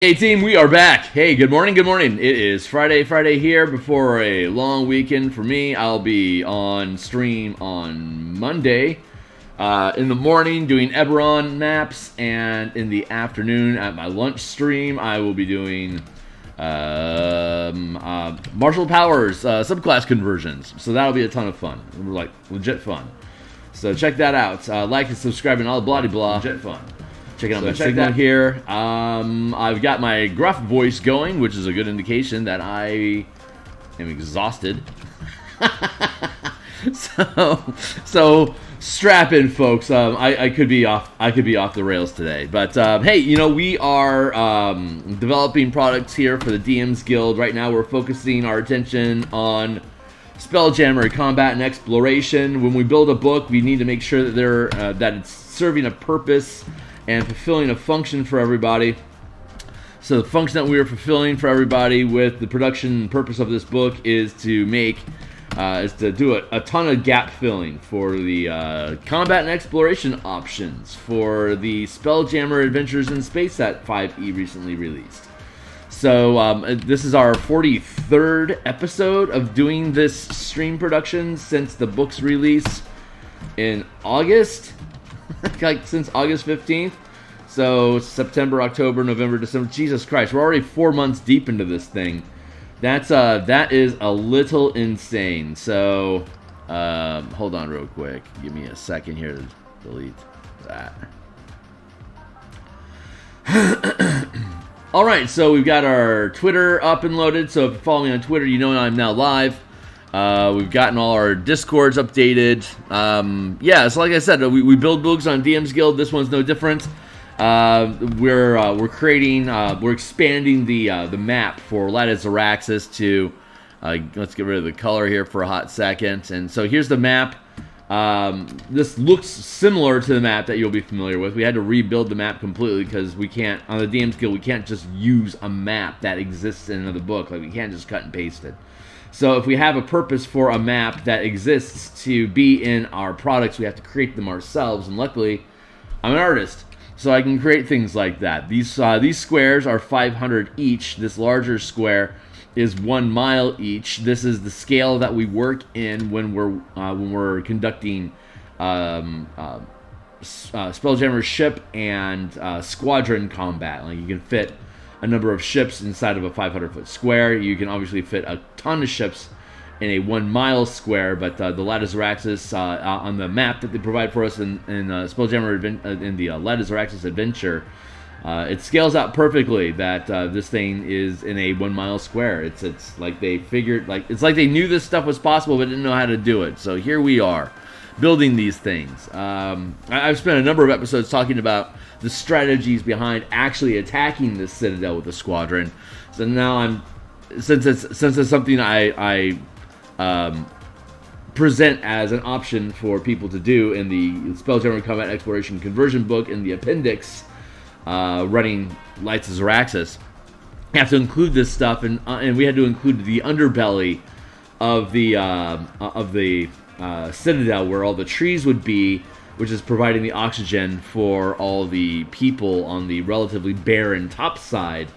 Hey team, we are back. Hey, good morning, good morning. It is Friday here before a long weekend for me. I'll be on stream on Monday in the morning doing Eberron maps, and in the afternoon at my lunch stream I will be doing martial powers subclass conversions. So that'll be a ton of fun. Like legit fun. So check that out. Like and subscribe and all the blah blah. Legit fun. Checking out my signal here. I've got my gruff voice going, which is a good indication that I am exhausted. so strap in, folks. I could be off the rails today, but hey, you know, we are developing products here for the DMs Guild. Right now, we're focusing our attention on Spelljammer Combat and Exploration. When we build a book, we need to make sure that that it's serving a purpose and fulfilling a function for everybody. So the function that we are fulfilling for everybody with the production purpose of this book is to do a ton of gap filling for the combat and exploration options for the Spelljammer Adventures in Space that 5e recently released. So this is our 43rd episode of doing this stream production since the book's release in August. Like since August 15th. So September, October, November, December. Jesus Christ, we're already 4 months deep into this thing. That is a little insane. So hold on real quick. Give me a second here to delete that. Alright, so we've got our Twitter up and loaded. So if you follow me on Twitter, you know I'm now live. We've gotten all our Discords updated. Yeah, so like I said, we build books on DMs Guild. This one's no different. We're expanding the map for Light of Xaryxis to let's get rid of the color here for a hot second. And so here's the map. This looks similar to the map that you'll be familiar with. We had to rebuild the map completely because we can't, on the DMs Guild, we can't just use a map that exists in another book. Like, we can't just cut and paste it. So if we have a purpose for a map that exists to be in our products, we have to create them ourselves. And luckily, I'm an artist, so I can create things like that. These squares are 500 each. This larger square is 1 mile each. This is the scale that we work in when we're conducting Spelljammer ship and squadron combat. Like, you can fit a number of ships inside of a 500-foot square. You can obviously fit a ton of ships in a 1 mile square, but the Light of Xaryxis on the map that they provide for us in Spelljammer in the Light of Xaryxis adventure, it scales out perfectly that this thing is in a 1 mile square. It's like they figured, it's like they knew this stuff was possible but didn't know how to do it. So here we are, building these things. I've spent a number of episodes talking about the strategies behind actually attacking this Citadel with a squadron. So now since it's something I present as an option for people to do in the Spelljammer Combat Exploration conversion book in the appendix, running Lights of Xaryxis, you have to include this stuff, and we had to include the underbelly of the Citadel, where all the trees would be, which is providing the oxygen for all the people on the relatively barren top side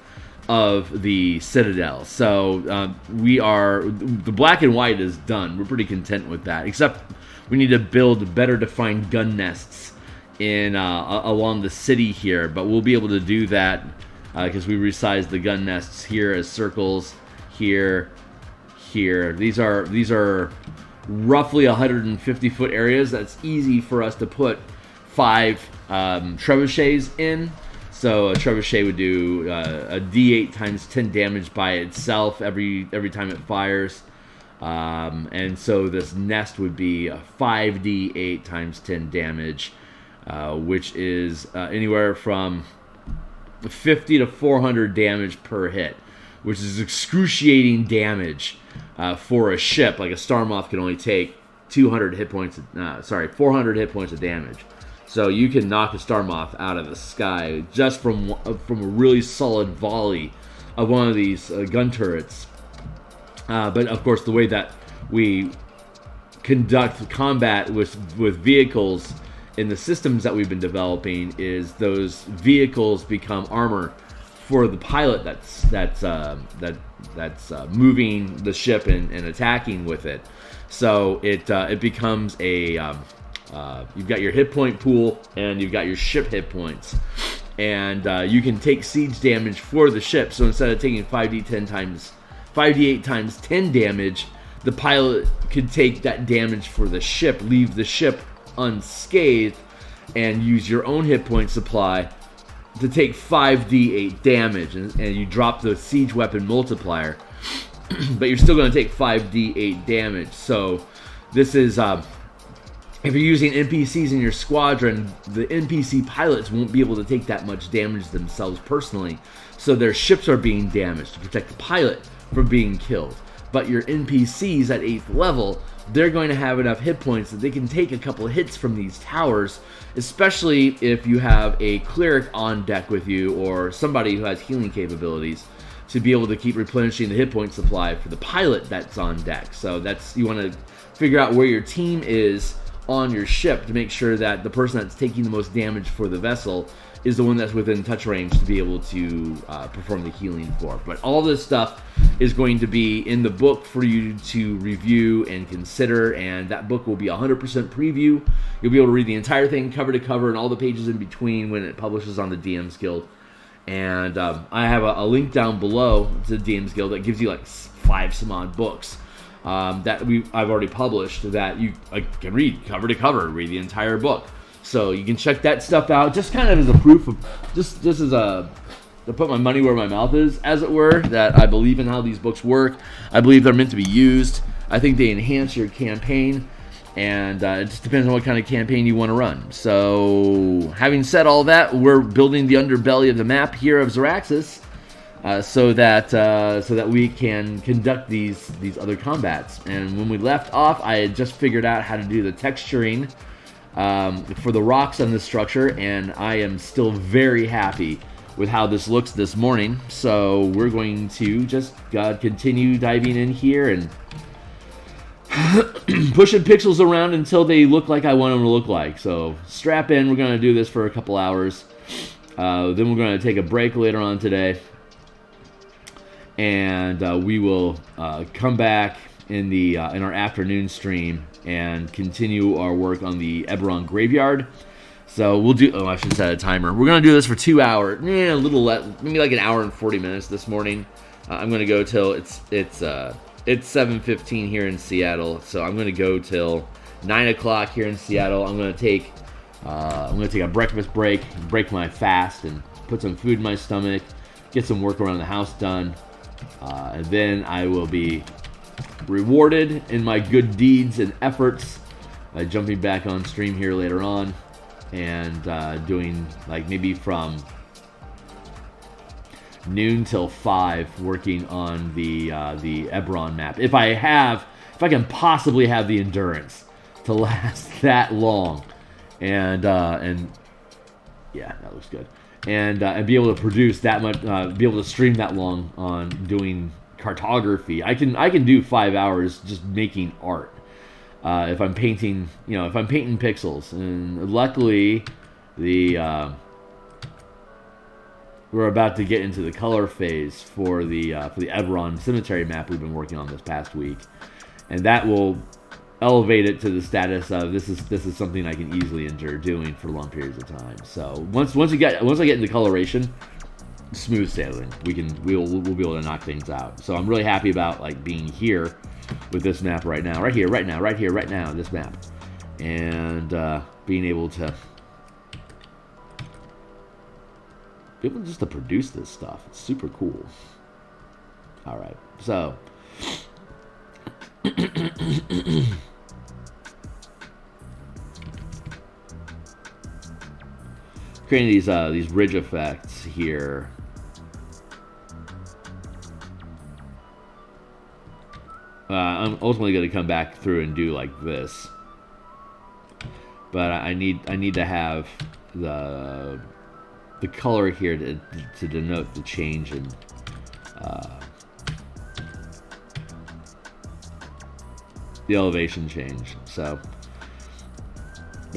of the Citadel. So the black and white is done. We're pretty content with that, except we need to build better defined gun nests in along the city here, but we'll be able to do that because we resized the gun nests here as circles, here. These are roughly 150-foot areas. That's easy for us to put 5 trebuchets in. So a trebuchet would do a D8 times 10 damage by itself every time it fires. And so this nest would be a 5d8 times 10 damage, which is anywhere from 50 to 400 damage per hit, which is excruciating damage for a ship. Like a Star Moth can only take 400 hit points of damage. So you can knock a Star Moth out of the sky just from a really solid volley of one of these gun turrets. But of course, the way that we conduct combat with vehicles in the systems that we've been developing is those vehicles become armor for the pilot that's moving the ship and attacking with it. So it becomes a you've got your hit point pool and you've got your ship hit points, and you can take siege damage for the ship. So instead of taking 5d8 times 10 damage, the pilot could take that damage for the ship, leave the ship unscathed, and use your own hit point supply to take 5d8 damage, and you drop the siege weapon multiplier, but you're still going to take 5d8 damage. So this is if you're using NPCs in your squadron, the NPC pilots won't be able to take that much damage themselves personally, so their ships are being damaged to protect the pilot from being killed. But your NPCs at 8th level, they're going to have enough hit points that they can take a couple of hits from these towers, especially if you have a cleric on deck with you or somebody who has healing capabilities, to be able to keep replenishing the hit point supply for the pilot that's on deck. So that's, you want to figure out where your team is on your ship to make sure that the person that's taking the most damage for the vessel is the one that's within touch range to be able to perform the healing for. But all this stuff is going to be in the book for you to review and consider, and that book will be 100% preview. You'll be able to read the entire thing cover to cover and all the pages in between when it publishes on the DMs Guild. And I have a link down below to the DMs Guild that gives you like 5 some odd books that I've already published that you can read cover to cover, read the entire book. So you can check that stuff out, just kind of as a proof of, just as a, to put my money where my mouth is, as it were, that I believe in how these books work. I believe they're meant to be used. I think they enhance your campaign, and it just depends on what kind of campaign you want to run. So having said all that, we're building the underbelly of the map here of Xaryxis, so that we can conduct these other combats. And when we left off, I had just figured out how to do the texturing for the rocks on this structure, and I am still very happy with how this looks this morning. So we're going to just continue diving in here and pushing pixels around until they look like I want them to look like. So strap in, we're going to do this for a couple hours. Then we're going to take a break later on today, and we will come back in our afternoon stream and continue our work on the Eberron Graveyard. So we'll do, I should set a timer. We're going to do this for 2 hours, a little less, maybe like an hour and 40 minutes this morning. I'm going to go till it's 7:15 here in Seattle, so I'm going to go till 9 o'clock here in Seattle. I'm going to take a breakfast break my fast, and put some food in my stomach, get some work around the house done, and then I will be rewarded in my good deeds and efforts by jumping back on stream here later on and doing like maybe from noon till 5 working on the Eberron map. If I can possibly have the endurance to last that long, and yeah, that looks good, and be able to produce that much, be able to stream that long on doing cartography. I can do 5 hours just making art. If I'm painting, pixels, and luckily we're about to get into the color phase for the Eberron Cemetery map we've been working on this past week, and that will elevate it to the status of this is something I can easily endure doing for long periods of time. So once I get into coloration, smooth sailing. We'll be able to knock things out. So I'm really happy about like being here with this map right now, right here, right now, this map, and being able to just to produce this stuff. It's super cool. All right, so creating these ridge effects here. I'm ultimately going to come back through and do like this, but I need to have the color here to denote the change in the elevation change. So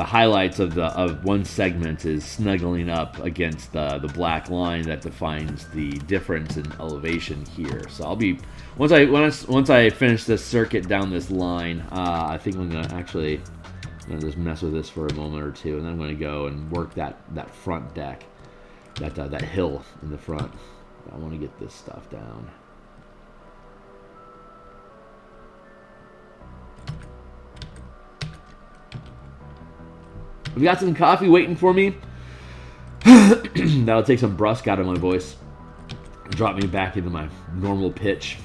highlights of one segment is snuggling up against the black line that defines the difference in elevation here. So I'll be once I finish this circuit down this line, I think I'm gonna just mess with this for a moment or two, and then I'm gonna go and work that front deck, that hill in the front. I want to get this stuff down. I've got some coffee waiting for me. That'll take some brusque out of my voice. Drop me back into my normal pitch.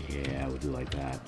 Yeah, we'll do like that.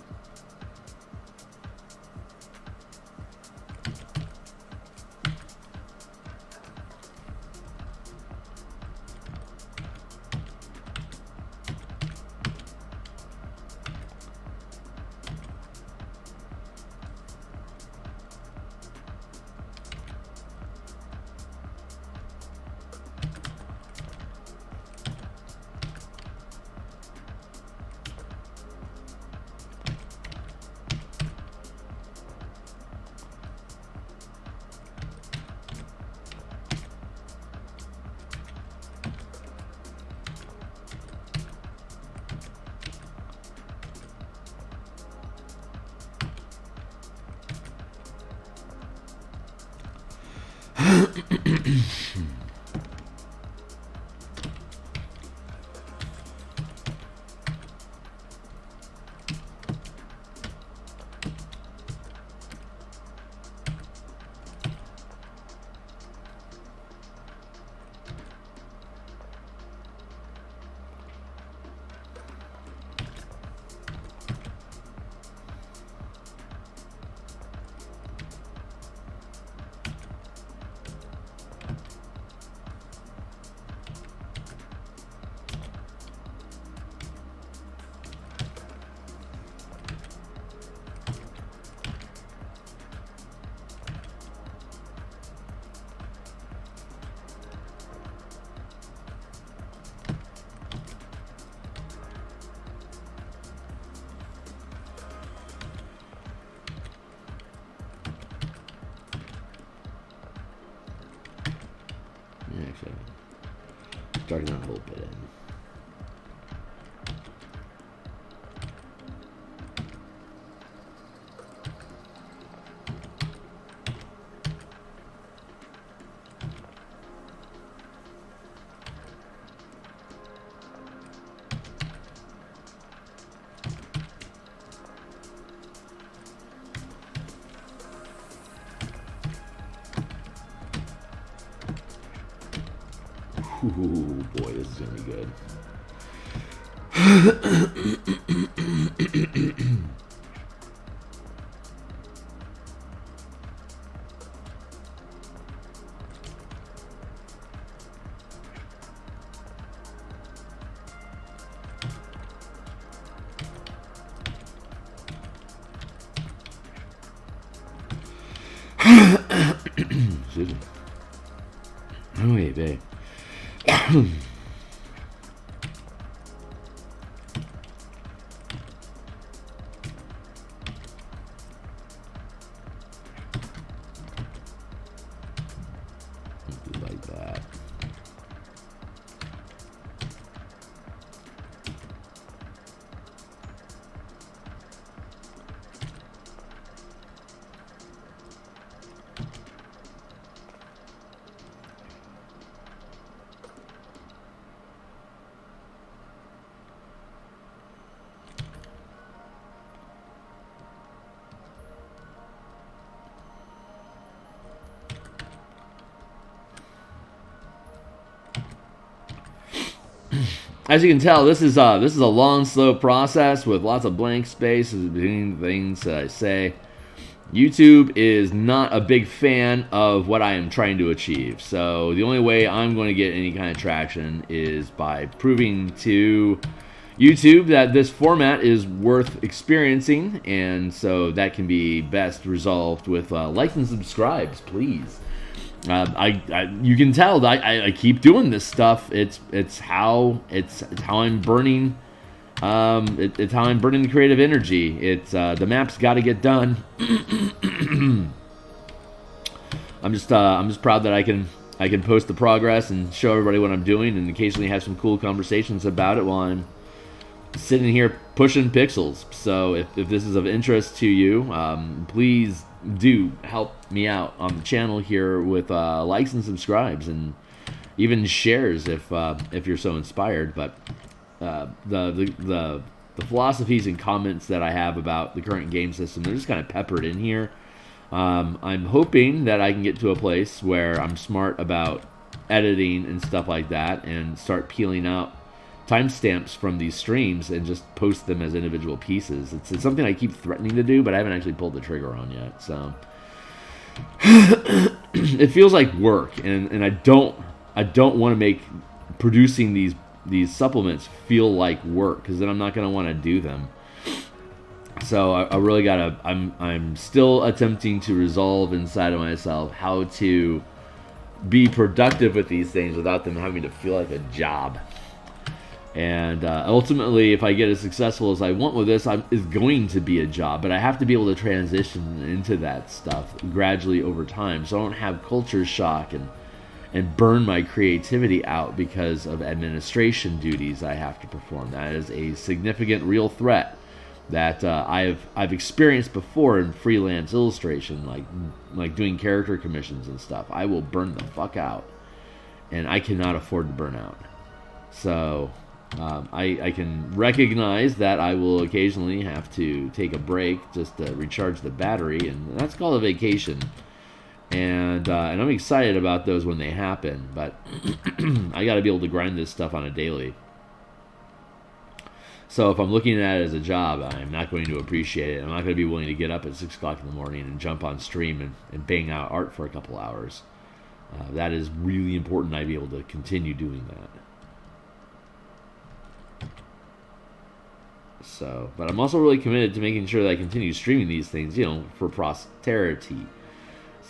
Actually, starting out a little bit in. Ooh, boy, this is gonna be good. Excuse me. Oh, yeah, babe. Like that. as you can tell, this is a long, slow process with lots of blank spaces between things that I say. YouTube is not a big fan of what I am trying to achieve. So the only way I'm going to get any kind of traction is by proving to YouTube that this format is worth experiencing, and so that can be best resolved with likes and subscribes, please. You can tell that I keep doing this stuff. It's how I'm burning. It's how I'm burning creative energy. It's the map's got to get done. I'm just proud that I can post the progress and show everybody what I'm doing, and occasionally have some cool conversations about it while I'm sitting here pushing pixels. So if this is of interest to you, please do help me out on the channel here with likes and subscribes, and even shares if you're so inspired. But the philosophies and comments that I have about the current game system, they're just kind of peppered in here. I'm hoping that I can get to a place where I'm smart about editing and stuff like that, and start peeling out timestamps from these streams and just post them as individual pieces. It's something I keep threatening to do, but I haven't actually pulled the trigger on yet. So it feels like work, and I don't want to make producing these supplements feel like work, because then I'm not going to want to do them. So I really gotta. I'm still attempting to resolve inside of myself how to be productive with these things without them having to feel like a job. And ultimately, if I get as successful as I want with this, it's going to be a job. But I have to be able to transition into that stuff gradually over time, so I don't have culture shock and burn my creativity out because of administration duties I have to perform. That is a significant, real threat that I've experienced before in freelance illustration, like doing character commissions and stuff. I will burn the fuck out, and I cannot afford to burn out. So I can recognize that I will occasionally have to take a break just to recharge the battery, and that's called a vacation. And I'm excited about those when they happen, but I got to be able to grind this stuff on a daily. So if I'm looking at it as a job, I'm not going to appreciate it. I'm not going to be willing to get up at 6 o'clock in the morning and jump on stream and bang out art for a couple hours. That is really important I be able to continue doing that. So, but I'm also really committed to making sure that I continue streaming these things, for posterity.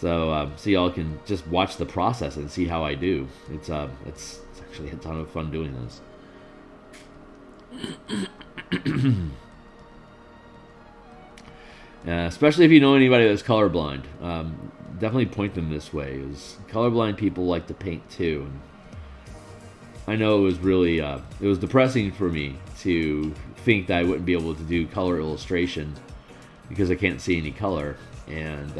So y'all can just watch the process and see how I do. It's actually a ton of fun doing this. Especially if you know anybody that's colorblind, definitely point them this way, because colorblind people like to paint too. And I know it was really it was depressing for me to think that I wouldn't be able to do color illustration because I can't see any color, and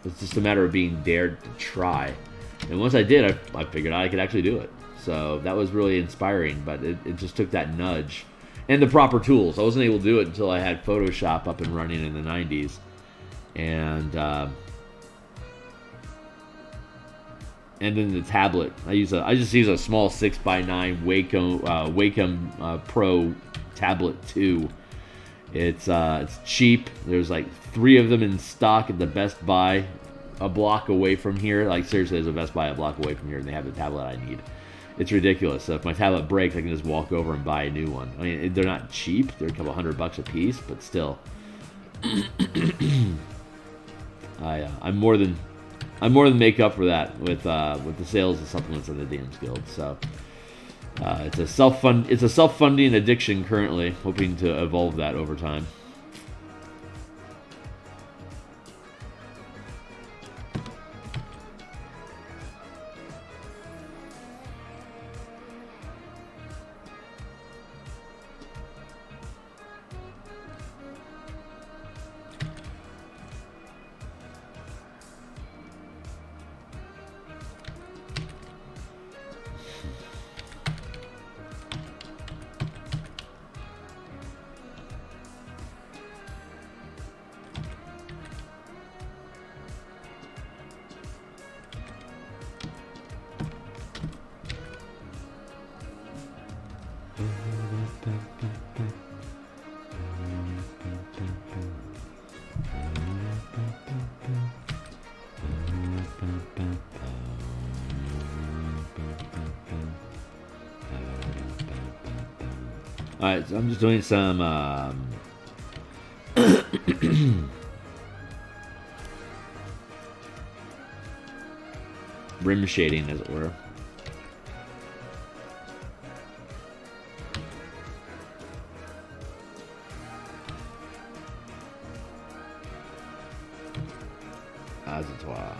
it's just a matter of being dared to try. And once I did, I figured out I could actually do it. So that was really inspiring, but it just took that nudge and the proper tools. I wasn't able to do it until I had Photoshop up and running in the 90s. And then the tablet. I just use a small 6x9 Wacom Pro Tablet 2. It's cheap. There's like 3 of them in stock at the Best Buy a block away from here. Like, seriously, there's a Best Buy a block away from here, and they have the tablet I need. It's ridiculous. So if my tablet breaks, I can just walk over and buy a new one. I mean, they're not cheap. They're a couple $100 a piece, but still. I'm more than make up for that with the sales of supplements of the DMsGuild. So it's a self-funding addiction currently, hoping to evolve that over time. Alright, so I'm just doing some rim shading, as it were. Azatoire.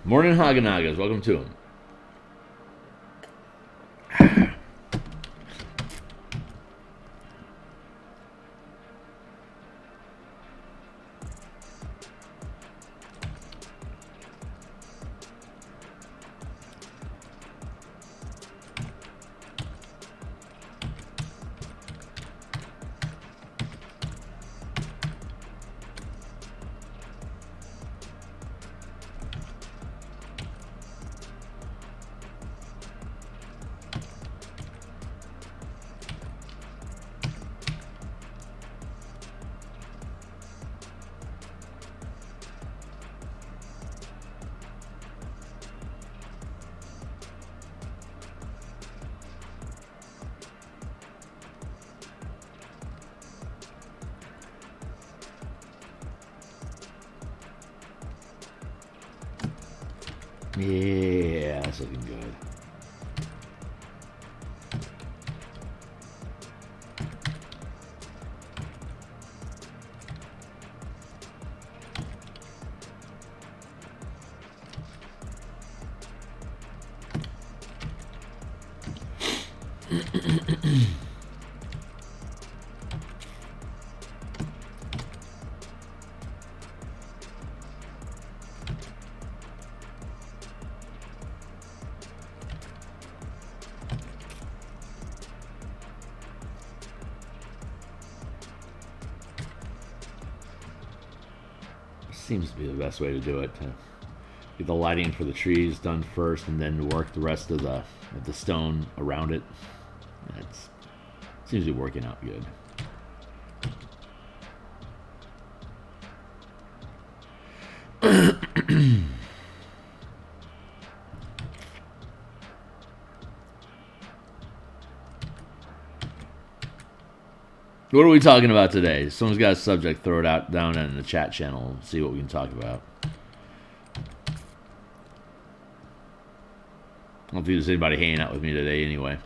Morning Haganagas, welcome to him. Yeah, that's looking good. Seems to be the best way to do it. To get the lighting for the trees done first, and then work the rest of the stone around it. It seems to be working out good. What are we talking about today? Someone's got a subject, throw it out down in the chat channel and see what we can talk about. I don't think there's anybody hanging out with me today anyway.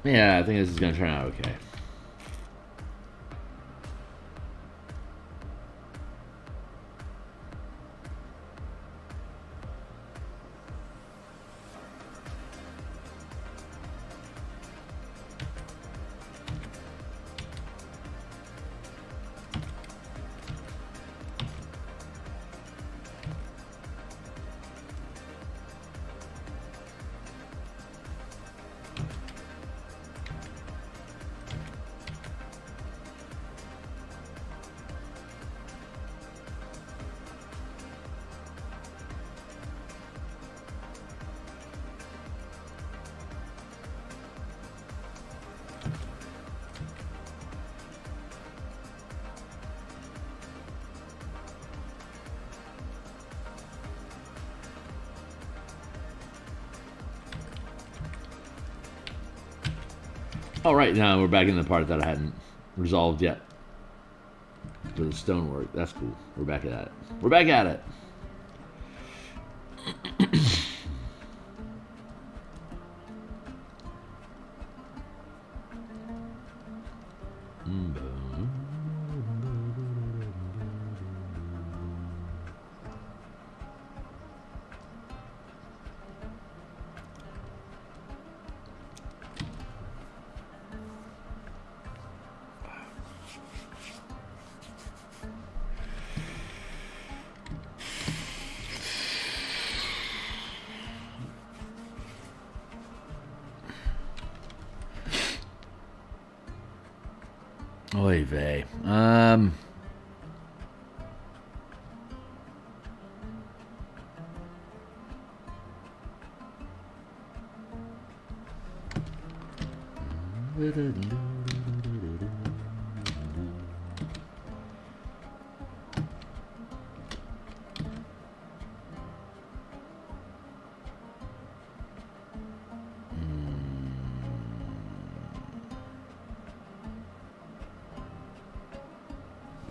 Yeah, I think this is going to turn out okay. All right, now we're back in the part that I hadn't resolved yet. For the stonework, that's cool. We're back at it. We're back at it. Oy vey.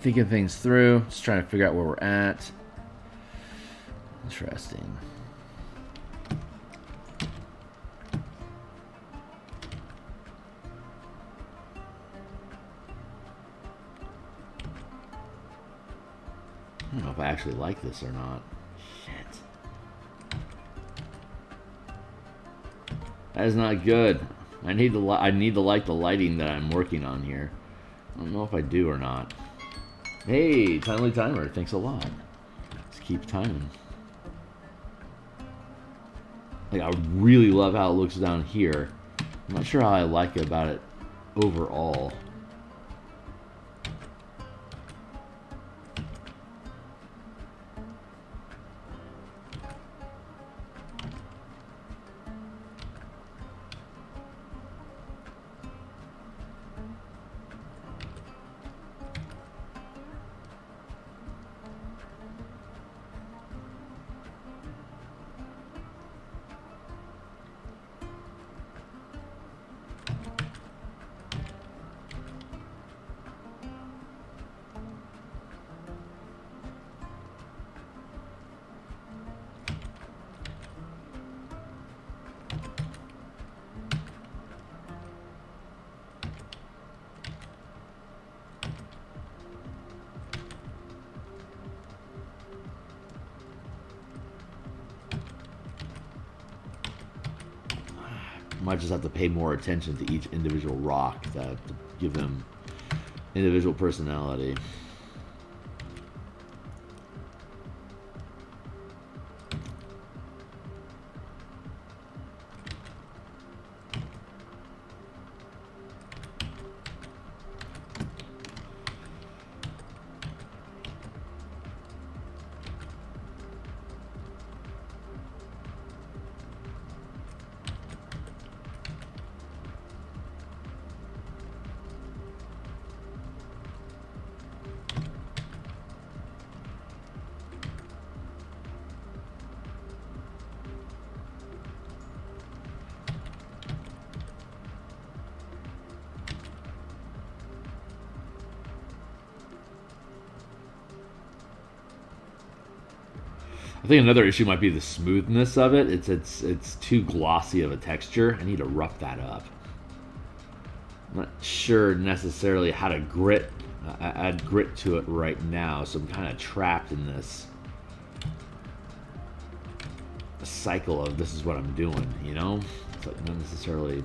Thinking things through, just trying to figure out where we're at. Interesting. I don't know if I actually like this or not. Shit. That is not good. I need to like the lighting that I'm working on here. I don't know if I do or not. Hey, timely timer, thanks a lot. Let's keep timing. Like, I really love how it looks down here. I'm not sure how I like about it overall. Might just have to pay more attention to each individual rock to give them individual personality. I think another issue might be the smoothness of it. It's too glossy of a texture. I need to rough that up. I'm not sure necessarily how to add grit to it right now, so I'm kind of trapped in this cycle of this is what I'm doing, you know? It's like not necessarily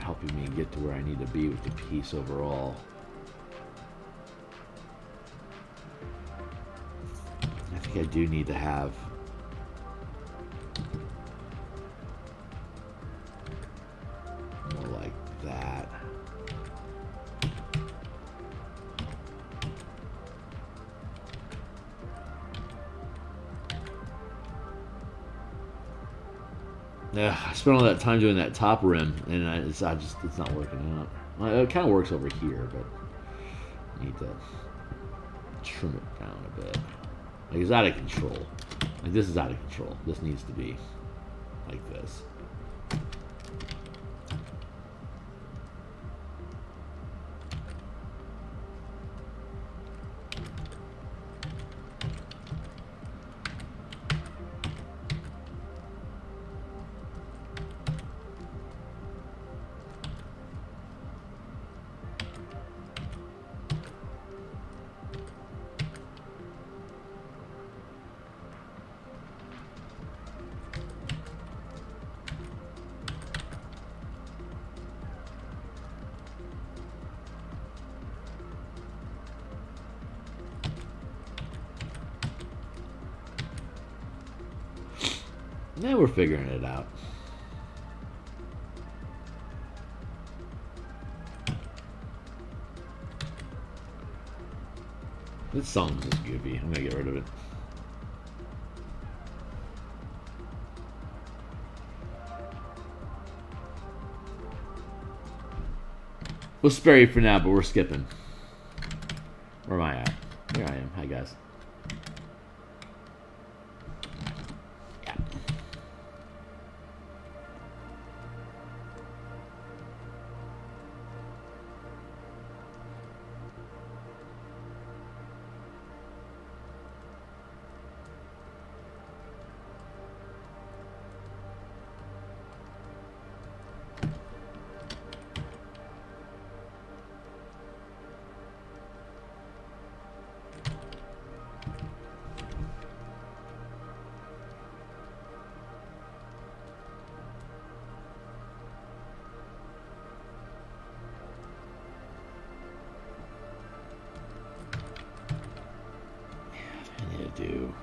helping me get to where I need to be with the piece overall. I think I do need to have more like that. Yeah, I spent all that time doing that top rim, and it's not working out. Well, it kind of works over here, but I need to trim it down a bit. Like, it's out of control. Like, this is out of control. This needs to be like this. Now we're figuring it out. This song's just goofy. I'm gonna get rid of it. We'll spare you for now, but we're skipping. Where am I at? Here I am. Hi, guys. Do.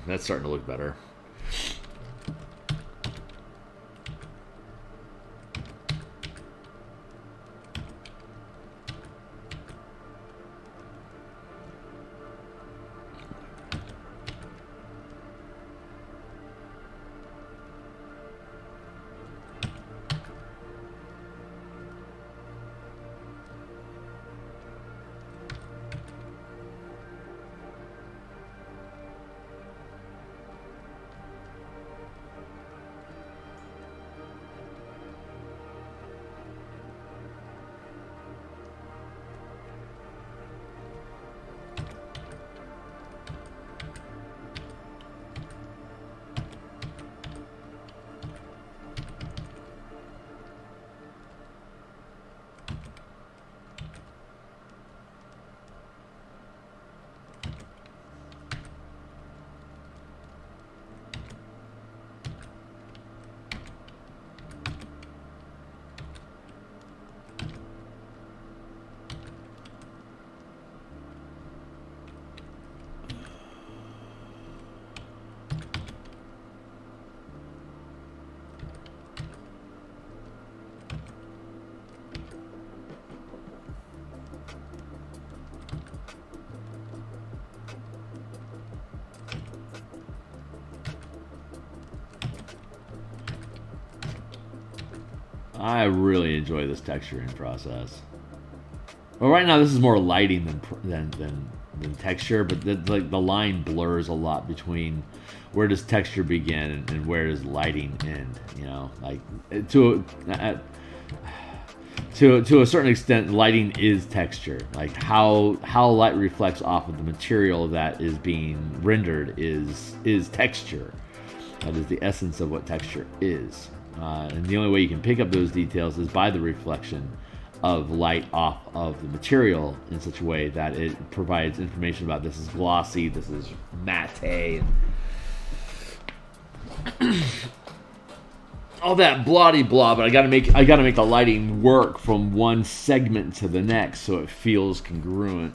That's starting to look better. I really enjoy this texturing process. Well, right now this is more lighting than texture, but like the line blurs a lot between where does texture begin and where does lighting end. You know, like to a certain extent, lighting is texture. Like how light reflects off of the material that is being rendered is texture. That is the essence of what texture is. And the only way you can pick up those details is by the reflection of light off of the material in such a way that it provides information about this is glossy, this is matte. all that bloody blah, but I gotta make the lighting work from one segment to the next so it feels congruent.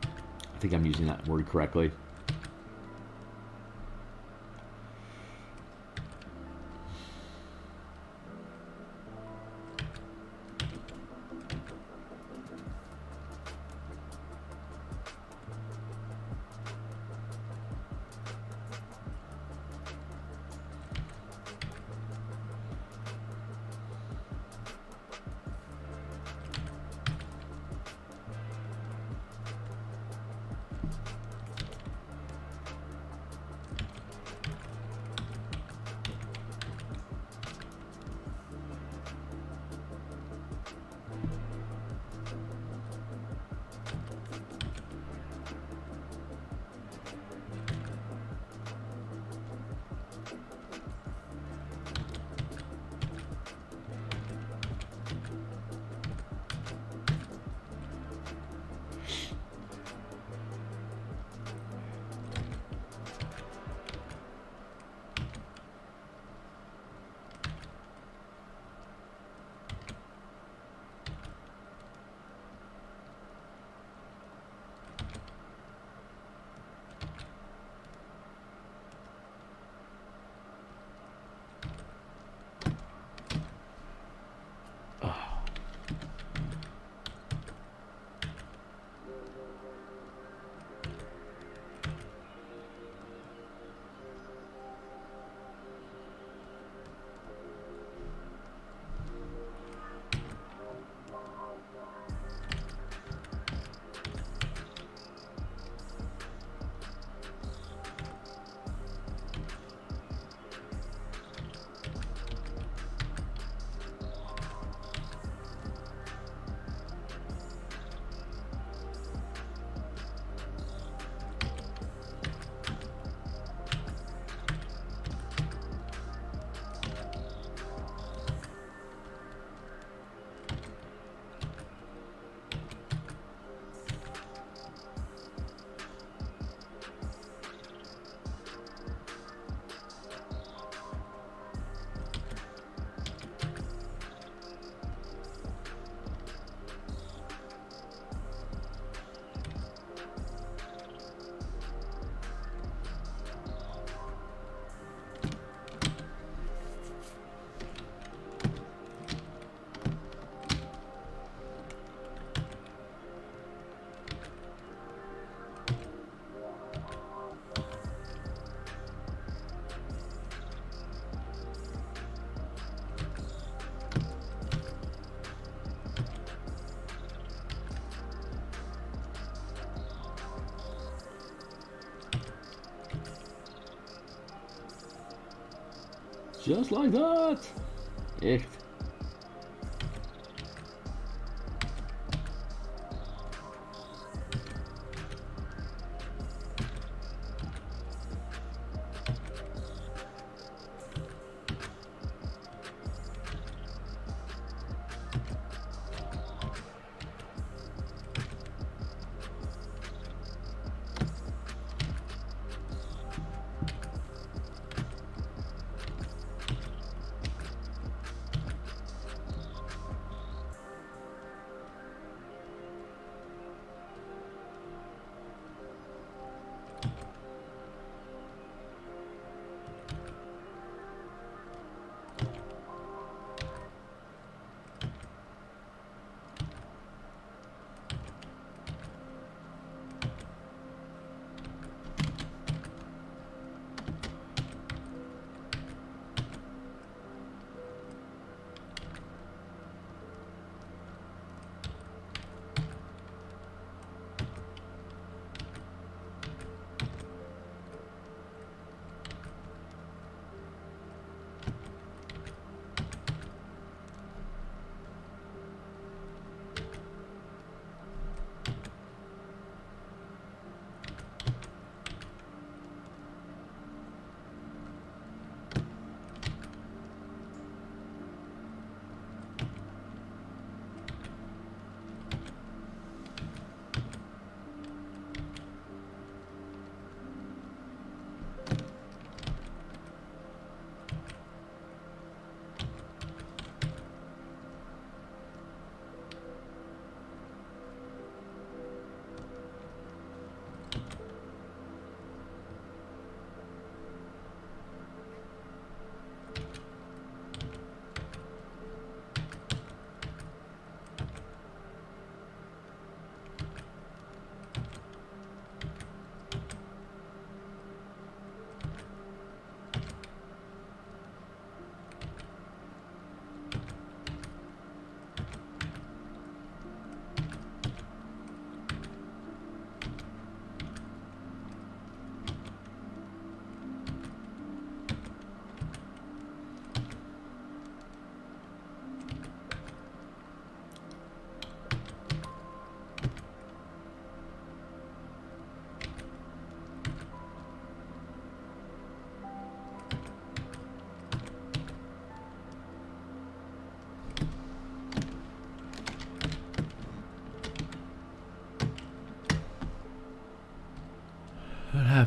I think I'm using that word correctly. Just like that. Echt.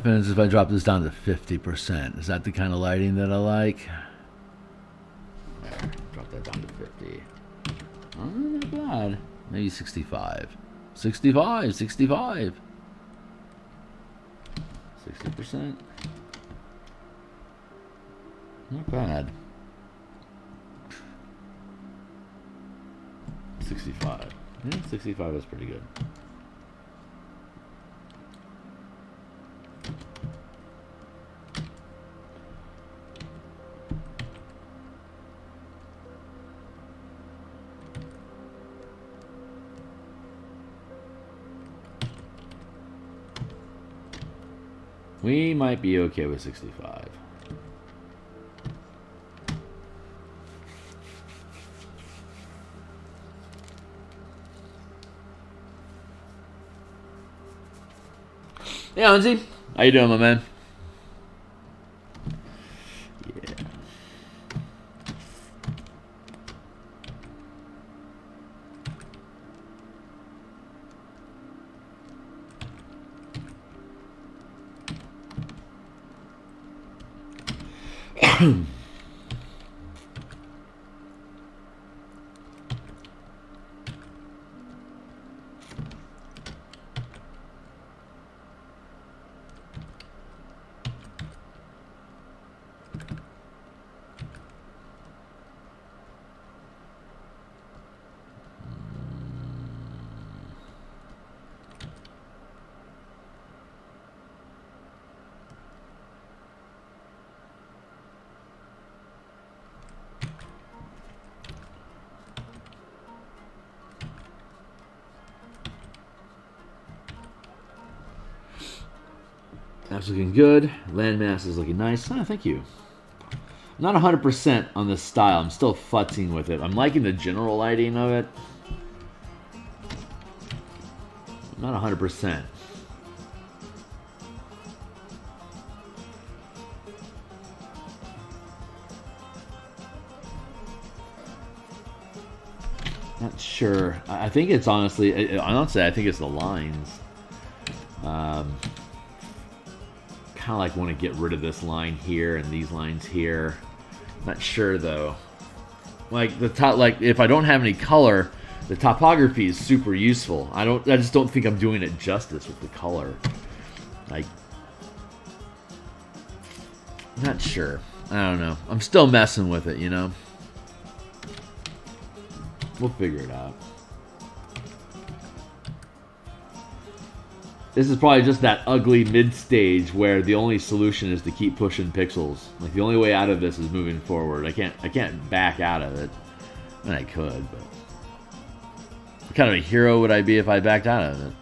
happens if I drop this down to 50%? Is that the kind of lighting that I like? There, drop that down to 50. Oh, not bad. Maybe 65. 65, 65. 60%. Not bad. 65. Yeah, 65 is pretty good. We might be okay with 65. Hey, Anzi. How you doing, my man? Yeah. That's looking good. Landmass is looking nice. Oh, thank you. I'm not 100% on this style. I'm still futzing with it. I'm liking the general lighting of it. I'm not 100%. Not sure. I think it's honestly, I think it's the lines. Kind of like want to get rid of this line here and these lines here. Not sure though. Like the top, like if I don't have any color, the topography is super useful. I just don't think I'm doing it justice with the color. Like, not sure. I don't know. I'm still messing with it, you know. We'll figure it out. This is probably just that ugly mid-stage where the only solution is to keep pushing pixels. Like, the only way out of this is moving forward. I can't back out of it. I mean, I could, but what kind of a hero would I be if I backed out of it?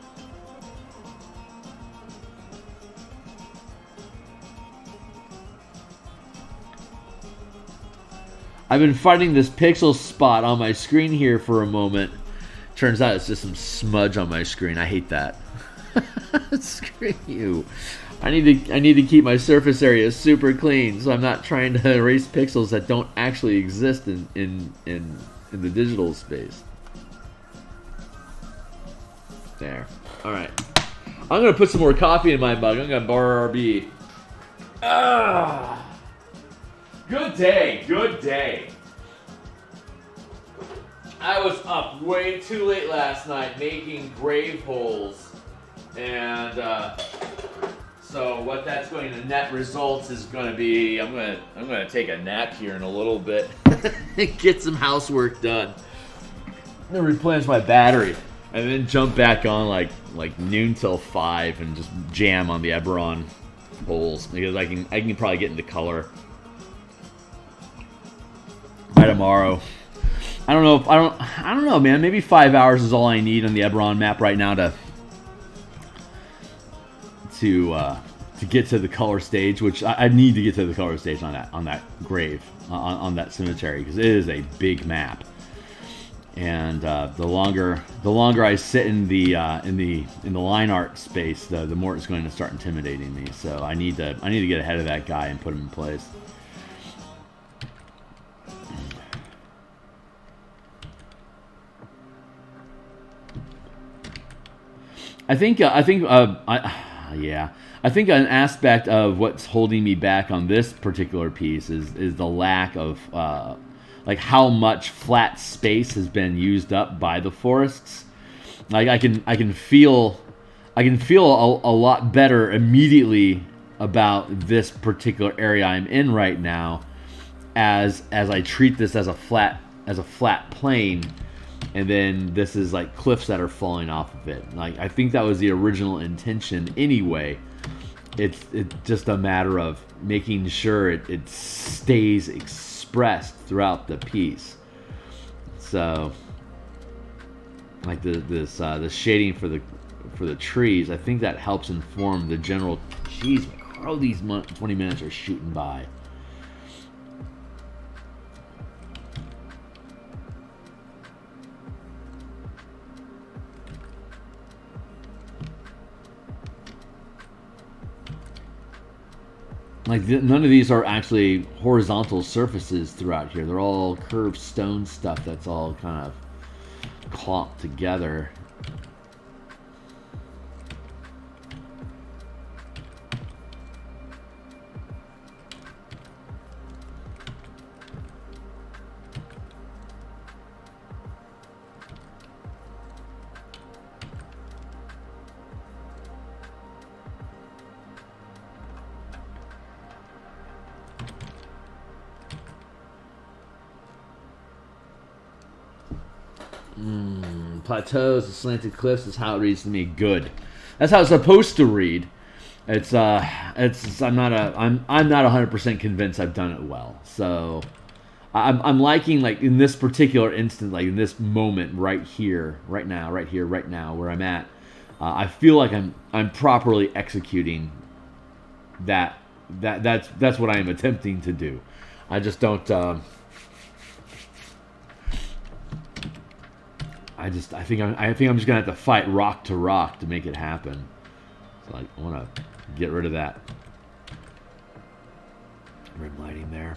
I've been fighting this pixel spot on my screen here for a moment. Turns out it's just some smudge on my screen. I hate that. Screw you. I need to keep my surface area super clean, so I'm not trying to erase pixels that don't actually exist in the digital space. There. Alright. I'm gonna put some more coffee in my mug. I'm gonna BRB. Good day, good day. I was up way too late last night making grave holes. And so what that's going to net results is going to be I'm going to take a nap here in a little bit and get some housework done. I'm going to replenish my battery and then jump back on like noon till 5 and just jam on the Eberron holes because I can probably get into color by tomorrow. I don't know, man. Maybe 5 hours is all I need on the Eberron map right now to get to the color stage, which I need to get to the color stage on that grave, on that cemetery, because it is a big map, and the longer I sit in the line art space, the more it's going to start intimidating me. So I need to get ahead of that guy and put him in place. Yeah. I think an aspect of what's holding me back on this particular piece is the lack of like how much flat space has been used up by the forests. Like I can feel a lot better immediately about this particular area I'm in right now as I treat this as a flat plane, and then this is like cliffs that are falling off of it. Like I think that was the original intention anyway. It's just a matter of making sure it stays expressed throughout the piece. So like the shading for the trees, I think that helps inform the general. Jeez, how these 20 minutes are shooting by. Like none of these are actually horizontal surfaces throughout here. They're all curved stone stuff that's all kind of clomped together. Plateaus, the slanted cliffs is how it reads to me. Good. That's how it's supposed to read. I'm not 100% convinced I've done it well. So I'm liking, like in this particular instance, like in this moment right here, right now, where I'm at. I feel like I'm properly executing that's what I am attempting to do. I just don't. I think I'm just gonna have to fight rock to rock to make it happen. So I want to get rid of that rim lighting there.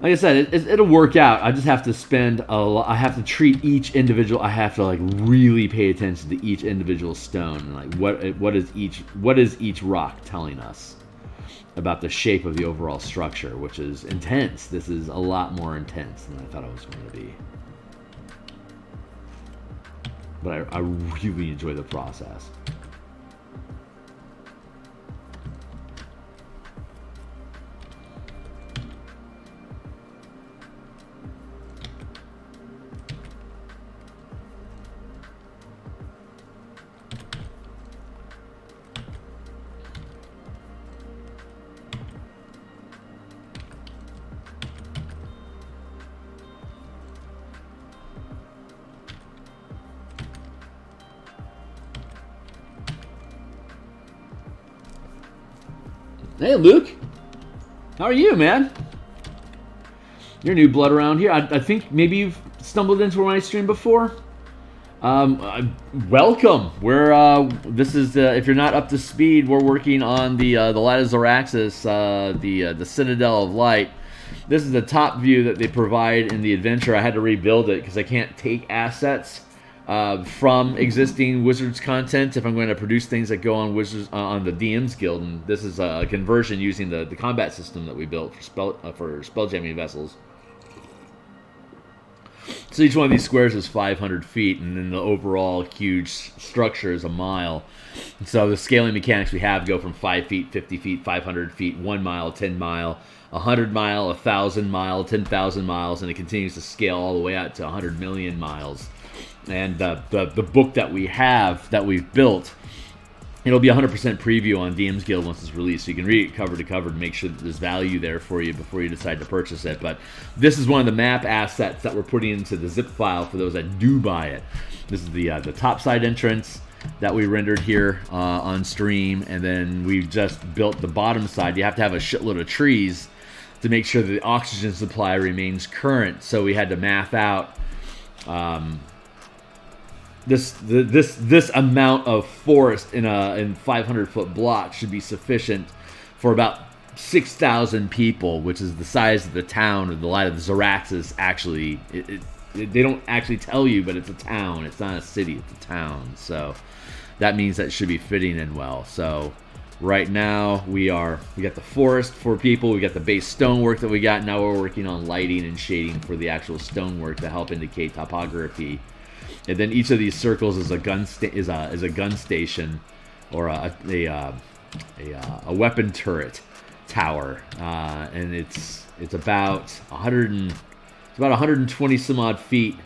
Like I said, it'll work out. I just have to spend a lot. I have to treat each individual. I have to like really pay attention to each individual stone and like what is each rock telling us about the shape of the overall structure, which is intense. This is a lot more intense than I thought it was going to be. But I really enjoy the process. Hey, Luke. How are you, man? You're new blood around here. I think maybe you've stumbled into my stream before. Welcome. We're this is if you're not up to speed, we're working on the Light of Xaryxis, the Citadel of Light. This is the top view that they provide in the adventure. I had to rebuild it because I can't take assets from existing Wizards content if I'm going to produce things that go on Wizards on the DM's Guild, and this is a conversion using the combat system that we built for spelljamming vessels. So each one of these squares is 500 feet, and then the overall huge structure is a mile. And so the scaling mechanics we have go from 5 feet, 50 feet, 500 feet, 1 mile, 10 mile, 100 mile, 1,000 mile, 10,000 miles, and it continues to scale all the way out to 100 million miles. And the book that we've built, it'll be 100% preview on DM's Guild once it's released, so you can read it cover to cover to make sure that there's value there for you before you decide to purchase it. But this is one of the map assets that we're putting into the zip file for those that do buy it. This is the top side entrance that we rendered here on stream, and then we just built the bottom side. You have to have a shitload of trees to make sure that the oxygen supply remains current, so we had to math out this amount of forest in 500-foot blocks should be sufficient for about 6,000 people, which is the size of the town of the Light of Xaryxis. Actually, they don't actually tell you, but it's a town. It's not a city. It's a town. So that means that should be fitting in well. So right now we got the forest for people. We got the base stonework that we got. Now we're working on lighting and shading for the actual stonework to help indicate topography. And then each of these circles is a gun station or a weapon turret tower, and it's about 120 some odd feet.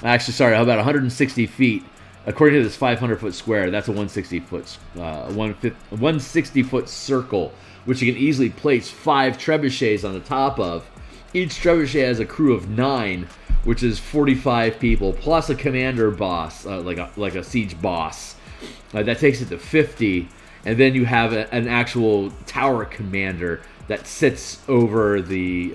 Actually, sorry, about 160 feet. According to this 500-foot square, that's a 160-foot circle, which you can easily place 5 trebuchets on the top of. Each trebuchet has a crew of 9, which is 45 people, plus a commander boss, like a siege boss. That takes it to 50, and then you have an actual tower commander that sits over the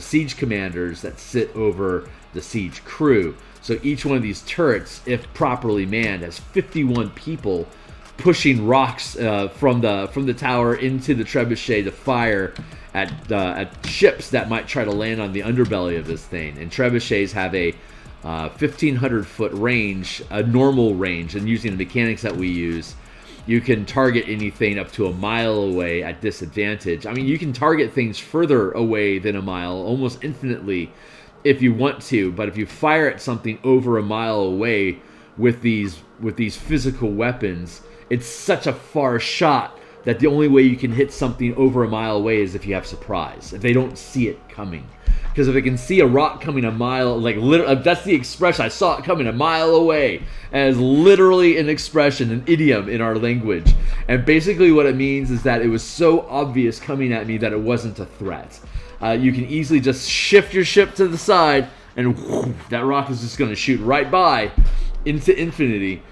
siege commanders that sit over the siege crew. So each one of these turrets, if properly manned, has 51 people pushing rocks from the tower into the trebuchet to fire at ships that might try to land on the underbelly of this thing. And trebuchets have a 1,500-foot range, a normal range, and using the mechanics that we use, you can target anything up to a mile away at disadvantage. I mean, you can target things further away than a mile, almost infinitely, if you want to. But if you fire at something over a mile away with these physical weapons, it's such a far shot that the only way you can hit something over a mile away is if you have surprise, if they don't see it coming. Because if they can see a rock coming a mile, like literally, that's the expression, I saw it coming a mile away, as literally an expression, an idiom in our language. And basically what it means is that it was so obvious coming at me that it wasn't a threat. You can easily just shift your ship to the side, and whoosh, that rock is just going to shoot right by into infinity.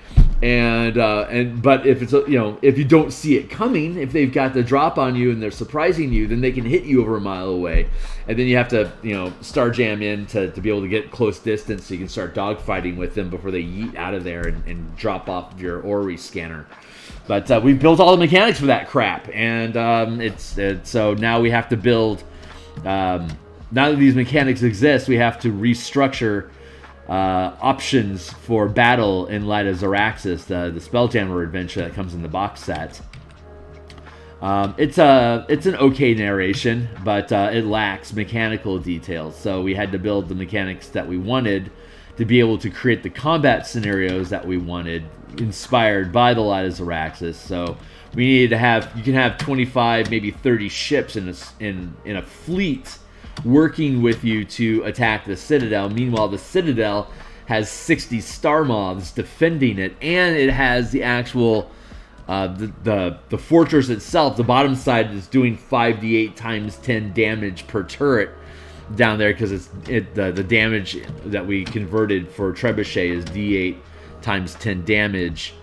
But if it's if you don't see it coming, if they've got the drop on you and they're surprising you, then they can hit you over a mile away, and then you have to star jam in to be able to get close distance so you can start dogfighting with them before they yeet out of there and drop off your orrery scanner. But we've built all the mechanics for that crap, and so now we have to build. Now that these mechanics exist, we have to restructure options for battle in Light of Xaryxis, the Spelljammer adventure that comes in the box set. It's an okay narration, but it lacks mechanical details. So we had to build the mechanics that we wanted to be able to create the combat scenarios that we wanted, inspired by the Light of Xaryxis. So we needed to have, you can have 25, maybe 30 ships in a fleet working with you to attack the Citadel. Meanwhile, the Citadel has 60 star moths defending it, and it has the actual the fortress itself. The bottom side is doing 5d8 times 10 damage per turret down there, because the damage that we converted for trebuchet is d8 times 10 damage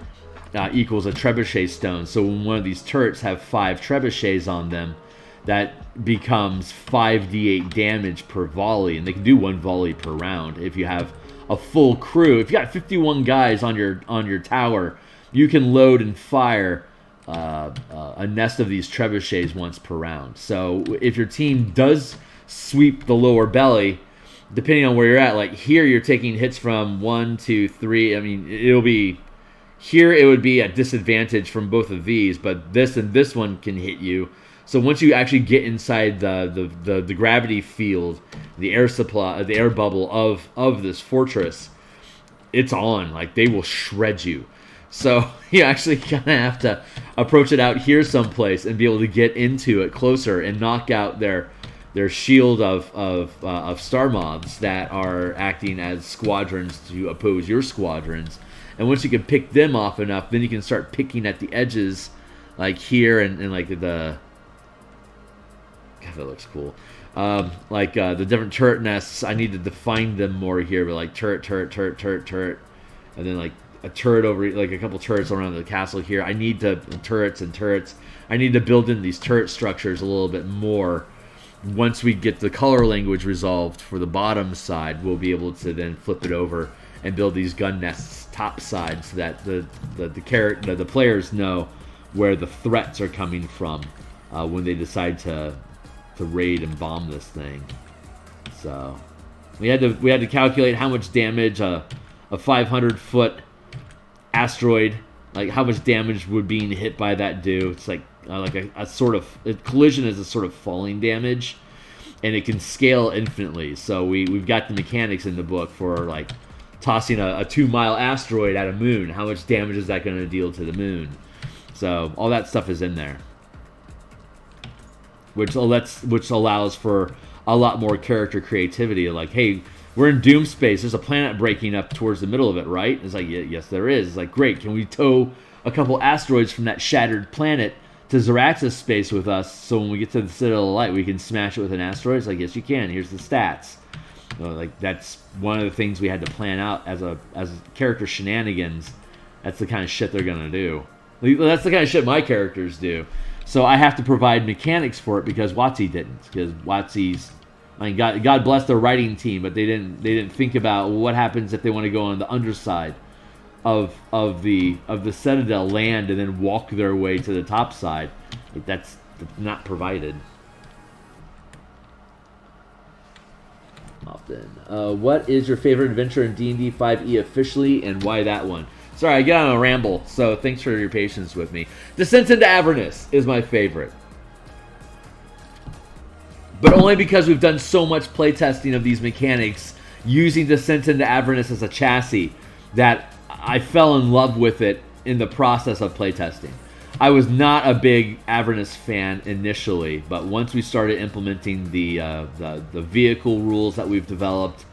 equals a trebuchet stone. So when one of these turrets have 5 trebuchets on them, that becomes 5d8 damage per volley, and they can do 1 volley per round. If you have a full crew, if you got 51 guys on your tower, you can load and fire a nest of these trebuchets once per round. So if your team does sweep the lower belly, depending on where you're at, like here you're taking hits from 1, 2, 3. I mean, it'll be here, it would be at disadvantage from both of these, but this and this one can hit you. So once you actually get inside the gravity field, the air supply, the air bubble of this fortress, it's on. Like, they will shred you. So you actually kind of have to approach it out here someplace and be able to get into it closer and knock out their shield of star moths that are acting as squadrons to oppose your squadrons. And once you can pick them off enough, then you can start picking at the edges, like here and like the. God, that looks cool. The different turret nests, I need to define them more here, but like turret, and then like a turret over, like a couple turrets around the castle here. I need to turrets. I need to build in these turret structures a little bit more. Once we get the color language resolved for the bottom side, we'll be able to then flip it over and build these gun nests top side, so that the players know where the threats are coming from when they decide to raid and bomb this thing. So We had to calculate how much damage a 500-foot asteroid, like how much damage would being hit by that do. It's like a sort of a collision is a sort of falling damage, and it can scale infinitely. So we've got the mechanics in the book for like tossing a 2-mile asteroid at a moon. How much damage is that going to deal to the moon? So all that stuff is in there, which allows for a lot more character creativity. Like, hey, we're in Doom space. There's a planet breaking up towards the middle of it, right? It's like, yes, there is. It's like, great. Can we tow a couple asteroids from that shattered planet to Xaryxis space with us, so when we get to the Citadel of Light, we can smash it with an asteroid? It's like, yes, you can. Here's the stats. Like, that's one of the things we had to plan out as character shenanigans. That's the kind of shit they're gonna do. That's the kind of shit my characters do. So I have to provide mechanics for it because WotC didn't. Because WotC's, I mean, God bless their writing team, but they didn't think about what happens if they want to go on the underside of the Citadel land and then walk their way to the top side. Like, that's not provided. Often. What is your favorite adventure in D&D 5e officially, and why that one? Sorry, I get on a ramble, so thanks for your patience with me. Descent into Avernus is my favorite. But only because we've done so much playtesting of these mechanics using Descent into Avernus as a chassis that I fell in love with it in the process of playtesting. I was not a big Avernus fan initially, but once we started implementing the vehicle rules that we've developed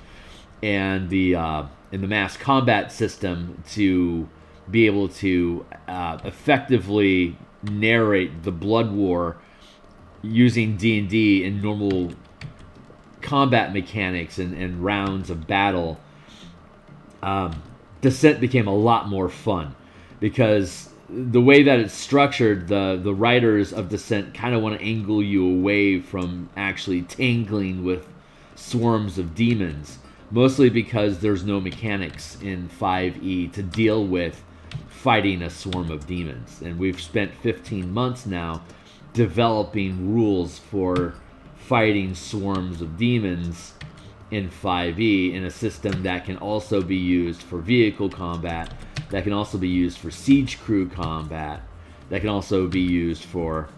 and the mass combat system to be able to effectively narrate the blood war using D&D in normal combat mechanics and rounds of battle, Descent became a lot more fun because the way that it's structured, the writers of Descent kind of want to angle you away from actually tangling with swarms of demons, mostly because there's no mechanics in 5e to deal with fighting a swarm of demons. And we've spent 15 months now developing rules for fighting swarms of demons in 5e in a system that can also be used for vehicle combat, that can also be used for siege crew combat, that can also be used for,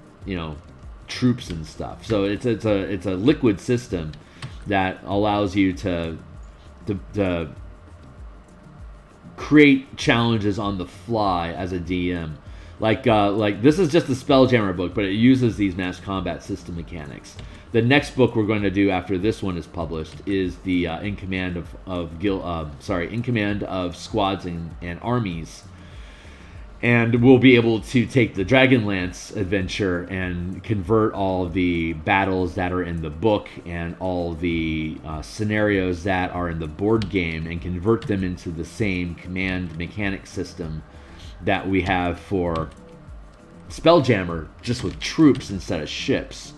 troops and stuff. So it's a liquid system that allows you to create challenges on the fly as a DM. Like this is just a Spelljammer book, but it uses these mass combat system mechanics. The next book we're going to do after this one is published is the In Command of Squads and Armies, and we'll be able to take the Dragonlance adventure and convert all the battles that are in the book and all the scenarios that are in the board game and convert them into the same command mechanic system that we have for Spelljammer, just with troops instead of ships.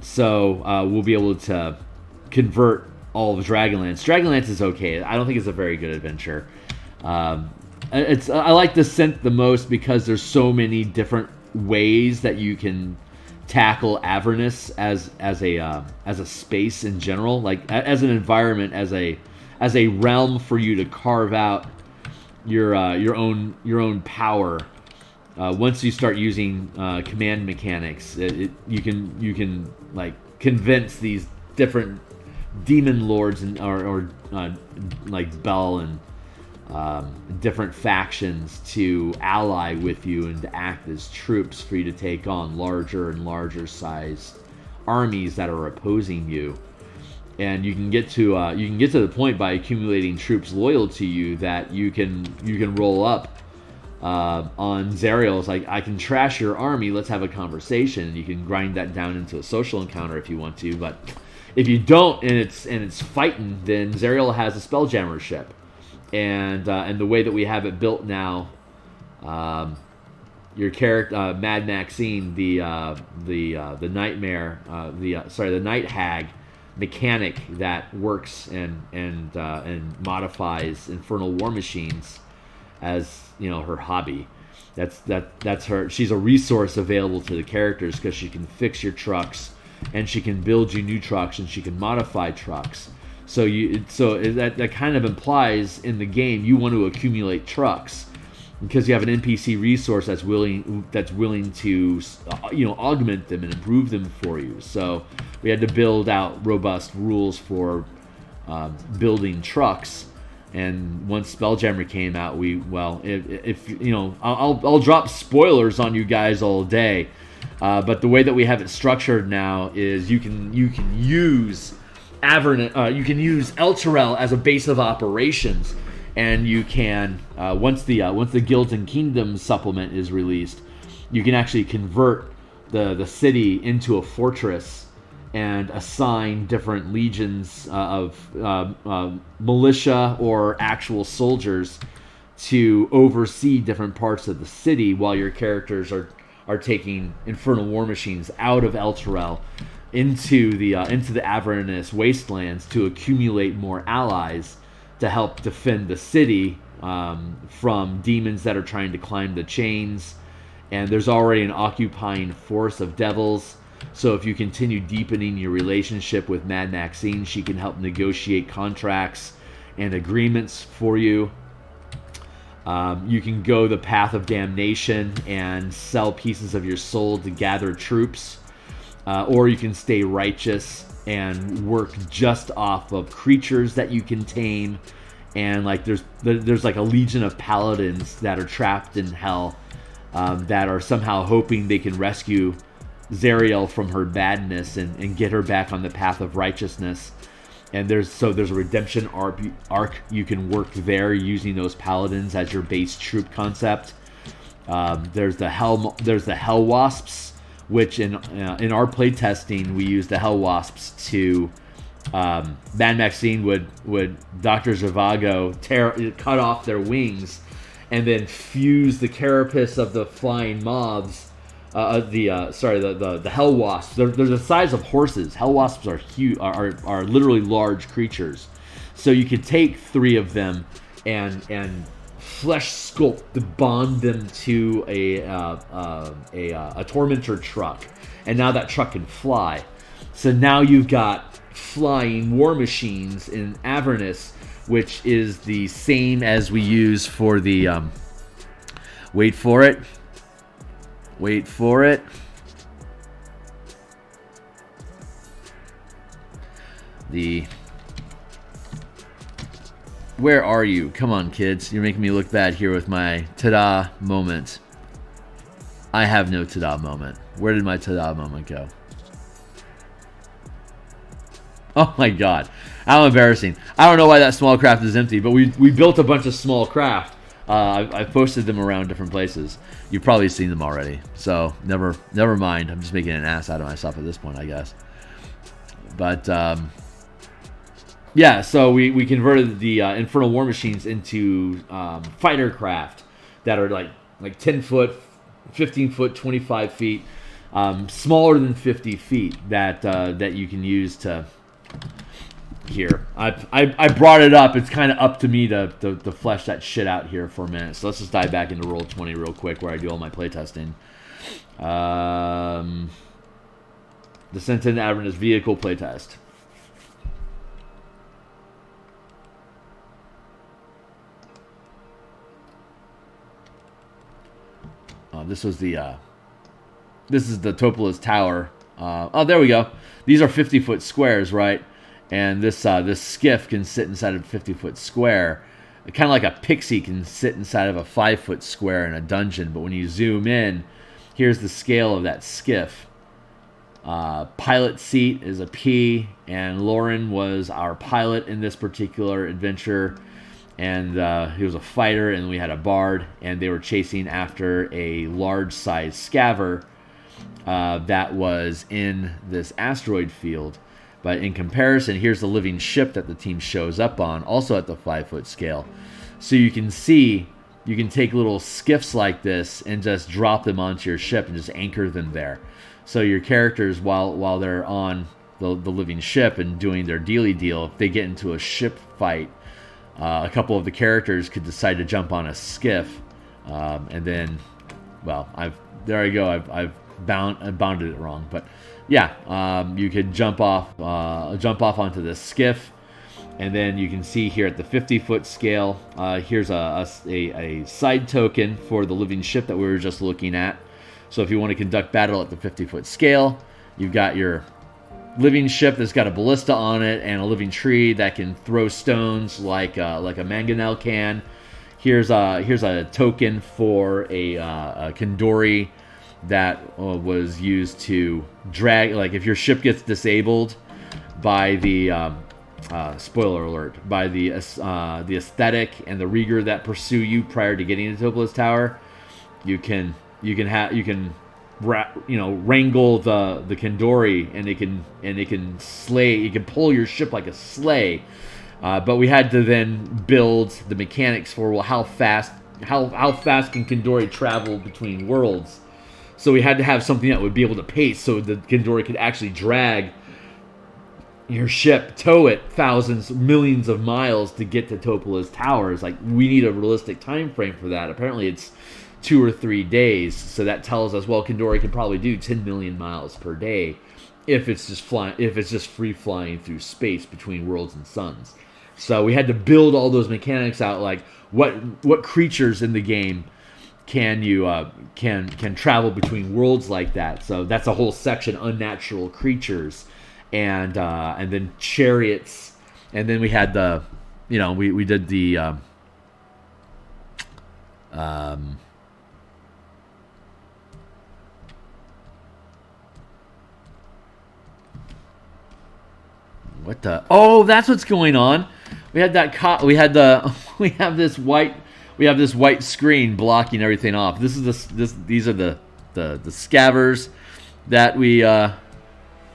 So we'll be able to convert all of Dragonlance. Dragonlance is okay. I don't think it's a very good adventure. I like Descent the most because there's so many different ways that you can tackle Avernus as a space in general, like as an environment, as a realm for you to carve out your own power. Once you start using command mechanics, you can like convince these different demon lords or like Bell and different factions to ally with you and to act as troops for you to take on larger and larger sized armies that are opposing you. And you can get to the point by accumulating troops loyal to you that you can roll up on Zariel's, like, I can trash your army, let's have a conversation, and you can grind that down into a social encounter if you want to. But if you don't and it's fighting, then Zariel has a Spelljammer ship, and the way that we have it built now, your character Mad Maxine, the nightmare, the night hag mechanic that works and modifies infernal war machines as her hobby. That's her. She's a resource available to the characters because she can fix your trucks and she can build you new trucks and she can modify trucks. So that kind of implies in the game you want to accumulate trucks because you have an NPC resource that's willing to augment them and improve them for you. So we had to build out robust rules for building trucks. And once Spelljammer came out, I'll drop spoilers on you guys all day. But the way that we have it structured now is you can use Elturel as a base of operations, and you can once the Guilds and Kingdoms supplement is released, you can actually convert the city into a fortress and assign different legions of militia or actual soldiers to oversee different parts of the city while your characters are taking infernal war machines out of Elturel into the Avernus wastelands to accumulate more allies to help defend the city from demons that are trying to climb the chains. And there's already an occupying force of devils. So if you continue deepening your relationship with Mad Maxine, she can help negotiate contracts and agreements for you. You can go the path of damnation and sell pieces of your soul to gather troops. Or you can stay righteous and work just off of creatures that you can tame. And like there's like a legion of paladins that are trapped in hell that are somehow hoping they can rescue Zariel from her badness and get her back on the path of righteousness. And there's a redemption arc you can work there using those paladins as your base troop concept. There's the hell wasps, which in our playtesting we used the hell wasps to Mad Maxine would Dr. Zhivago cut off their wings and then fuse the carapace of the flying mobs. The hell wasps. They're the size of horses. Hell wasps are huge, are literally large creatures. So you could take 3 of them and flesh sculpt to bond them to a tormentor truck, and now that truck can fly. So now you've got flying war machines in Avernus, which is the same as we use for the wait for it. Where are you? Come on, kids. You're making me look bad here with my ta-da moment. I have no ta-da moment. Where did my ta-da moment go? Oh my god. How embarrassing. I don't know why that small craft is empty, but we built a bunch of small craft. I've posted them around different places. You've probably seen them already, so never mind. I'm just making an ass out of myself at this point, I guess. But yeah, so we converted the Infernal War Machines into fighter craft that are like 10 foot, 15 foot, 25 feet, smaller than 50 feet that you can use to. Here, I brought it up. It's kind of up to me to flesh that shit out here for a minute. So let's just dive back into Roll20 real quick, where I do all my playtesting. Descent into Avernus vehicle playtest. This is the Topola's Tower. Oh, there we go. These are 50-foot squares, right? And this skiff can sit inside of a 50-foot square. Kind of like a pixie can sit inside of a 5-foot square in a dungeon. But when you zoom in, here's the scale of that skiff. Pilot seat is a P, and Lauren was our pilot in this particular adventure. And he was a fighter, and we had a bard, and they were chasing after a large-sized scaver that was in this asteroid field. But in comparison, here's the living ship that the team shows up on, also at the 5-foot scale. So you can see, you can take little skiffs like this and just drop them onto your ship and just anchor them there. So your characters, while they're on the living ship and doing their dealy deal, if they get into a ship fight, a couple of the characters could decide to jump on a skiff, and then, well, I've bounded it wrong, but yeah, you could jump off onto this skiff, And then you can see here at the 50-foot scale, here's a side token for the living ship that we were just looking at. So if you want to conduct battle at the 50-foot scale, you've got your living ship that's got a ballista on it and a living tree that can throw stones like a mangonel can. Here's a token for a Convoy that was used to drag, like if your ship gets disabled by the spoiler alert, by the aesthetic and the rigor that pursue you prior to getting to Topola's Tower, you can wrangle the Convoy, and it can slay. You can pull your ship like a sleigh. But we had to then build the mechanics for, well, how fast can Convoy travel between worlds? So we had to have something that would be able to pace, so the Convoy could actually drag your ship, tow it thousands, millions of miles to get to Topola's Towers. Like, we need a realistic time frame for that. Apparently, it's 2 or 3 days. So that tells us, well, Convoy can probably do 10 million miles per day if it's just free flying through space between worlds and suns. So we had to build all those mechanics out, like what creatures in the game can travel between worlds like that. So that's a whole section, unnatural creatures, and then chariots, and then we had we did the what the? Oh, that's what's going on. We had we have this white screen blocking everything off. These are the scavers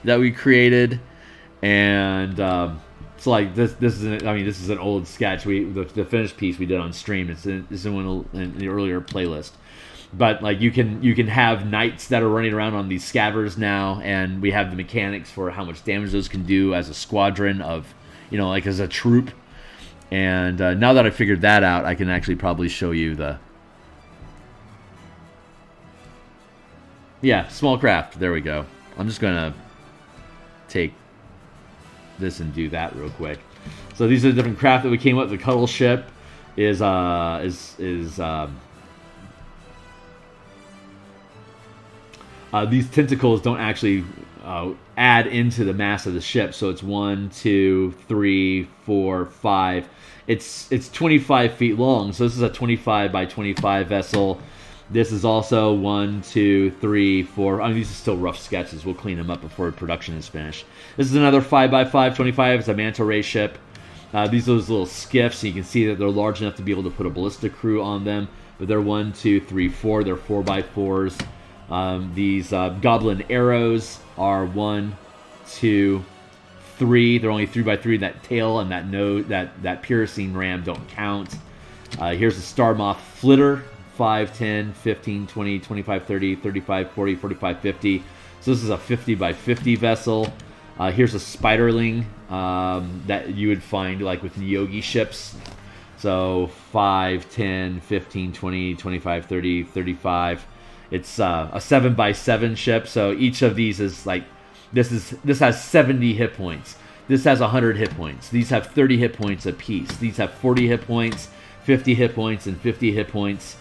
that we created, and so like this is an old sketch. The finished piece we did on stream. It's in the earlier playlist. But like you can have knights that are running around on these scavers now, and we have the mechanics for how much damage those can do as a squadron of, like as a troop. And now that I figured that out, I can actually probably show you small craft. There we go. I'm just gonna take this and do that real quick. So these are the different craft that we came up with. The Cuddle Ship is these tentacles don't actually add into the mass of the ship, so it's 1, 2, 3, 4, 5. It's 25 feet long, so this is a 25 by 25 vessel. This is also 1, 2, 3, 4. I mean, these are still rough sketches. We'll clean them up before production is finished. This is another 5 by 5, 25. It's a manta ray ship. These are those little skiffs, so you can see that they're large enough to be able to put a ballista crew on them. But they're 1, 2, 3, 4. They're 4 by 4s. These goblin arrows are 1, 2, 3. They're only 3 by 3. That tail and that nose, that piercing ram don't count. Here's the Star Moth Flitter. 5, 10, 15, 20, 25, 30, 35, 40, 45, 50. So this is a 50 by 50 vessel. Here's a Spiderling that you would find like with Yogi ships. So 5, 10, 15, 20, 25, 30, 35. It's a 7 by 7 ship. So each of these is like, this has 70 hit points. This has 100 hit points. These have 30 hit points apiece. These have 40 hit points, 50 hit points, and 50 hit points.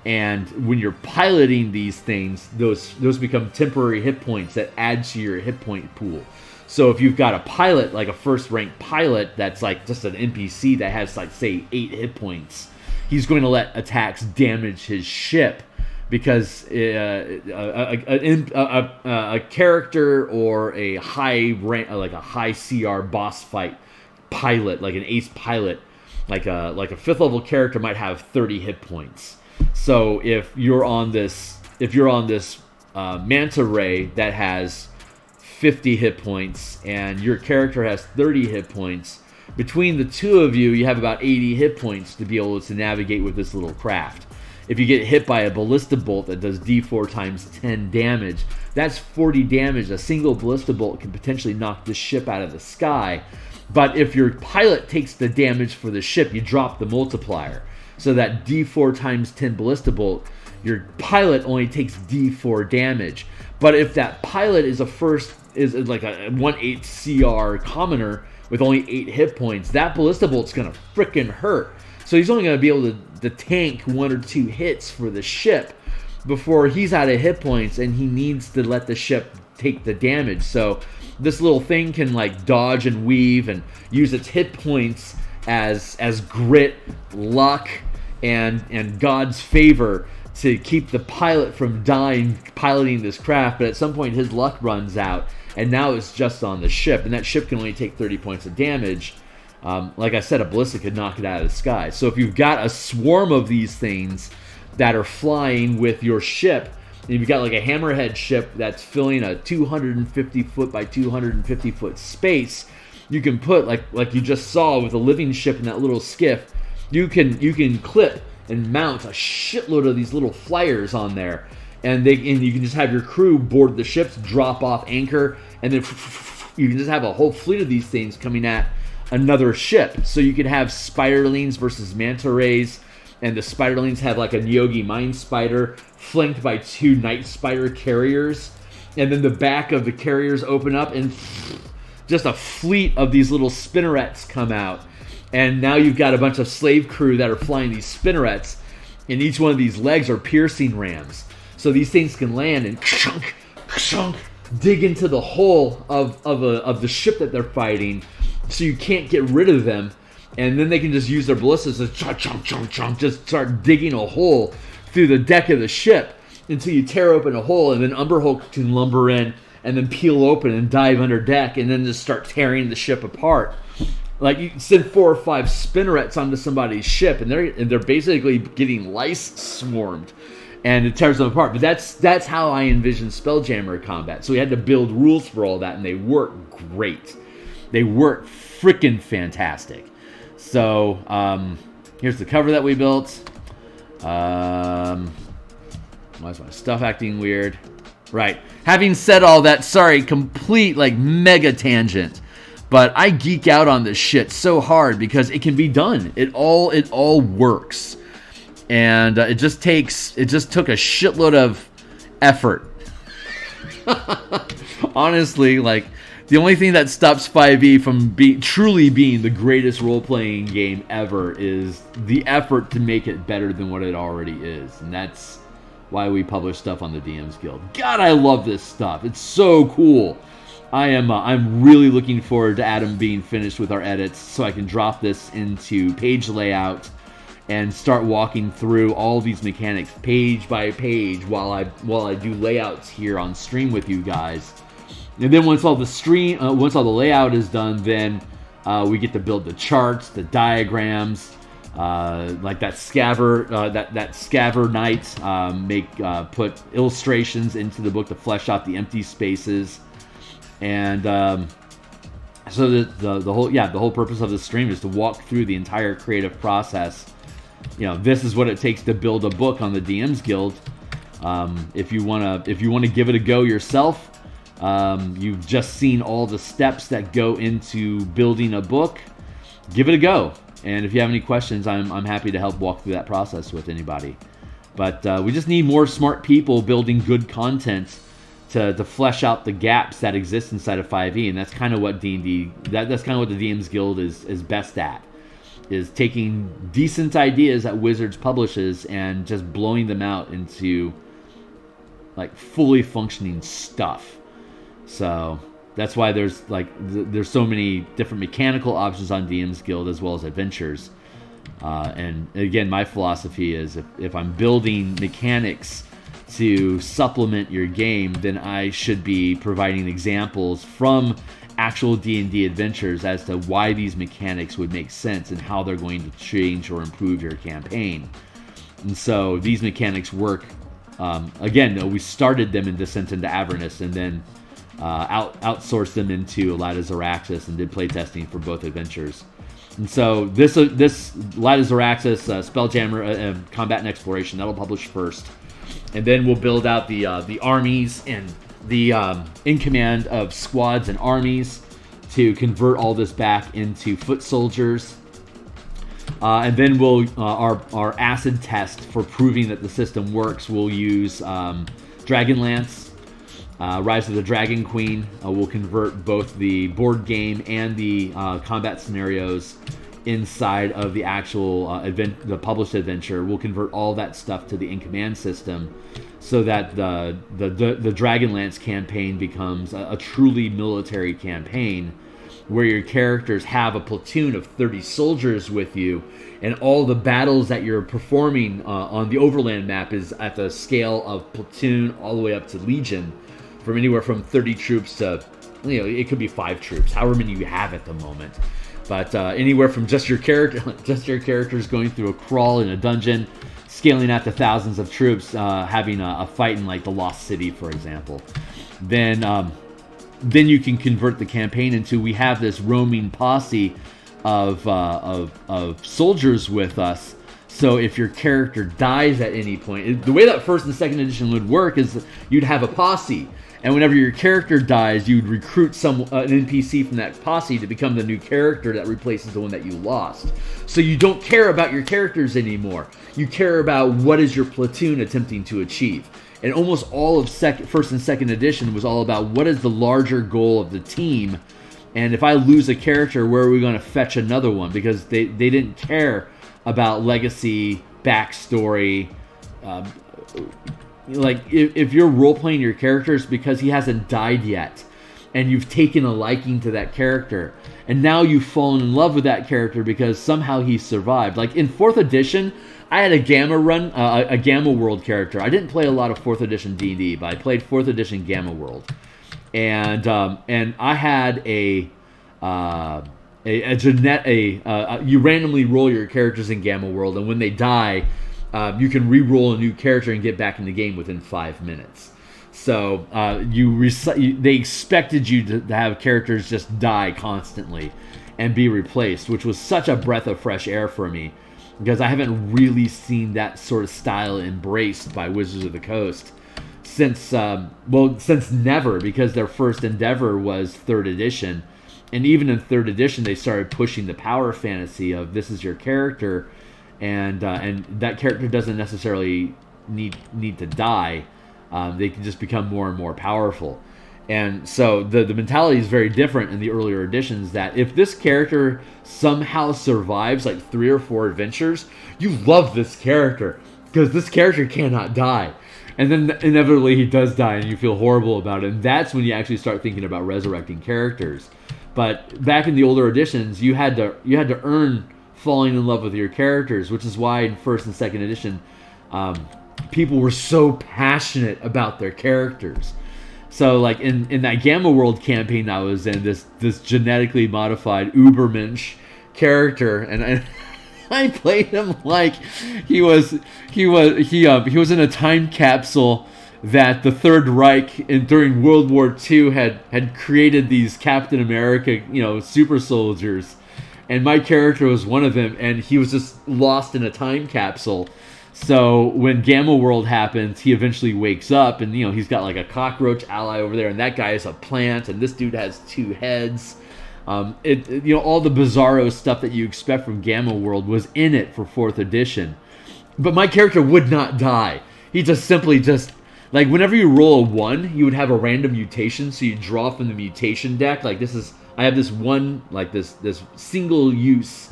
And when you're piloting these things, those become temporary hit points that add to your hit point pool. So if you've got a pilot, like a first rank pilot, that's like just an NPC that has like, say, 8 hit points, he's going to let attacks damage his ship because a character or a high rank, like a high CR boss fight pilot, like an ace pilot, like a 5th level character might have 30 hit points. So if you're on this manta ray that has 50 hit points and your character has 30 hit points, between the two of you, you have about 80 hit points to be able to navigate with this little craft. If you get hit by a ballista bolt that does d4 times 10 damage, that's 40 damage. A single ballista bolt can potentially knock this ship out of the sky. But if your pilot takes the damage for the ship, you drop the multiplier. So that d4 times 10 ballista bolt, your pilot only takes d4 damage. But if that pilot is like a 1/8 CR commoner, with only 8 hit points, that ballista bolt's gonna frickin' hurt. So he's only gonna be able to tank 1 or 2 hits for the ship before he's out of hit points, and he needs to let the ship take the damage. So this little thing can like dodge and weave and use its hit points as grit, luck, and God's favor to keep the pilot from dying piloting this craft. But at some point his luck runs out, and now it's just on the ship, and that ship can only take 30 points of damage. Like I said, a ballista could knock it out of the sky. So if you've got a swarm of these things that are flying with your ship, and you've got like a hammerhead ship that's filling a 250 foot by 250 foot space, you can put, like you just saw with a living ship in that little skiff, you can clip and mount a shitload of these little flyers on there, and you can just have your crew board the ships, drop off anchor, and then you can just have a whole fleet of these things coming at another ship. So you could have spiderlings versus manta rays, and the spiderlings have like a Nyogi Mind Spider flanked by 2 Night Spider carriers, and then the back of the carriers open up and just a fleet of these little spinnerets come out, and now you've got a bunch of slave crew that are flying these spinnerets, and each one of these legs are piercing rams. So these things can land and dig into the hull of the ship that they're fighting, so you can't get rid of them. And then they can just use their ballistas to just start digging a hole through the deck of the ship until you tear open a hole, and then Umberhulk can lumber in and then peel open and dive under deck, and then just start tearing the ship apart. Like, you send 4 or 5 spinnerets onto somebody's ship, and they're basically getting lice swarmed, and it tears them apart. But that's how I envision Spelljammer combat. So we had to build rules for all that, and they work great. They work freaking fantastic. So here's the cover that we built. Why is my stuff acting weird? Right. Having said all that, sorry, complete like mega tangent. But I geek out on this shit so hard because it can be done. It all works. And it just took a shitload of effort. Honestly, like, the only thing that stops 5e from truly being the greatest role-playing game ever is the effort to make it better than what it already is. And that's why we publish stuff on the DMs Guild. God, I love this stuff. It's so cool. I'm really looking forward to Adam being finished with our edits so I can drop this into page layout and start walking through all these mechanics page by page while I do layouts here on stream with you guys. And then once all the layout is done, then we get to build the charts, the diagrams, like that scaver, that scaver knight. Put illustrations into the book to flesh out the empty spaces, and so the whole purpose of the stream is to walk through the entire creative process. You know, this is what it takes to build a book on the DMs Guild. If you wanna give it a go yourself. You've just seen all the steps that go into building a book. Give it a go, and if you have any questions, I'm happy to help walk through that process with anybody. But we just need more smart people building good content to flesh out the gaps that exist inside of 5e, and that's kind of what D&D that's kind of what the DMs Guild is best at, is taking decent ideas that Wizards publishes and just blowing them out into like fully functioning stuff. So that's why there's so many different mechanical options on DMs Guild as well as adventures. And again, my philosophy is if I'm building mechanics to supplement your game, then I should be providing examples from actual D&D adventures as to why these mechanics would make sense and how they're going to change or improve your campaign. And so these mechanics work. Again, we started them in Descent into Avernus, and then outsourced them into Light of Xaryxis and did playtesting for both adventures. And so this Light of Xaryxis, Spelljammer Combat and Exploration, that'll publish first, and then we'll build out the armies and the in command of squads and armies to convert all this back into foot soldiers. And then we'll our acid test for proving that the system works. We'll use Dragonlance. Rise of the Dragon Queen will convert both the board game and the combat scenarios inside of the actual the published adventure. We'll convert all that stuff to the in-command system, so that the Dragonlance campaign becomes a truly military campaign, where your characters have a platoon of 30 soldiers with you, and all the battles that you're performing on the overland map is at the scale of platoon all the way up to legion, from anywhere from 30 troops to, it could be 5 troops, however many you have at the moment. But anywhere from just your characters going through a crawl in a dungeon, scaling out to thousands of troops, having a fight in like the Lost City, for example. Then you can convert the campaign into, we have this roaming posse of soldiers with us. So if your character dies at any point, the way that first and second edition would work is you'd have a posse. And whenever your character dies, you'd recruit an NPC from that posse to become the new character that replaces the one that you lost. So you don't care about your characters anymore. You care about what is your platoon attempting to achieve. And almost all of first and second edition was all about what is the larger goal of the team. And if I lose a character, where are we going to fetch another one? Because they didn't care about legacy, backstory. Like, if you're role-playing your characters because he hasn't died yet, and you've taken a liking to that character, and now you've fallen in love with that character because somehow he survived. Like, in 4th edition, I had a Gamma World character. I didn't play a lot of 4th edition D&D, but I played 4th edition Gamma World. And I had you randomly roll your characters in Gamma World, and when they die, you can re-roll a new character and get back in the game within 5 minutes. So they expected you to have characters just die constantly and be replaced, which was such a breath of fresh air for me, because I haven't really seen that sort of style embraced by Wizards of the Coast since never, because their first endeavor was 3rd edition. And even in 3rd edition, they started pushing the power fantasy of this is your character, and that character doesn't necessarily need to die. They can just become more and more powerful. And so the mentality is very different in the earlier editions, that if this character somehow survives like 3 or 4 adventures, you love this character because this character cannot die. And then inevitably he does die and you feel horrible about it. And that's when you actually start thinking about resurrecting characters. But back in the older editions, you had to earn falling in love with your characters, which is why in 1st and 2nd edition, people were so passionate about their characters. So like in that Gamma World campaign I was in, this genetically modified Ubermensch character, and I played him like he was in a time capsule that the Third Reich during World War II had created these Captain America, super soldiers, and my character was one of them, and he was just lost in a time capsule. So when Gamma World happens, he eventually wakes up, and he's got like a cockroach ally over there, and that guy is a plant, and this dude has 2 heads. All the bizarro stuff that you expect from Gamma World was in it for 4th edition. But my character would not die. He just like whenever you roll a 1, you would have a random mutation, so you draw from the mutation deck. Like I have this one, like this single use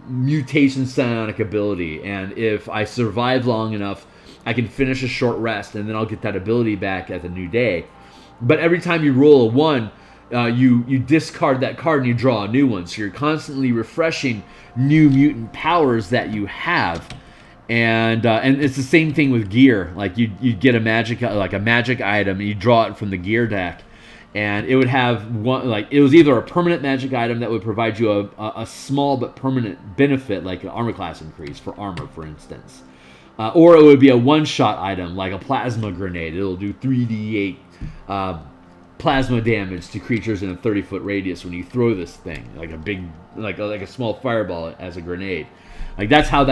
mutation psionic ability, and if I survive long enough, I can finish a short rest, and then I'll get that ability back at the new day. But every time you roll a 1, you discard that card and you draw a new one. So you're constantly refreshing new mutant powers that you have, and it's the same thing with gear. Like you get a magic item, and you draw it from the gear deck. And it would have one, like it was either a permanent magic item that would provide you a small but permanent benefit, like an armor class increase for armor, for instance. Or it would be a one-shot item, like a plasma grenade. It'll do 3d8 plasma damage to creatures in a 30-foot radius when you throw this thing, like a big, like a small fireball as a grenade. Like that's how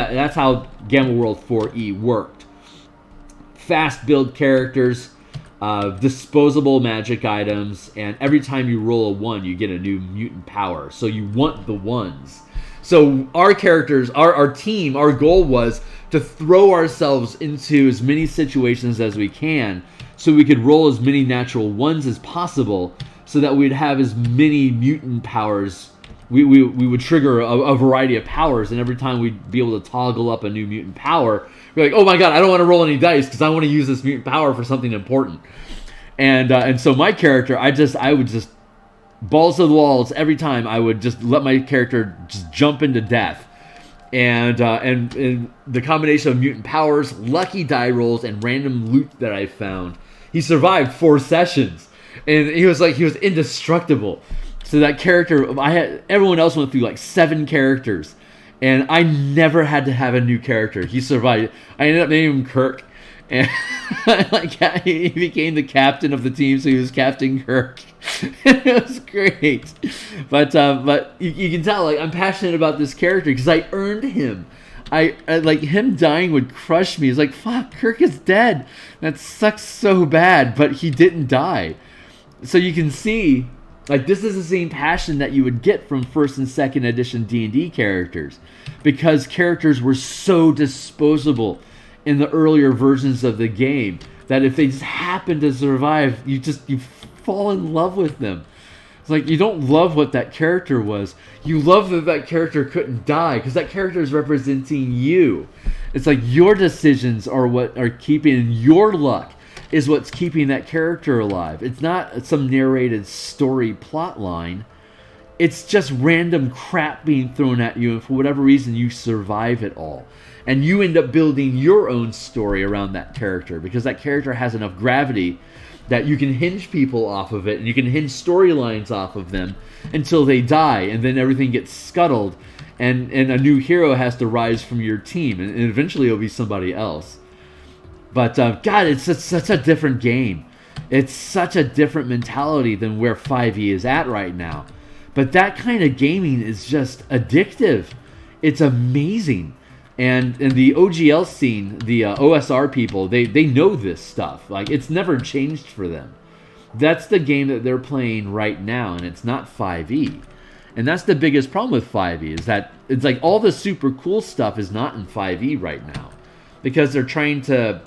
Gamma World 4E worked. Fast build characters. Disposable magic items, and every time you roll a 1, you get a new mutant power. So you want the 1s. So our characters, our team, our goal was to throw ourselves into as many situations as we can so we could roll as many natural ones as possible, so that we'd have as many mutant powers. We would trigger a variety of powers, and every time we'd be able to toggle up a new mutant power, we're like, oh my god, I don't want to roll any dice because I want to use this mutant power for something important. And so my character, I would just balls to the walls every time. I would just let my character just jump into death, and the combination of mutant powers, lucky die rolls, and random loot that I found, he survived 4 sessions, and he was indestructible. So that character, everyone else went through like 7 characters, and I never had to have a new character. He survived. I ended up naming him Kirk, and he became the captain of the team, so he was Captain Kirk. It was great, but you can tell, like, I'm passionate about this character because I earned him. I like, him dying would crush me. It's like, fuck, Kirk is dead. That sucks so bad, but he didn't die. So you can see, like, this is the same passion that you would get from 1st and 2nd edition D&D characters, because characters were so disposable in the earlier versions of the game that if they just happen to survive, you fall in love with them. It's like, you don't love what that character was. You love that character couldn't die, because that character is representing you. It's like your decisions are what are keeping, your luck is what's keeping that character alive. It's not some narrated story plot line. It's just random crap being thrown at you, and for whatever reason you survive it all. And you end up building your own story around that character, because that character has enough gravity that you can hinge people off of it, and you can hinge storylines off of them until they die, and then everything gets scuttled, and a new hero has to rise from your team, and eventually it'll be somebody else. But God, it's such a different game. It's such a different mentality than where 5e is at right now. But that kind of gaming is just addictive. It's amazing. And in the OGL scene, the OSR people, they know this stuff. Like, it's never changed for them. That's the game that they're playing right now, and it's not 5e. And that's the biggest problem with 5e, is that it's like all the super cool stuff is not in 5e right now, because they're trying to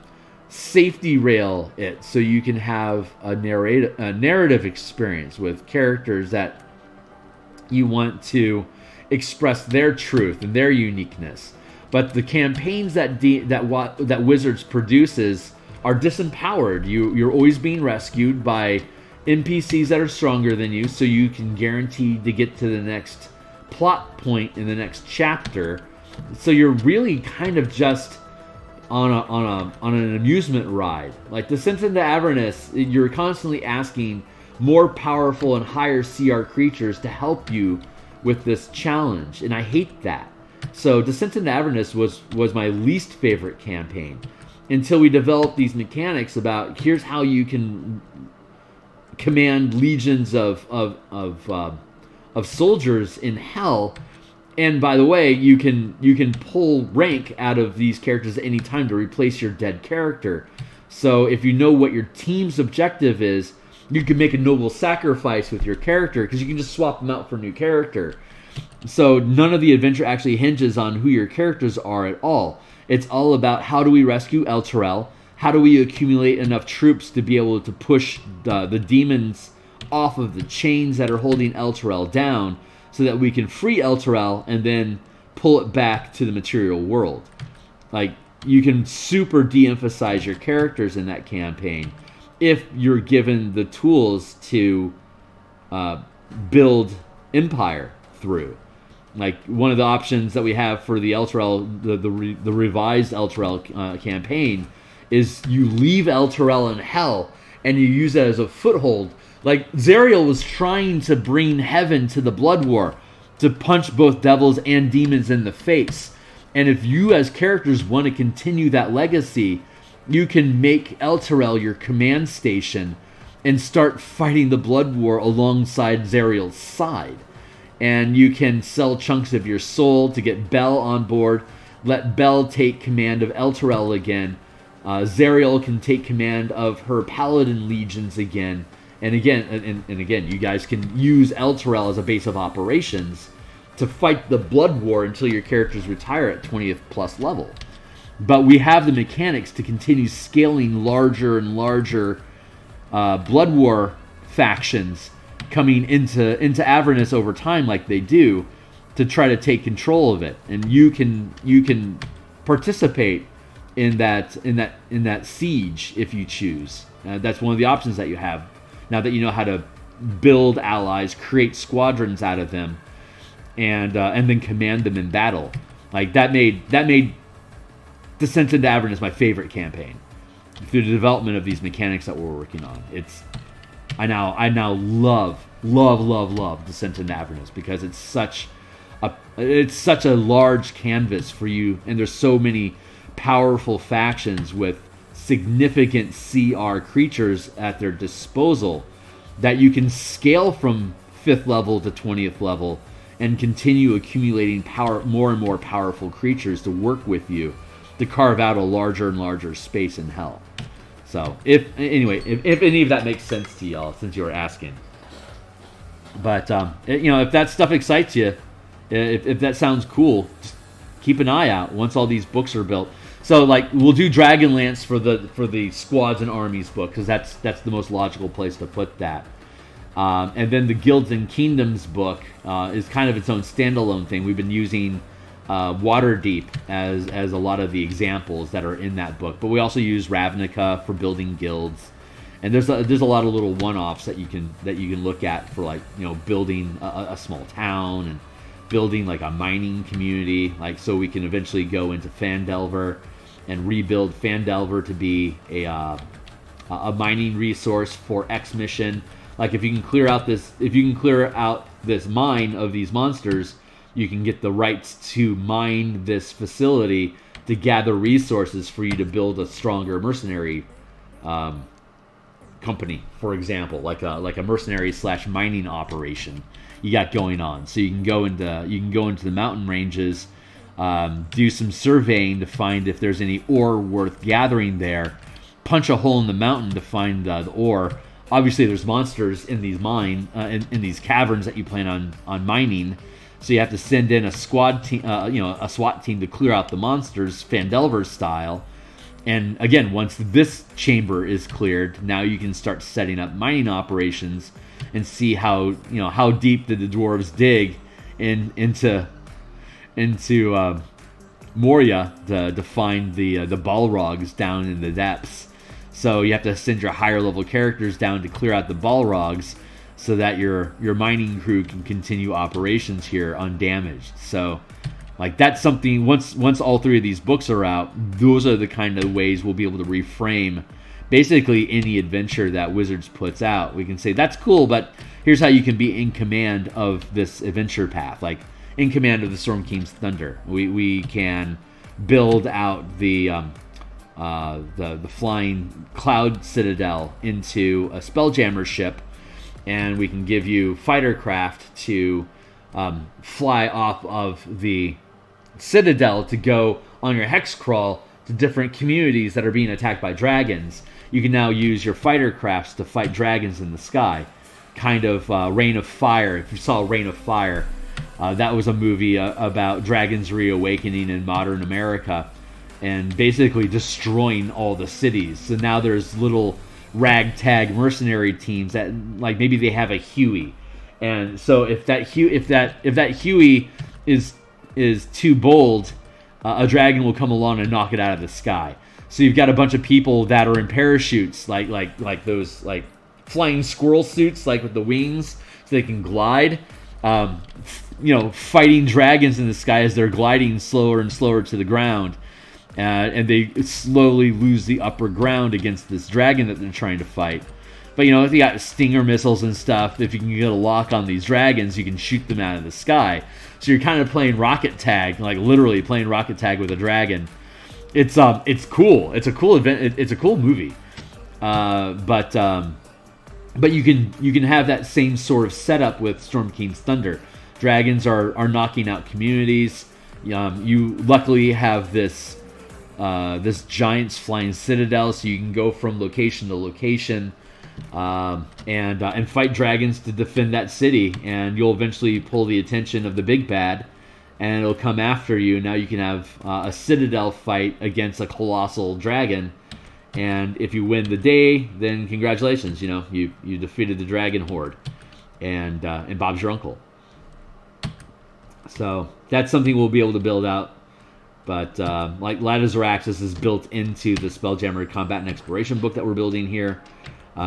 safety rail it so you can have a narrative experience with characters that you want to express their truth and their uniqueness. But the campaigns that Wizards produces are disempowered. You're always being rescued by NPCs that are stronger than you, so you can guarantee to get to the next plot point in the next chapter. So you're really kind of just on an amusement ride. Like Descent into Avernus, you're constantly asking more powerful and higher CR creatures to help you with this challenge, and I hate that. So Descent into Avernus was my least favorite campaign, until we developed these mechanics about, here's how you can command legions of soldiers in hell. And by the way, you can pull rank out of these characters at any time to replace your dead character. So if you know what your team's objective is, you can make a noble sacrifice with your character, because you can just swap them out for a new character. So none of the adventure actually hinges on who your characters are at all. It's all about, how do we rescue Elturel? How do we accumulate enough troops to be able to push the demons off of the chains that are holding Elturel down, so that we can free Elturel and then pull it back to the material world. Like, you can super de-emphasize your characters in that campaign if you're given the tools to build Empire through. Like, one of the options that we have for the Elturel, the revised Elturel campaign, is you leave Elturel in hell and you use that as a foothold. Like, Zariel was trying to bring heaven to the Blood War, to punch both devils and demons in the face. And if you as characters want to continue that legacy, you can make Elturel your command station and start fighting the Blood War alongside Zariel's side. And you can sell chunks of your soul to get Bel on board. Let Bel take command of Elturel again. Zariel can take command of her Paladin legions again. And again, you guys can use Elturel as a base of operations to fight the Blood War until your characters retire at 20th plus level. but we have the mechanics to continue scaling larger and larger Blood War factions coming into Avernus over time, like they do, to try to take control of it. And you can participate in that siege if you choose. That's one of the options that you have now that you know how to build allies, create squadrons out of them, and then command them in battle. Like that made Descent into Avernus my favorite campaign through the development of these mechanics that we're working on. I now love Descent into Avernus because it's such a large canvas for you, and there's so many powerful factions with significant CR creatures at their disposal that you can scale from 5th level to 20th level and continue accumulating more and more powerful creatures to work with you to carve out a larger and larger space in hell. So if any of that makes sense to y'all, since you were asking. But if that stuff excites you, if that sounds cool, just keep an eye out once all these books are built. So like we'll do Dragonlance for the Squads and Armies book, because that's the most logical place to put that. And then the Guilds and Kingdoms book is kind of its own standalone thing. We've been using Waterdeep as a lot of the examples that are in that book, but we also use Ravnica for building guilds. And there's a lot of little one-offs that you can look at for, like, building a small town and building like a mining community, like, so we can eventually go into Phandelver and rebuild Phandelver to be a mining resource for X mission. Like if you can clear out this mine of these monsters, you can get the rights to mine this facility to gather resources for you to build a stronger mercenary company, for example, like a mercenary / mining operation you got going on. So you can go into the mountain ranges, do some surveying to find if there's any ore worth gathering there, punch a hole in the mountain to find the ore. Obviously, there's monsters in these in these caverns that you plan on mining, so you have to send in a squad team, a SWAT team to clear out the monsters, Phandelver style. And again, once this chamber is cleared, now you can start setting up mining operations and see how deep did the dwarves dig into Moria to find the Balrogs down in the depths. So you have to send your higher level characters down to clear out the Balrogs so that your mining crew can continue operations here undamaged. So like that's something, once all three of these books are out, those are the kind of ways we'll be able to reframe basically any adventure that Wizards puts out. We can say, that's cool, but here's how you can be in command of this adventure path, like in command of the Storm King's Thunder. We can build out the flying cloud citadel into a Spelljammer ship, and we can give you fighter craft to fly off of the citadel to go on your hex crawl to different communities that are being attacked by dragons. You can now use your fighter crafts to fight dragons in the sky. Kind of Reign of Fire. If you saw Reign of Fire, that was a movie about dragons reawakening in modern America and basically destroying all the cities. So now there's little ragtag mercenary teams that, like, maybe they have a Huey, and so if that Huey is too bold, a dragon will come along and knock it out of the sky. So you've got a bunch of people that are in parachutes, like those like flying squirrel suits, like with the wings, so they can glide. Fighting dragons in the sky as they're gliding slower and slower to the ground. And they slowly lose the upper ground against this dragon that they're trying to fight. But, if you got stinger missiles and stuff, if you can get a lock on these dragons, you can shoot them out of the sky. So you're kind of playing rocket tag, like literally playing rocket tag with a dragon. It's cool. It's a cool event. It's a cool movie. But you can have that same sort of setup with Storm King's Thunder. Dragons are knocking out communities. You luckily have this giant's flying citadel, so you can go from location to location and fight dragons to defend that city, and you'll eventually pull the attention of the big bad and it'll come after you. Now you can have a Citadel fight against a colossal dragon, and if you win the day, then congratulations, you know, you defeated the dragon horde, and Bob's your uncle. So that's something we'll be able to build out. But like Light of Xaryxis is built into the Spelljammer Combat and Exploration book that we're building here,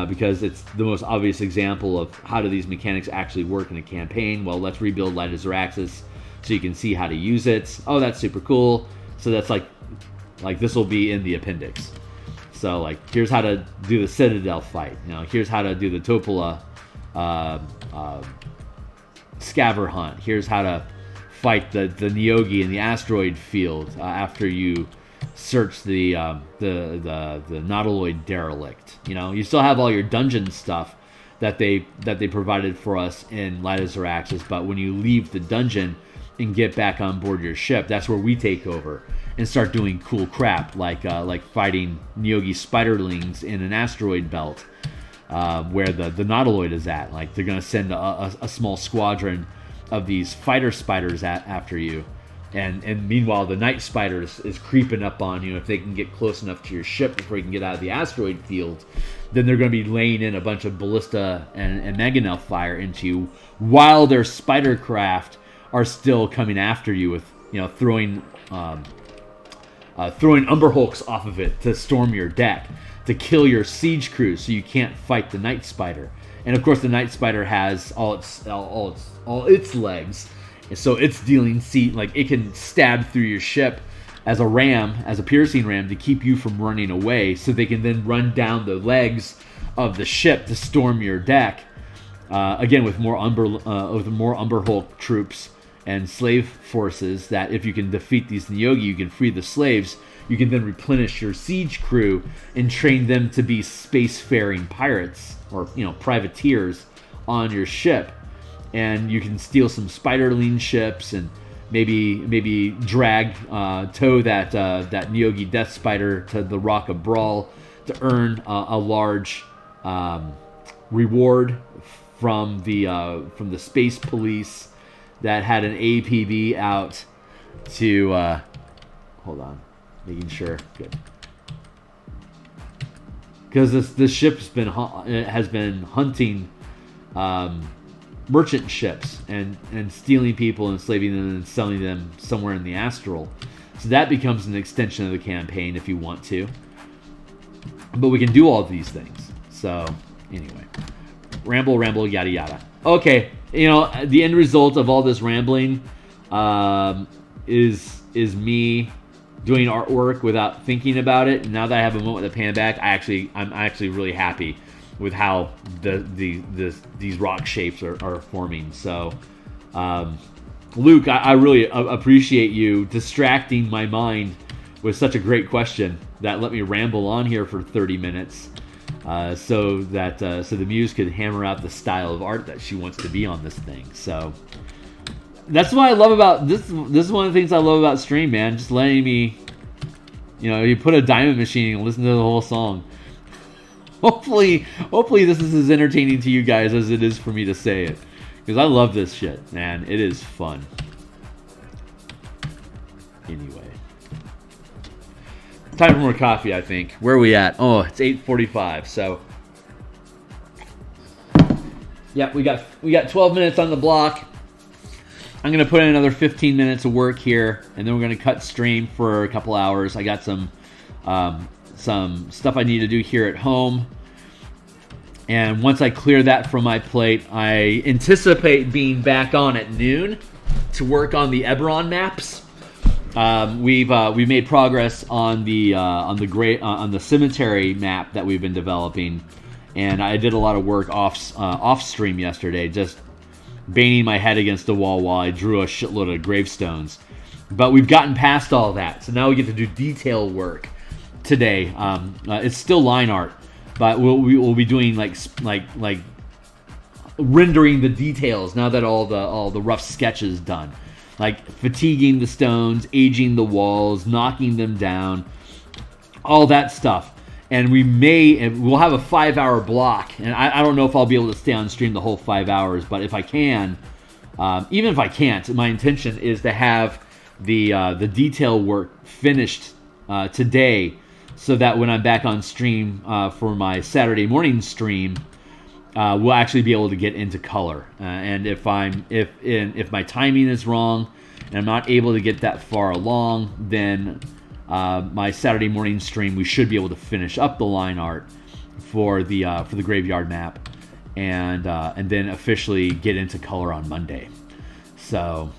because it's the most obvious example of how do these mechanics actually work in a campaign. Well, let's rebuild Light of Xaryxis so you can see how to use it. Oh, that's super cool. So that's like this will be in the appendix. So like, here's how to do the Citadel fight. You know, here's how to do the Topola scaver hunt. Here's how to fight the Neogi in the asteroid field after you search the Nautiloid derelict. You know, you still have all your dungeon stuff that they provided for us in Light of Xaryxis, but when you leave the dungeon and get back on board your ship, that's where we take over and start doing cool crap like fighting Neogi spiderlings in an asteroid belt where the Nautiloid is at. Like, they're gonna send a small squadron of these fighter spiders after you, and meanwhile the night spider is creeping up on you. If they can get close enough to your ship before you can get out of the asteroid field, then they're going to be laying in a bunch of ballista and mangonel fire into you, while their spider craft are still coming after you with, you know, throwing Umberhulks off of it to storm your deck, to kill your siege crew so you can't fight the night spider. And of course, the night spider has all its legs, so it's dealing like it can stab through your ship as a piercing ram to keep you from running away, so they can then run down the legs of the ship to storm your deck. Again, with more Umberhulk troops and slave forces. That if you can defeat these Neogi, you can free the slaves. You can then replenish your siege crew and train them to be spacefaring pirates, or, you know, privateers on your ship. And you can steal some spiderling ships and maybe tow that Neogi Death Spider to the Rock of Brawl to earn a large reward from the space police that had an APB out to hold on, making sure, good, because this ship has been hunting merchant ships and stealing people and enslaving them and selling them somewhere in the astral. So that becomes an extension of the campaign if you want to. But we can do all of these things. So anyway, ramble, yada yada. Okay, you know, the end result of all this rambling is me doing artwork without thinking about it. And now that I have a moment to pan back, I'm actually really happy with how these rock shapes are forming. So, Luke, I really appreciate you distracting my mind with such a great question that let me ramble on here for 30 minutes, so the muse could hammer out the style of art that she wants to be on this thing. So that's what I love about this. This is one of the things I love about stream, man. Just letting me, you know, you put a diamond machine and listen to the whole song. Hopefully this is as entertaining to you guys as it is for me to say it, because I love this shit, man. It is fun. Anyway, time for more coffee, I think. Where are we at? Oh, it's 8:45. So, yeah, we got 12 minutes on the block. I'm gonna put in another 15 minutes of work here, and then we're gonna cut stream for a couple hours. I got some stuff I need to do here at home, and once I clear that from my plate, I anticipate being back on at noon to work on the Eberron maps. We've made progress on the cemetery map that we've been developing, and I did a lot of work off stream yesterday, just banging my head against the wall while I drew a shitload of gravestones. But we've gotten past all that, so now we get to do detail work today. It's still line art, but we'll be doing like rendering the details now that all the rough sketches done, like fatiguing the stones, aging the walls, knocking them down, all that stuff. And we'll have a 5-hour block, and I don't know if I'll be able to stay on stream the whole 5 hours, but if I can, Even if I can't, my intention is to have the detail work finished today, so that when I'm back on stream for my Saturday morning stream, we'll actually be able to get into color. And if my timing is wrong and I'm not able to get that far along, then my Saturday morning stream, we should be able to finish up the line art for the graveyard map, and then officially get into color on Monday. So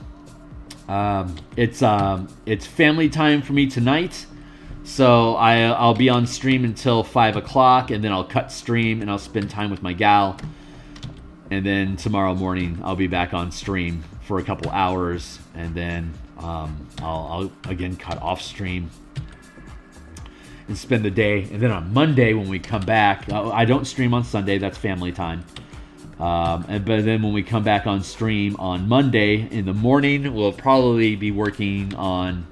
it's family time for me tonight. So I'll be on stream until 5 o'clock, and then I'll cut stream and I'll spend time with my gal. And then tomorrow morning I'll be back on stream for a couple hours, and then I'll again cut off stream and spend the day. And then on Monday when we come back, I don't stream on Sunday, that's family time. But then when we come back on stream on Monday in the morning, we'll probably be working on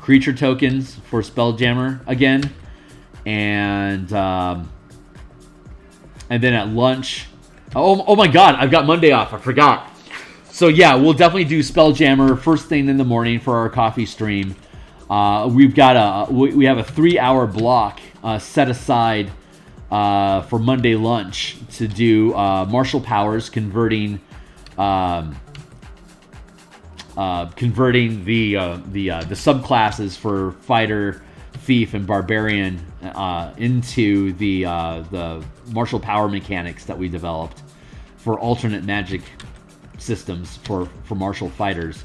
creature tokens for Spelljammer again, and then at lunch, oh my god, I've got Monday off, I forgot. So yeah, we'll definitely do Spelljammer first thing in the morning for our coffee stream. We have a 3-hour block set aside for Monday lunch to do martial powers, converting the subclasses for fighter, thief, and barbarian into the martial power mechanics that we developed for alternate magic systems for martial fighters.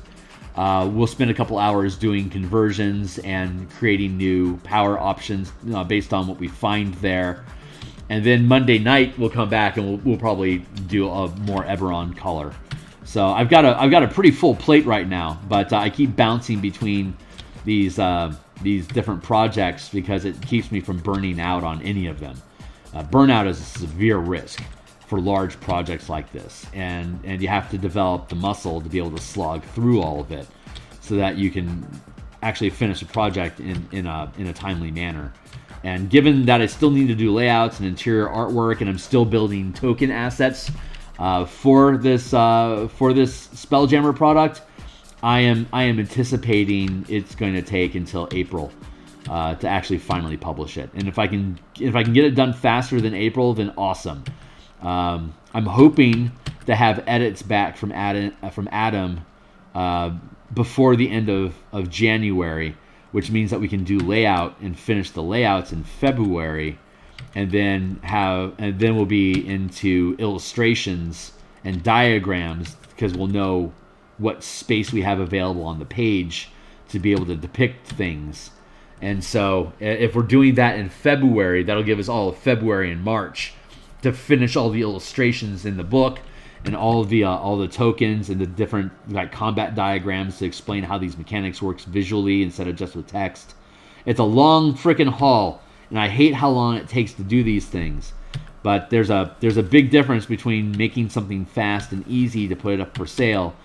We'll spend a couple hours doing conversions and creating new power options based on what we find there. And then Monday night we'll come back and we'll probably do a more Eberron color. So I've got a pretty full plate right now, but I keep bouncing between these different projects because it keeps me from burning out on any of them. Burnout is a severe risk for large projects like this, and you have to develop the muscle to be able to slog through all of it, so that you can actually finish a project in a timely manner. And given that I still need to do layouts and interior artwork, and I'm still building token assets for this Spelljammer product, I am anticipating it's going to take until April to actually finally publish it. And if I can get it done faster than April, then awesome. I'm hoping to have edits back from Adam before the end of January, which means that we can do layout and finish the layouts in February, and then we'll be into illustrations and diagrams, because we'll know what space we have available on the page to be able to depict things. And so if we're doing that in February, that'll give us all of February and March to finish all the illustrations in the book and all the tokens and the different combat diagrams to explain how these mechanics works visually instead of just with text. It's a long freaking haul, and I hate how long it takes to do these things. But there's a big difference between making something fast and easy to put it up for sale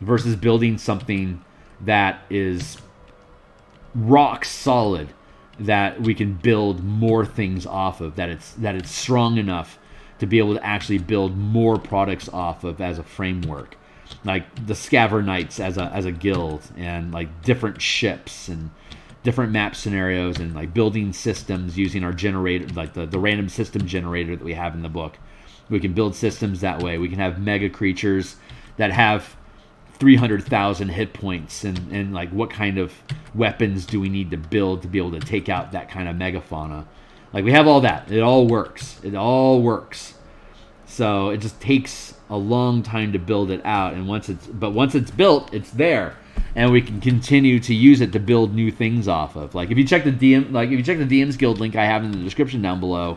versus building something that is rock solid, that we can build more things off of, that it's strong enough to be able to actually build more products off of as a framework, like the Scaver Knights as a guild, and like different ships and different map scenarios, and like building systems using our generator, like the random system generator that we have in the book. We can build systems that way. We can have mega creatures that have 300,000 hit points, and like what kind of weapons do we need to build to be able to take out that kind of megafauna. Like, we have all that. It all works. So it just takes a long time to build it out, and once it's built, it's there, and we can continue to use it to build new things off of. Like, if you check the DMsGuild link I have in the description down below,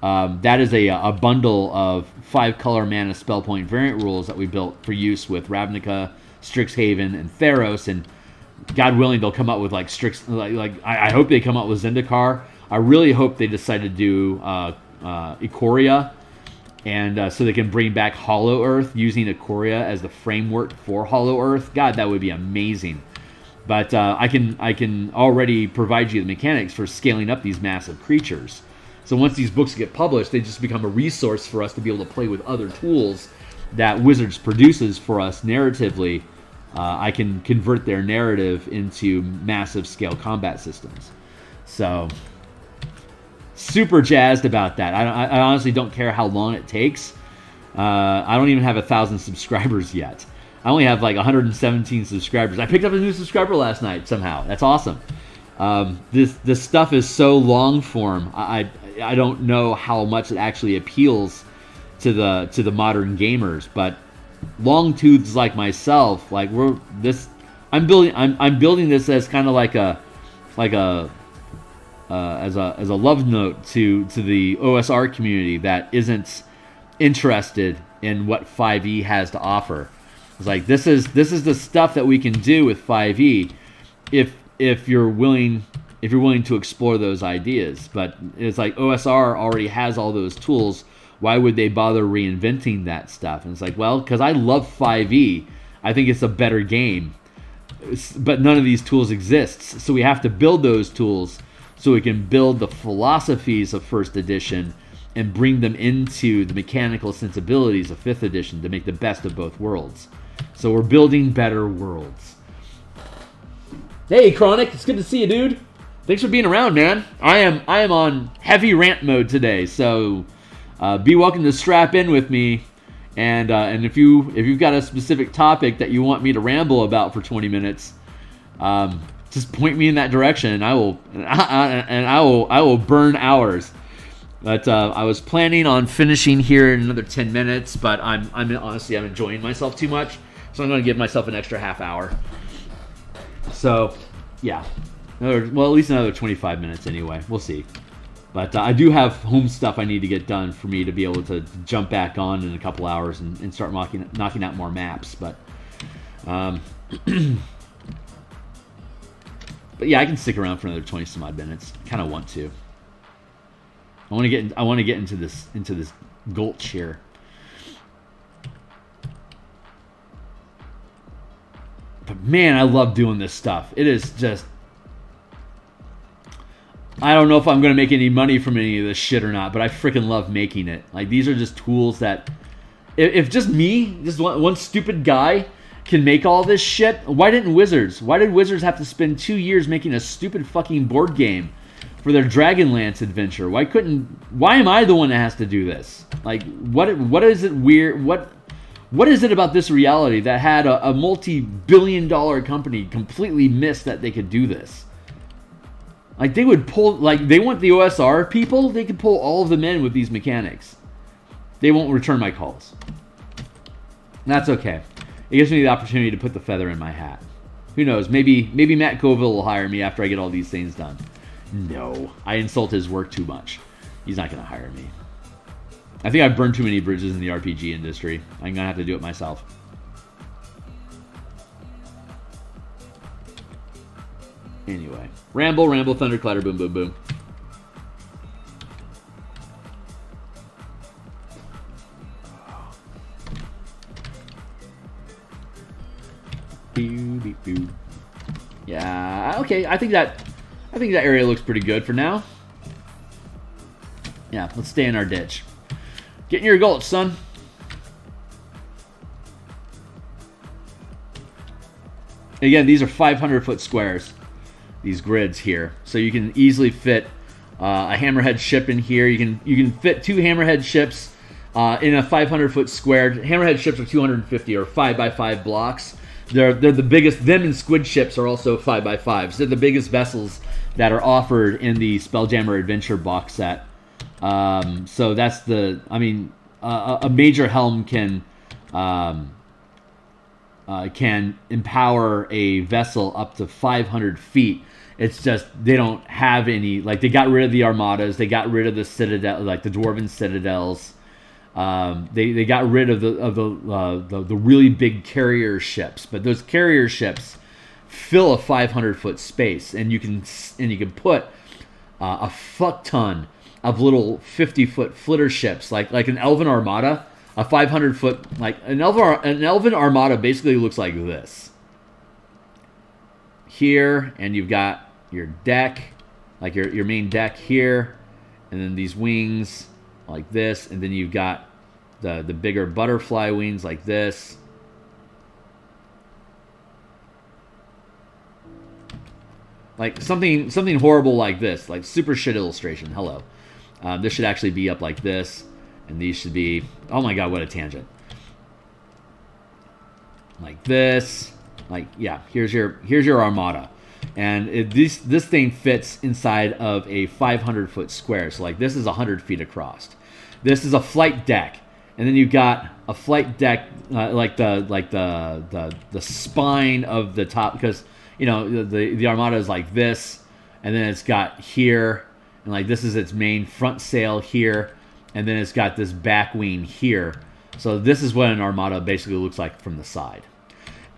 that is a bundle of 5 color mana spell point variant rules that we built for use with Ravnica, Strixhaven, and Theros. And God willing, they'll come out with like I hope they come out with Zendikar. I really hope they decide to do Ikoria, and so they can bring back Hollow Earth using Ikoria as the framework for Hollow Earth. God, that would be amazing. But I can already provide you the mechanics for scaling up these massive creatures. So once these books get published, they just become a resource for us to be able to play with other tools that Wizards produces for us narratively, I can convert their narrative into massive scale combat systems. So, super jazzed about that. I honestly don't care how long it takes. I don't even have 1,000 subscribers yet. I only have like 117 subscribers. I picked up a new subscriber last night somehow. That's awesome. This stuff is so long form. I don't know how much it actually appeals to the modern gamers, but long tooths like myself, like I'm building this as kind of like a as a love note to the OSR community that isn't interested in what 5e has to offer. It's like this is the stuff that we can do with 5e if you're willing to explore those ideas. But it's like OSR already has all those tools. Why would they bother reinventing that stuff? And it's like, well, because I love 5e. I think it's a better game. But none of these tools exist. So we have to build those tools so we can build the philosophies of first edition and bring them into the mechanical sensibilities of 5th edition to make the best of both worlds. So we're building better worlds. Hey, Chronic, it's good to see you, dude. Thanks for being around, man. I am on heavy rant mode today, so be welcome to strap in with me. And if you've got a specific topic that you want me to ramble about for 20 minutes, just point me in that direction, and I will burn hours. But I was planning on finishing here in another 10 minutes, but I'm enjoying myself too much, so I'm going to give myself an extra half hour. So, yeah, at least another 25 minutes anyway. We'll see. But I do have home stuff I need to get done for me to be able to jump back on in a couple hours and start knocking out more maps. But, but yeah, I can stick around for another 20 some odd minutes. I kind of want to. I want to get into this gulch here. But man, I love doing this stuff. It is just, I don't know if I'm going to make any money from any of this shit or not, but I freaking love making it. Like, these are just tools that, if just me, just one stupid guy can make all this shit, why did Wizards have to spend 2 years making a stupid fucking board game for their Dragonlance adventure? Why am I the one that has to do this? Like, what is it weird? What is it about this reality that had a multi-billion-dollar company completely miss that they could do this? Like, they would pull, like, they want the OSR people, they could pull all of them in with these mechanics. They won't return my calls. That's okay. It gives me the opportunity to put the feather in my hat. Who knows? Maybe Matt Colville will hire me after I get all these things done. No, I insult his work too much. He's not going to hire me. I think I've burned too many bridges in the RPG industry. I'm going to have to do it myself. Anyway, ramble, thunder, clatter, boom, boom, boom. Yeah, okay. I think that area looks pretty good for now. Yeah, let's stay in our ditch. Get in your gulch, son. Again, these are 500-foot squares, these grids here. So you can easily fit a hammerhead ship in here. You can fit 2 hammerhead ships in a 500-foot square. Hammerhead ships are 250 or 5x5 blocks. They're the biggest. Them and squid ships are also 5x5s. They're the biggest vessels that are offered in the Spelljammer Adventure box set. So that's the. I mean, a major helm can empower a vessel up to 500 feet. It's just they don't have any. Like, they got rid of the armadas. They got rid of the citadel, like the dwarven citadels. They got rid of the really big carrier ships, but those carrier ships fill a 500-foot space, and you can put a fuck ton of little 50-foot flitter ships, like an elven armada. A 500-foot, like an elven armada basically looks like this here, and you've got your deck, like your main deck here, and then these wings like this, and then you've got the bigger butterfly wings like this. Like something horrible like this, like super shit illustration. Hello. This should actually be up like this, and these should be, oh my god, what a tangent. Like this, like, yeah, here's your armada. And this thing fits inside of a 500-foot square. So like this is 100 feet across. This is a flight deck, and then you've got a flight deck like the spine of the top, because you know the armada is like this, and then it's got here, and like this is its main front sail here, and then it's got this back wing here. So this is what an armada basically looks like from the side.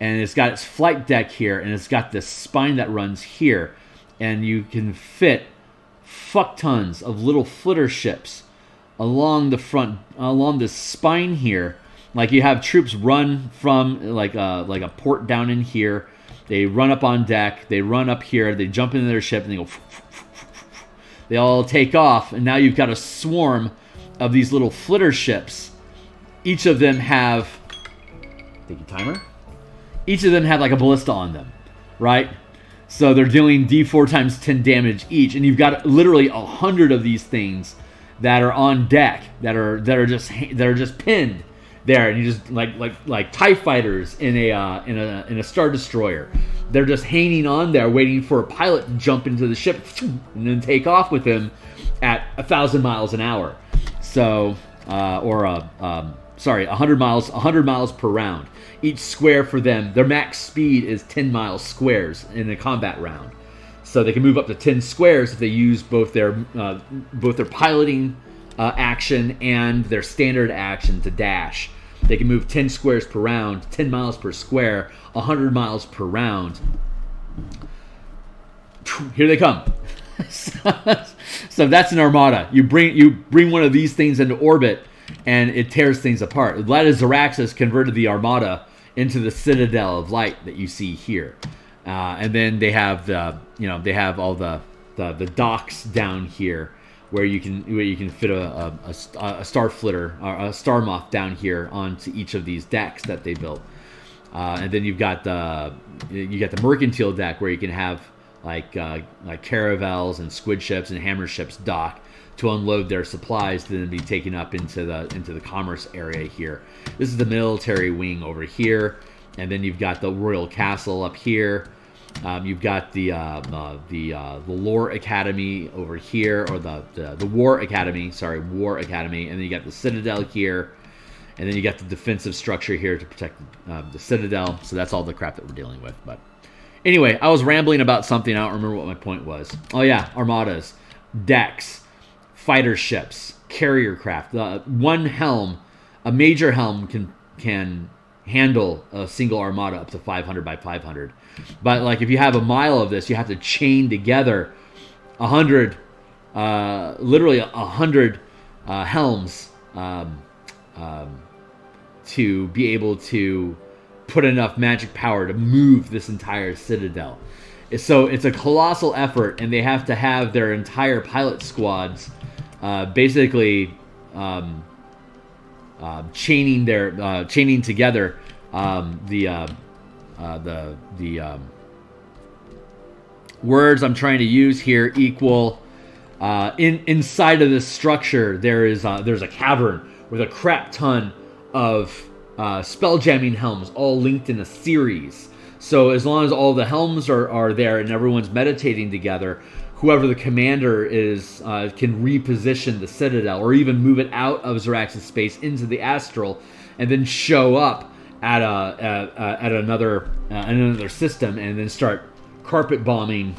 And it's got its flight deck here, and it's got this spine that runs here. And you can fit fuck tons of little flitter ships along the front, along this spine here. Like you have troops run from like a port down in here. They run up on deck, they run up here, they jump into their ship, and they go. They all take off, and now you've got a swarm of these little flitter ships. Each of them have, take your timer. Each of them have like a ballista on them, right? So they're dealing D4 times 10 damage each, and you've got literally 100 of these things that are on deck that are just pinned there, and you just like TIE fighters in a Star Destroyer. They're just hanging on there, waiting for a pilot to jump into the ship and then take off with him at 1,000 miles an hour. So, 100 miles per round. Each square for them, their max speed is 10 miles squares in a combat round. So they can move up to 10 squares if they use both their piloting action and their standard action to dash. They can move 10 squares per round, 10 miles per square, 100 miles per round. Here they come. So that's an armada. You bring one of these things into orbit, and it tears things apart. Light of Xaryxis converted the armada into the Citadel of Light that you see here, and then they have all the docks down here where you can fit a star flitter or a star moth down here onto each of these decks that they built, and then you've got the mercantile deck where you can have like caravels and squid ships and hammer ships dock to unload their supplies to then be taken up into the commerce area here. This is the military wing over here, and then you've got the royal castle up here. You've got the lore academy over here, or the war academy, and then you got the citadel here, and then you got the defensive structure here to protect the citadel. So that's all the crap that we're dealing with. But anyway, I was rambling about something. I don't remember what my point was. Oh yeah, armadas, decks, fighter ships, carrier craft. One helm, a major helm can handle a single armada up to 500 by 500. But like if you have a mile of this, you have to chain together 100, literally 100 helms to be able to put enough magic power to move this entire citadel. So it's a colossal effort, and they have to have their entire pilot squads basically chaining together the words I'm trying to use here equal. Inside of this structure, there's a cavern with a crap ton of spelljamming helms, all linked in a series. So as long as all the helms are there and everyone's meditating together, whoever the commander is can reposition the citadel or even move it out of Xaryxis space into the astral, and then show up at another system and then start carpet bombing,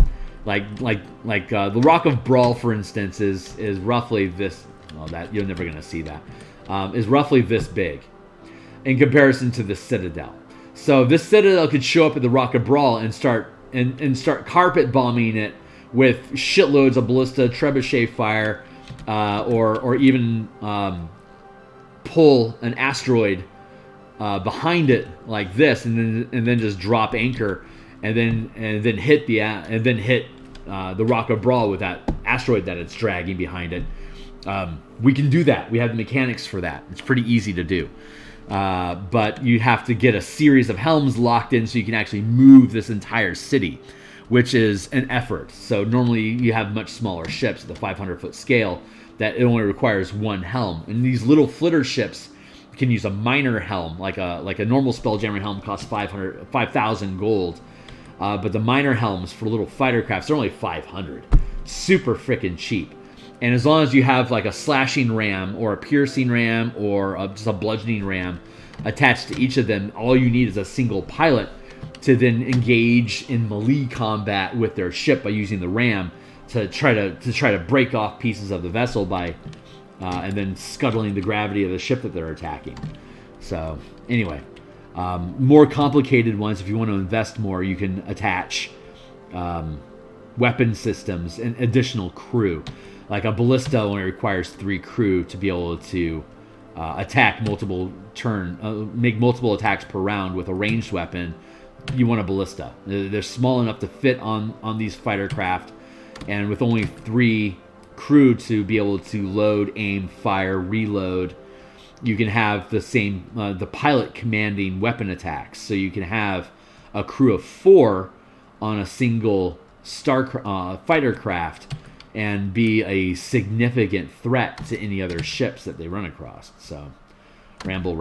like the Rock of Brawl, for instance, is roughly this. Well, that you're never gonna see that. Is roughly this big in comparison to the citadel. So this citadel could show up at the Rock of Brawl and start carpet bombing it with shitloads of ballista, trebuchet fire, or even pull an asteroid behind it like this, and then just drop anchor, and then hit the Rock of Brawl with that asteroid that it's dragging behind it, We can do that. We have the mechanics for that. It's pretty easy to do. But you have to get a series of helms locked in so you can actually move this entire city, which is an effort. So normally you have much smaller ships at the 500-foot scale that it only requires one helm. And these little flitter ships can use a minor helm, like a normal Spelljammer helm costs 5,000 gold. But the minor helms for little fighter crafts, they're only 500. Super freaking cheap. And as long as you have like a slashing ram or a piercing ram or just a bludgeoning ram attached to each of them, all you need is a single pilot to then engage in melee combat with their ship by using the ram to try to break off pieces of the vessel by and then scuttling the gravity of the ship that they're attacking. So anyway, more complicated ones, if you want to invest more, you can attach weapon systems and additional crew. Like a ballista only requires 3 crew to be able to attack make multiple attacks per round with a ranged weapon. You want a ballista. They're small enough to fit on these fighter craft, and with only 3 crew to be able to load, aim, fire, reload, you can have the same the pilot commanding weapon attacks. So you can have a crew of 4 on a single fighter craft and be a significant threat to any other ships that they run across. So, ramble.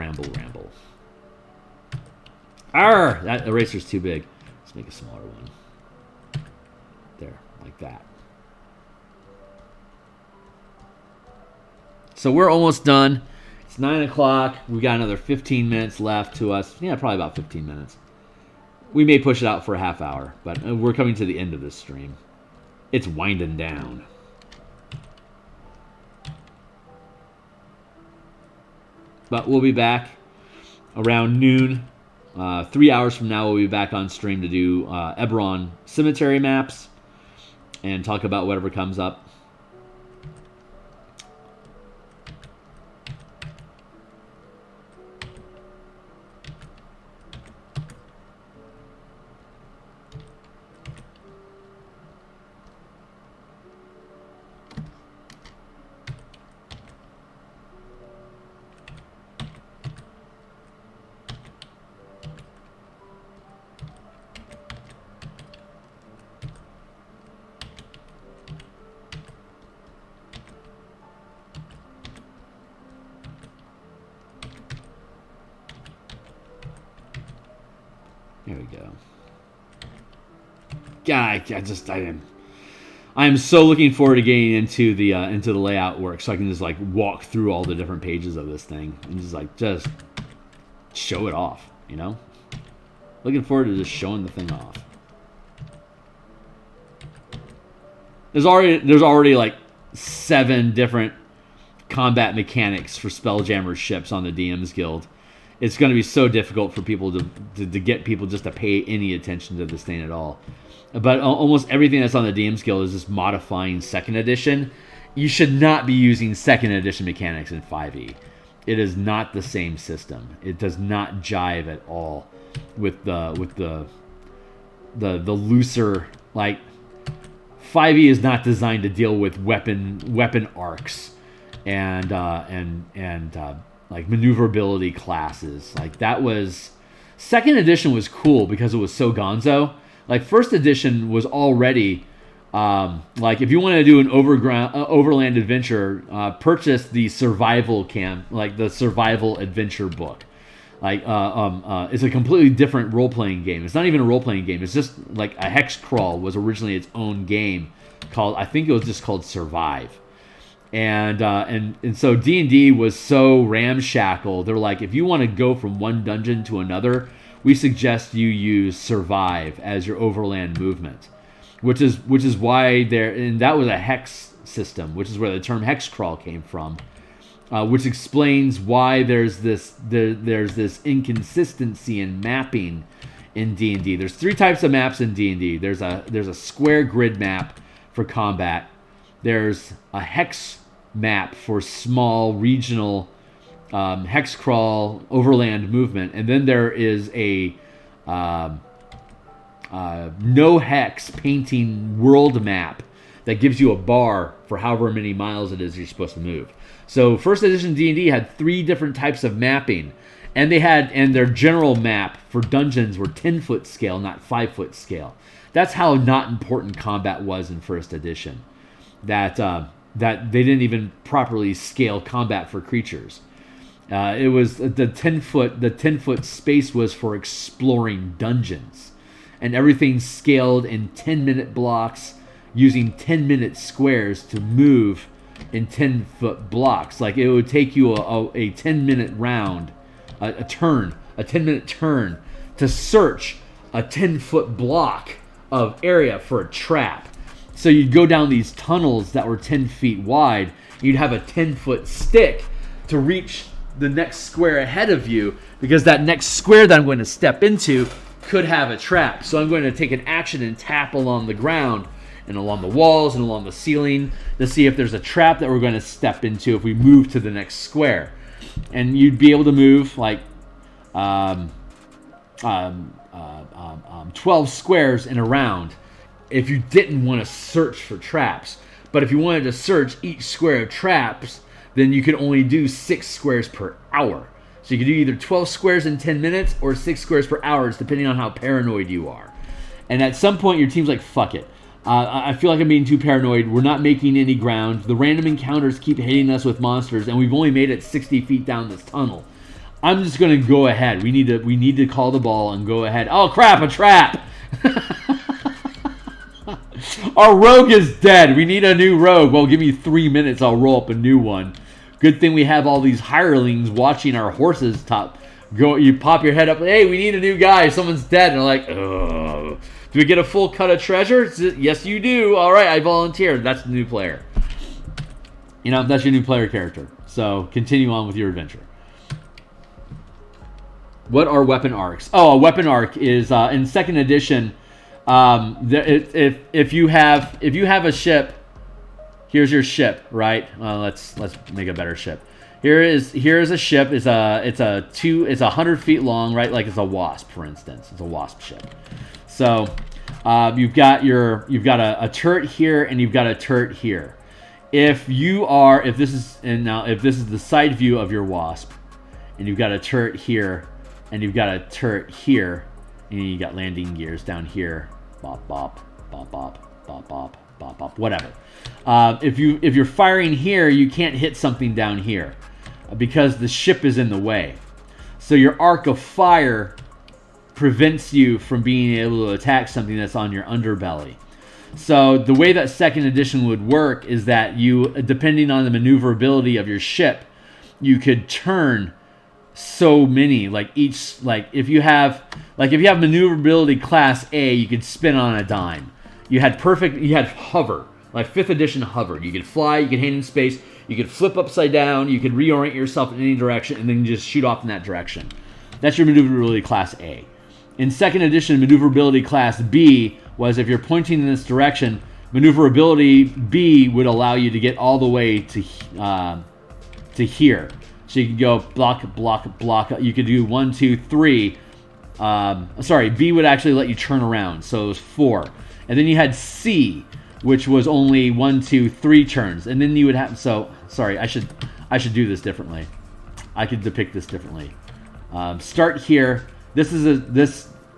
Arr! That eraser's too big. Let's make a smaller one. There, like that. So we're almost done. It's 9 o'clock. We got another 15 minutes left to us. Yeah, probably about 15 minutes. We may push it out for a half hour, but we're coming to the end of this stream. It's winding down. But we'll be back around noon. 3 hours from now, we'll be back on stream to do Eberron cemetery maps and talk about whatever comes up. There we go. God, I am so looking forward to getting into the layout work, so I can just like walk through all the different pages of this thing and just show it off. You know, looking forward to just showing the thing off. There's already like 7 different combat mechanics for Spelljammer ships on the DMs Guild. It's going to be so difficult for people to get people just to pay any attention to this thing at all. But almost everything that's on the DMs Guild is just modifying 2nd edition. You should not be using 2nd edition mechanics in 5e. It is not the same system. It does not jive at all with the looser, like 5e is not designed to deal with weapon arcs and like maneuverability classes. Like that was 2nd edition was cool because it was so gonzo. Like 1st edition was already like if you want to do an overland adventure, purchase the survival camp, like the survival adventure book. Like it's a completely different role-playing game. It's not even a role-playing game. It's just like a hex crawl was originally its own game called, I think it was just called Survive. And so D&D was so ramshackle. They're like, if you want to go from one dungeon to another, we suggest you use Survive as your overland movement, which is why and that was a hex system, which is where the term hex crawl came from, which explains why there's this inconsistency in mapping in D&D. There's 3 types of maps in D&D. There's a square grid map for combat. There's a hex map for small regional hex crawl overland movement, and then there is a no hex painting world map that gives you a bar for however many miles it is you're supposed to move. So first edition D&D had 3 different types of mapping, and their general map for dungeons were 10-foot scale, not 5-foot scale. That's how not important combat was in first edition. That they didn't even properly scale combat for creatures. It was the 10-foot space was for exploring dungeons, and everything scaled in 10-minute blocks using 10-minute squares to move in 10-foot blocks. Like it would take you a 10-minute round, a 10-minute turn to search a 10-foot block of area for a trap. So you'd go down these tunnels that were 10 feet wide. You'd have a 10-foot stick to reach the next square ahead of you, because that next square that I'm going to step into could have a trap. So I'm going to take an action and tap along the ground and along the walls and along the ceiling to see if there's a trap that we're going to step into if we move to the next square. And you'd be able to move like 12 squares in a round if you didn't want to search for traps. But if you wanted to search each square of traps, then you could only do 6 squares per hour. So you could do either 12 squares in 10 minutes or 6 squares per hour, depending on how paranoid you are. And at some point, your team's like, fuck it. I feel like I'm being too paranoid. We're not making any ground. The random encounters keep hitting us with monsters, and we've only made it 60 feet down this tunnel. I'm just going to go ahead. We need to call the ball and go ahead. Oh, crap, a trap! Our rogue is dead. We need a new rogue. Well, give me 3 minutes. I'll roll up a new one. Good thing we have all these hirelings watching our horses go. You pop your head up. Hey, we need a new guy. Someone's dead. And they're like, ugh. Do we get a full cut of treasure? Yes, you do. All right, I volunteered. That's the new player. That's your new player character. So continue on with your adventure. What are weapon arcs? Oh, a weapon arc is in second edition. If you have a ship, here's your ship, right? Let's make a better ship. Here is a ship. It's 100 feet long, right? Like it's a wasp, for instance. It's a wasp ship. So you've got a turret here and you've got a turret here. If this is the side view of your wasp, and you've got a turret here and you've got a turret here, and you got landing gears down here, bop bop bop bop bop bop bop bop, whatever. If you're firing here, you can't hit something down here because the ship is in the way. So your arc of fire prevents you from being able to attack something that's on your underbelly. So the way that second edition would work is that you, depending on the maneuverability of your ship, you could turn so many, if you have maneuverability class A, you could spin on a dime. You had hover, like 5th edition hover. You could fly, you could hang in space, you could flip upside down, you could reorient yourself in any direction, and then just shoot off in that direction. That's your maneuverability class A. In second edition, maneuverability class B was if you're pointing in this direction, maneuverability B would allow you to get all the way to here. So you could go block, block, block. You could do 1, 2, 3. B would actually let you turn around, so it was 4. And then you had C, which was only 1, 2, 3 turns. And then you would have. So sorry, I should do this differently. I could depict this differently. Start here. This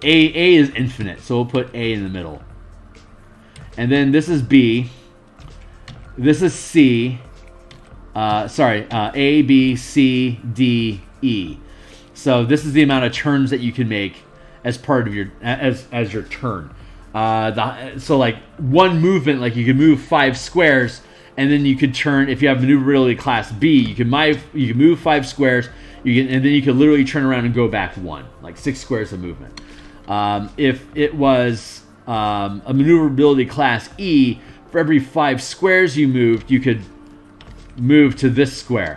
A is infinite, so we'll put A in the middle. And then this is B. This is C. A, B, C, D, E. So this is the amount of turns that you can make as part of your as your turn. So like one movement, like you can move 5 squares, and then you could turn. If you have maneuverability class B, you can move 5 squares. And then you could literally turn around and go back 1, like 6 squares of movement. If it was a maneuverability class E, for every 5 squares you moved, you could move to this square.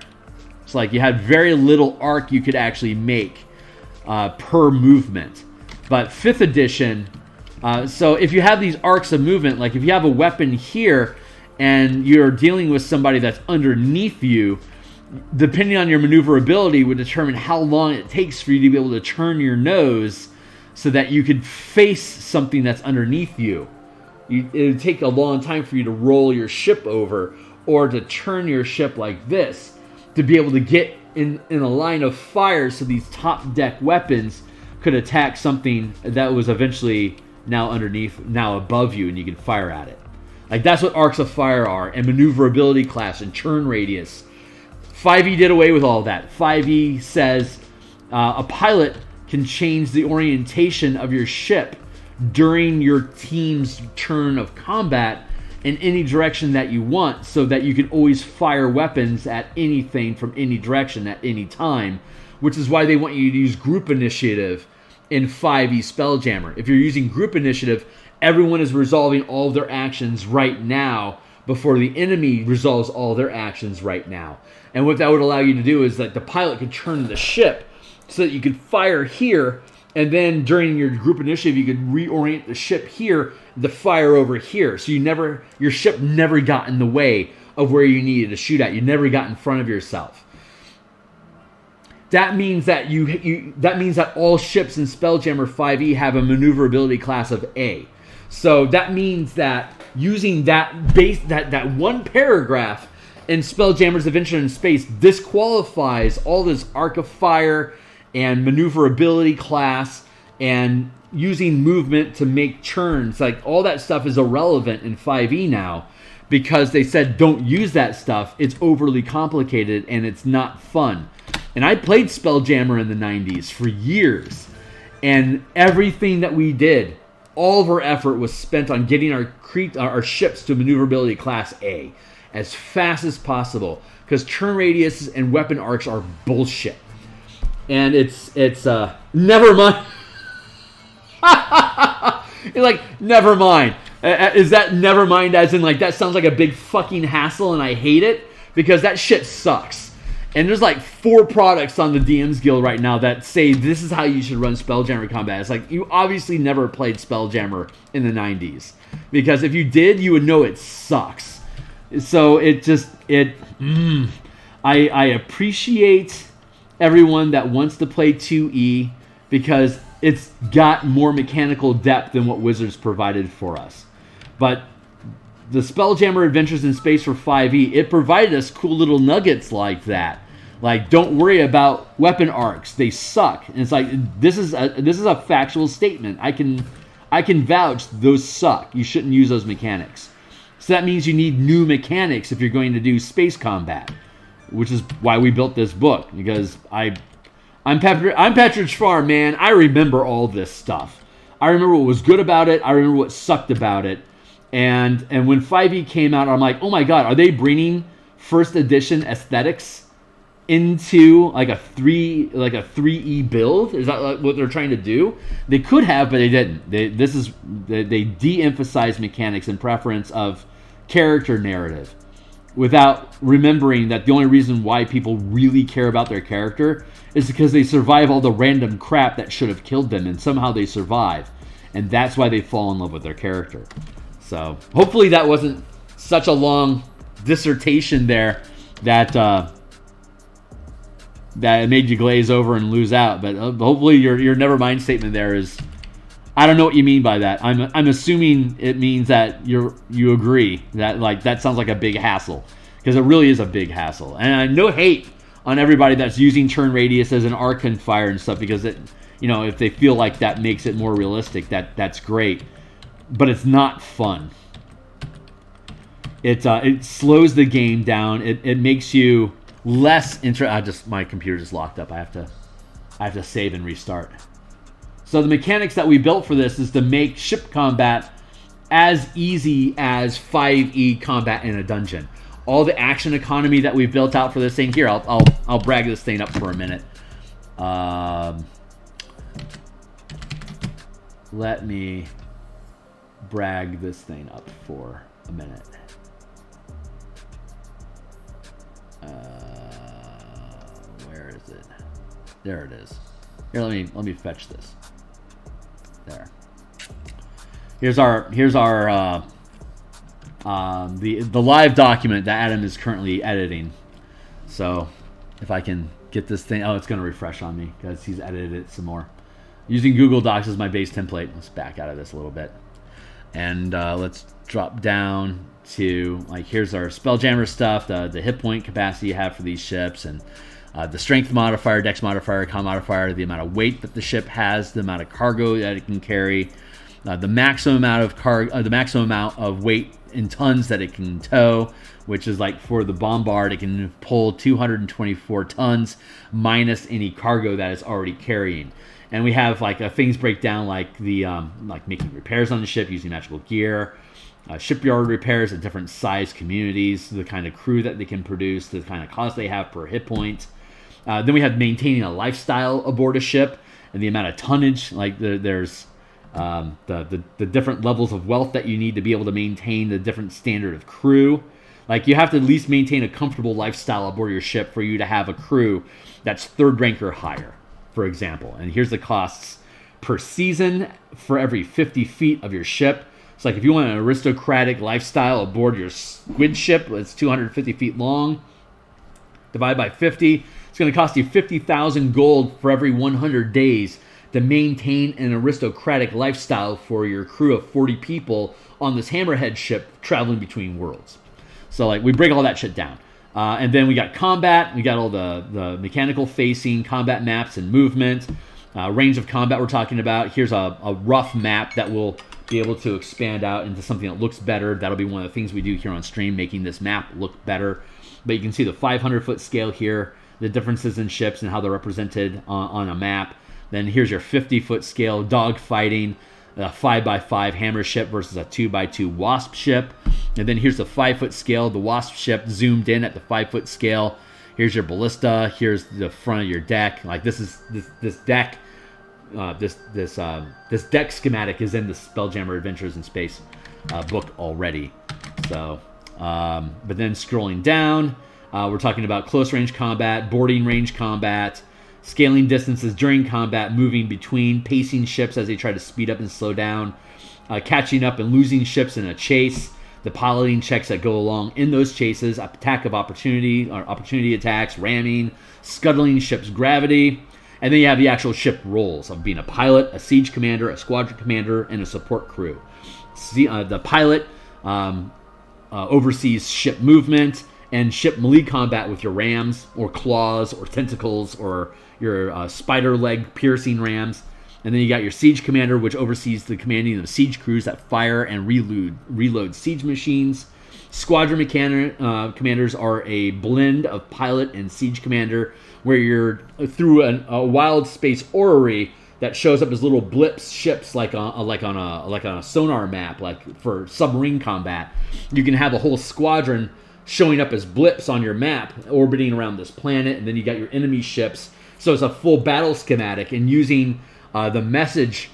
It's like you had very little arc you could actually make per movement. But 5th edition, so if you have these arcs of movement, like if you have a weapon here and you're dealing with somebody that's underneath you, depending on your maneuverability would determine how long it takes for you to be able to turn your nose so that you could face something that's underneath you. it would take a long time for you to roll your ship over or to turn your ship like this to be able to get in a line of fire so these top deck weapons could attack something that was eventually now underneath, now above you, and you can fire at it. Like, that's what arcs of fire are, and maneuverability class and turn radius. 5e did away with all of that. 5e says a pilot can change the orientation of your ship during your team's turn of combat in any direction that you want, so that you can always fire weapons at anything from any direction at any time, which is why they want you to use group initiative in 5e Spelljammer. If you're using group initiative, everyone is resolving all of their actions right now before the enemy resolves all their actions right now. And what that would allow you to do is that the pilot could turn the ship so that you could fire here, and then during your group initiative, you could reorient the ship here to fire over here. So your ship never got in the way of where you needed to shoot at. You never got in front of yourself. That means that that means that all ships in Spelljammer 5e have a maneuverability class of A. So that means that using that one paragraph in Spelljammer's Adventure in Space disqualifies all this Arc of Fire and maneuverability class and using movement to make churns. Like, all that stuff is irrelevant in 5e now, because they said don't use that stuff. It's overly complicated and it's not fun. And I played Spelljammer in the 90s for years, and everything that we did, all of our effort was spent on getting our ships to maneuverability class A as fast as possible, because turn radius and weapon arcs are bullshit. And it's never mind. You're like, never mind. Is that never mind as in, like, that sounds like a big fucking hassle and I hate it? Because that shit sucks. And there's like 4 products on the DMs Guild right now that say this is how you should run Spelljammer Combat. It's like, you obviously never played Spelljammer in the 90s. Because if you did, you would know it sucks. So I appreciate everyone that wants to play 2E, because it's got more mechanical depth than what Wizards provided for us. But the Spelljammer Adventures in Space for 5e, it provided us cool little nuggets like that. Like, don't worry about weapon arcs; they suck. And it's like, this is a factual statement. I can vouch those suck. You shouldn't use those mechanics. So that means you need new mechanics if you're going to do space combat, which is why we built this book. Because I'm Petridge Farm, man. I remember all this stuff. I remember what was good about it. I remember what sucked about it. And when 5e came out, I'm like, oh my god, are they bringing first edition aesthetics into like a 3e build? Is that like what they're trying to do? They could have, but they didn't. They de-emphasized mechanics in preference of character narrative, without remembering that the only reason why people really care about their character is because they survive all the random crap that should have killed them, and somehow they survive, and that's why they fall in love with their character. So hopefully that wasn't such a long dissertation there that that made you glaze over and lose out. But hopefully your never mind statement there is, I don't know what you mean by that. I'm assuming it means that you agree that, like, that sounds like a big hassle, because it really is a big hassle. And no hate on everybody that's using turn radius as an arc and fire and stuff, because it, if they feel like that makes it more realistic, that's great. But it's not fun. It slows the game down. It makes you less my computer just locked up. I have to save and restart. So the mechanics that we built for this is to make ship combat as easy as 5e combat in a dungeon. All the action economy that we built out for this thing here. I'll brag this thing up for a minute. Let me brag this thing up for a minute. Where is it? There it is. Here, let me fetch this. There. Here's our the live document that Adam is currently editing. So if I can get this thing, it's going to refresh on me because he's edited it some more. Using Google Docs as my base template. Let's back out of this a little bit. And let's drop down to, like, here's our Spelljammer stuff, the hit point capacity you have for these ships, and the strength modifier, dex modifier, con modifier, the amount of weight that the ship has, the amount of cargo that it can carry, the maximum amount of weight in tons that it can tow, which is like for the Bombard, it can pull 224 tons minus any cargo that it's already carrying. And we have like things break down like the like making repairs on the ship using magical gear, shipyard repairs at different size communities, the kind of crew that they can produce, the kind of cost they have per hit point. Then we have maintaining a lifestyle aboard a ship and the amount of tonnage. Like there's the different levels of wealth that you need to be able to maintain the different standard of crew. Like you have to at least maintain a comfortable lifestyle aboard your ship for you to have a crew that's 3rd rank or higher, for example. And here's the costs per season for every 50 feet of your ship. It's like if you want an aristocratic lifestyle aboard your squid ship that's 250 feet long, divide by 50, it's going to cost you 50,000 gold for every 100 days to maintain an aristocratic lifestyle for your crew of 40 people on this hammerhead ship traveling between worlds. So like we break all that shit down. And then we got combat. We got all the mechanical facing, combat maps and movement. Range of combat we're talking about. Here's a rough map that will be able to expand out into something that looks better. That'll be one of the things we do here on stream, making this map look better. But you can see the 500-foot scale here, the differences in ships and how they're represented on a map. Then here's your 50-foot scale dog fighting, a 5x5 hammer ship versus a 2x2 wasp ship. And then here's the 5-foot scale, the wasp ship zoomed in at the 5-foot scale. Here's your ballista. Here's the front of your deck. Like this deck, this deck schematic is in the Spelljammer Adventures in Space book already. So, but then scrolling down, we're talking about close range combat, boarding range combat, scaling distances during combat, moving between, pacing ships as they try to speed up and slow down, catching up and losing ships in a chase, the piloting checks that go along in those chases, attack of opportunity, or opportunity attacks, ramming, scuttling ship's gravity, and then you have the actual ship roles of being a pilot, a siege commander, a squadron commander, and a support crew. The pilot oversees ship movement and ship melee combat with your rams or claws or tentacles or your spider leg piercing rams. And then you got your siege commander, which oversees the commanding of siege crews that fire and reload siege machines. Squadron commanders are a blend of pilot and siege commander, where you're through a wild space orrery that shows up as little blips ships, like on a sonar map, like for submarine combat. You can have a whole squadron showing up as blips on your map, orbiting around this planet, and then you got your enemy ships. So it's a full battle schematic, and using the message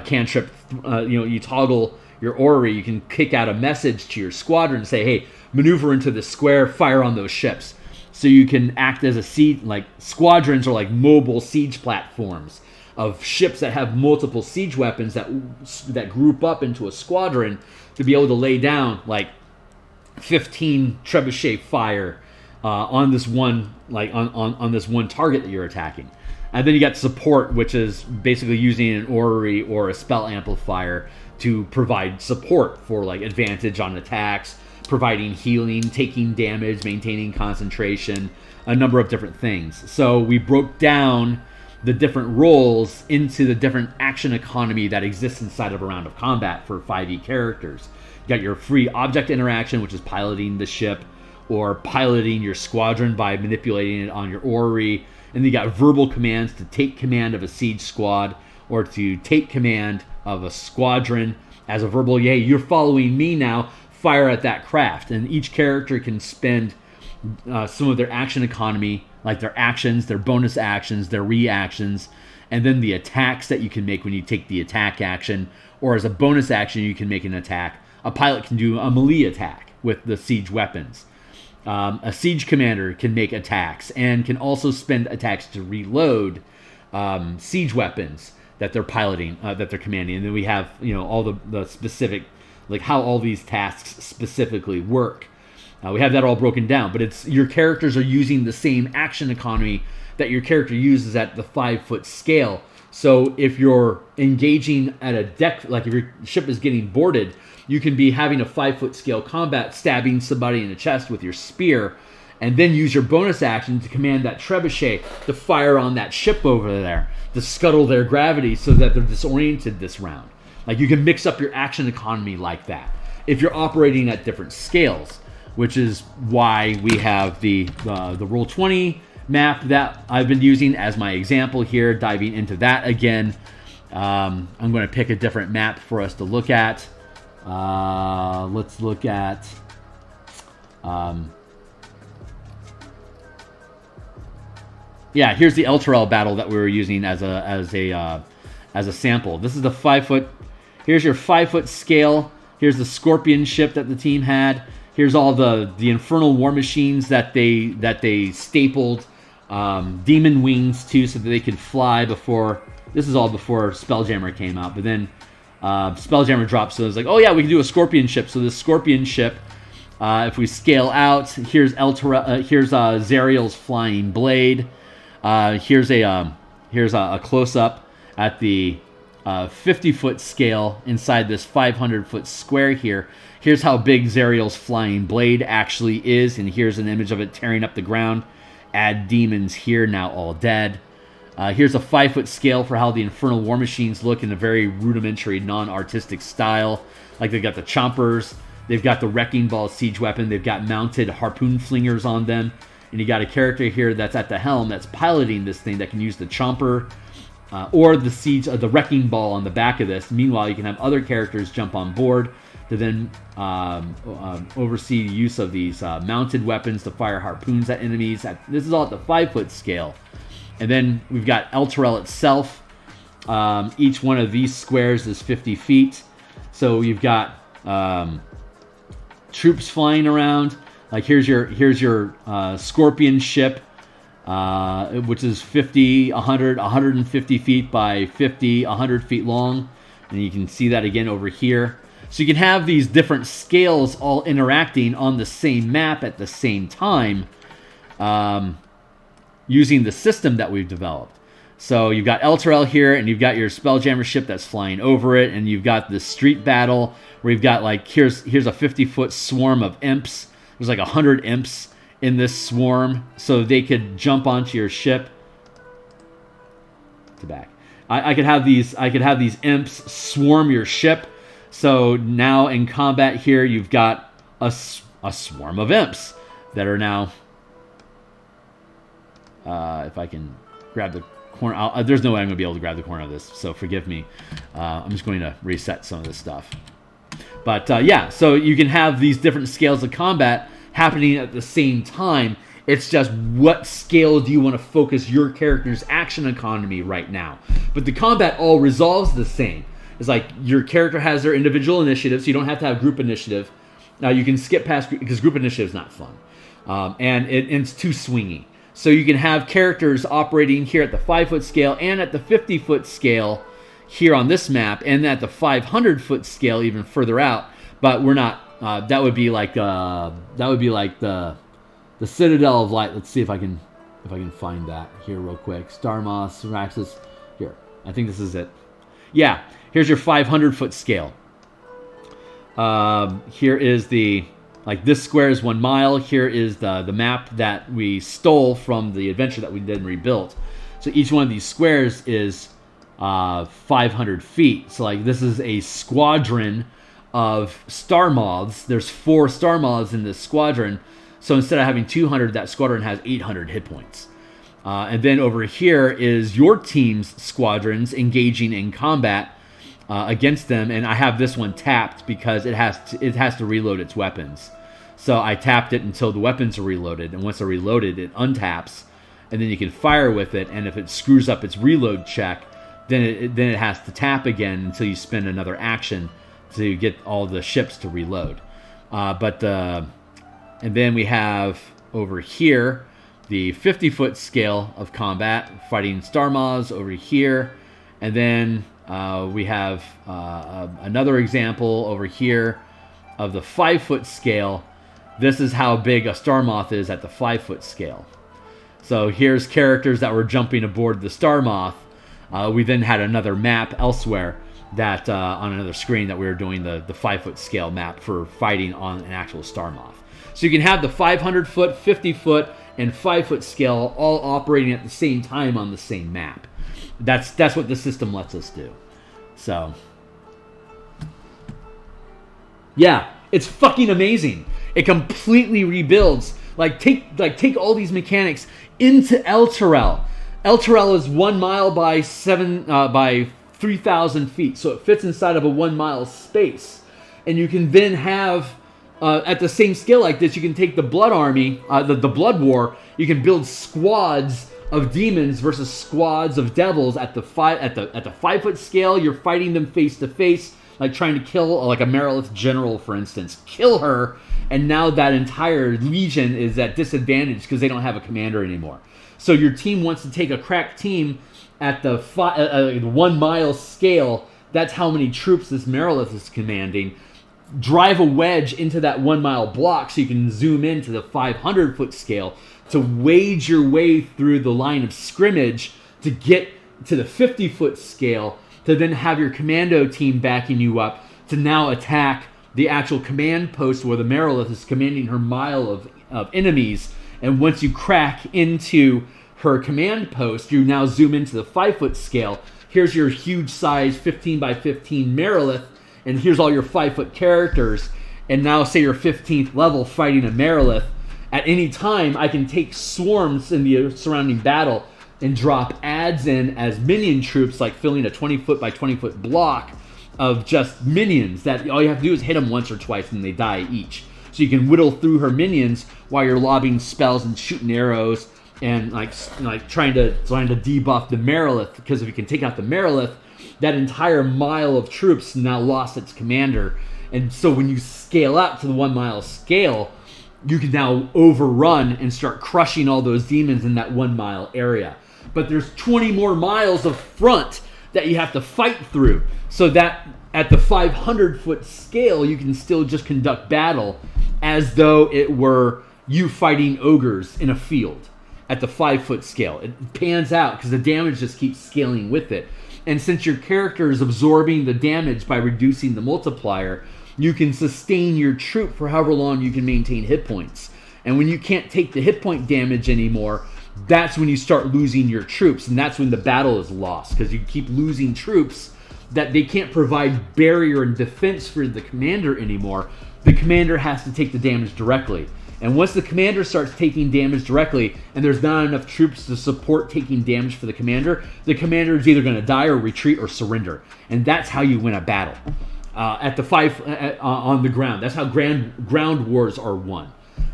cantrip, you toggle your orrery, you can kick out a message to your squadron and say, hey, maneuver into the square, fire on those ships. So you can act as a siege, like squadrons are like mobile siege platforms of ships that have multiple siege weapons that group up into a squadron to be able to lay down like 15 trebuchet fire on this one, like on this one target that you're attacking. And then you got support, which is basically using an orrery or a spell amplifier to provide support for like advantage on attacks, providing healing, taking damage, maintaining concentration, a number of different things. So we broke down the different roles into the different action economy that exists inside of a round of combat for 5e characters. You got your free object interaction, which is piloting the ship or piloting your squadron by manipulating it on your orrery. And then you got verbal commands to take command of a siege squad or to take command of a squadron as a verbal, hey, you're following me now, fire at that craft. And each character can spend some of their action economy, like their actions, their bonus actions, their reactions, and then the attacks that you can make when you take the attack action, or as a bonus action you can make an attack. A pilot can do a melee attack with the siege weapons. A siege commander can make attacks and can also spend attacks to reload siege weapons that they're piloting, that they're commanding. And then we have, all the specific, like how all these tasks specifically work. We have that all broken down, but it's your characters are using the same action economy that your character uses at the 5-foot scale. So if you're engaging at a deck, like if your ship is getting boarded, you can be having a 5-foot scale combat, stabbing somebody in the chest with your spear, and then use your bonus action to command that trebuchet to fire on that ship over there, to scuttle their gravity so that they're disoriented this round. Like, you can mix up your action economy like that if you're operating at different scales, which is why we have the Roll20 map that I've been using as my example here, diving into that again. I'm going to pick a different map for us to look at. Let's look at yeah, here's the Elturel battle that we were using as a sample. This is the 5-foot. Here's your 5-foot scale. Here's the Scorpion ship that the team had. Here's all the Infernal war machines that they stapled demon wings to, so that they could fly before. This is all before Spelljammer came out, but then Spelljammer dropped, so it's like, oh yeah, we can do a Scorpion ship. So this Scorpion ship, if we scale out, here's Zariel's flying blade. Here's a close up at the 50-foot scale inside this 500-foot square here. Here's how big Zariel's flying blade actually is, and here's an image of it tearing up the ground. Add demons here, now all dead. Here's a 5-foot scale for how the Infernal war machines look in a very rudimentary, non-artistic style. Like, they've got the chompers, they've got the wrecking ball siege weapon, they've got mounted harpoon flingers on them, and you got a character here that's at the helm that's piloting this thing that can use the chomper or the siege, the wrecking ball on the back of this. Meanwhile, you can have other characters jump on board to then oversee the use of these mounted weapons to fire harpoons at enemies. This is all at the 5-foot scale. And then we've got Elturel itself. Each one of these squares is 50 feet. So you've got troops flying around. Like, here's your Scorpion ship, which is 50, 100, 150 feet by 50, 100 feet long. And you can see that again over here. So you can have these different scales all interacting on the same map at the same time, using the system that we've developed. So you've got Elturel here, and you've got your Spelljammer ship that's flying over it, and you've got the street battle where you've got, like, here's a 50-foot swarm of imps. There's like 100 imps in this swarm, so they could jump onto your ship. To back, I could have these imps swarm your ship. So now in combat here, you've got a swarm of imps that are now. If I can grab the corner, there's no way I'm going to be able to grab the corner of this, so forgive me. I'm just going to reset some of this stuff. But yeah, so you can have these different scales of combat happening at the same time. It's just, what scale do you want to focus your character's action economy right now? But the combat all resolves the same. It's like, your character has their individual initiative, so you don't have to have group initiative. Now, you can skip past, because group initiative is not fun. And it's too swingy. So you can have characters operating here at the 5-foot scale and at the 50-foot scale here on this map, and at the 500-foot scale even further out. But we're not. That would be like the Citadel of Light. Let's see if I can find that here real quick. Starmoss, Xaryxis. Here, I think this is it. Yeah, here's your 500-foot scale. Here is the, like, this square is 1 mile. Here is the map that we stole from the adventure that we did and rebuilt. So each one of these squares is 500 feet. So, like, this is a squadron of star moths. There's 4 star moths in this squadron. So instead of having 200, that squadron has 800 hit points. And then over here is your team's squadrons engaging in combat against them. And I have this one tapped because it has to reload its weapons. So I tapped it until the weapons are reloaded. And once they're reloaded, it untaps. And then you can fire with it. And if it screws up its reload check, then it has to tap again until you spend another action to get all the ships to reload. And then we have over here the 50-foot scale of combat, fighting star moths over here. And then we have another example over here of the 5-foot scale. This is how big a star moth is at the 5-foot scale. So here's characters that were jumping aboard the Star Moth. We then had another map elsewhere that on another screen that we were doing the 5-foot scale map for fighting on an actual Star Moth. So you can have the 500-foot, 50-foot, and 5-foot scale all operating at the same time on the same map. That's what the system lets us do. So, yeah, it's fucking amazing. It completely rebuilds. Take all these mechanics into Elturel. Elturel is 1 mile by 3,000 feet, so it fits inside of a 1 mile space. And you can then have, at the same scale like this, you can take the Blood Army, the Blood War. You can build squads of demons versus squads of devils at the 5-foot scale. You're fighting them face to face, like trying to kill like a Merilith general, for instance. Kill her, and now that entire legion is at disadvantage because they don't have a commander anymore. So your team wants to take a crack team at the 1 mile scale. That's how many troops this Merilith is commanding. Drive a wedge into that 1 mile block so you can zoom into the 500-foot scale to wage your way through the line of scrimmage to get to the 50-foot scale, to then have your commando team backing you up to now attack the actual command post where the Merilith is commanding her mile of enemies. And once you crack into her command post, you now zoom into the 5-foot scale. Here's your huge size 15 by 15 Merilith, and here's all your 5-foot characters. And now say you're 15th level fighting a Merilith. At any time, I can take swarms in the surrounding battle and drop adds in as minion troops, like filling a 20-foot by 20-foot block of just minions that all you have to do is hit them once or twice and they die each. So you can whittle through her minions while you're lobbing spells and shooting arrows and like trying to debuff the Merilith, because if you can take out the Merilith, that entire mile of troops now lost its commander. And so when you scale up to the 1 mile scale, you can now overrun and start crushing all those demons in that 1 mile area. But there's 20 more miles of front that you have to fight through, so that at the 500-foot scale, you can still just conduct battle as though it were you fighting ogres in a field at the 5-foot scale. It pans out because the damage just keeps scaling with it. And since your character is absorbing the damage by reducing the multiplier, you can sustain your troop for however long you can maintain hit points. And when you can't take the hit point damage anymore, that's when you start losing your troops, and that's when the battle is lost, because you keep losing troops that they can't provide barrier and defense for the commander anymore. The commander has to take the damage directly. And once the commander starts taking damage directly, and there's not enough troops to support taking damage for the commander is either going to die or retreat or surrender. And that's how you win a battle. On the ground. That's how ground wars are won.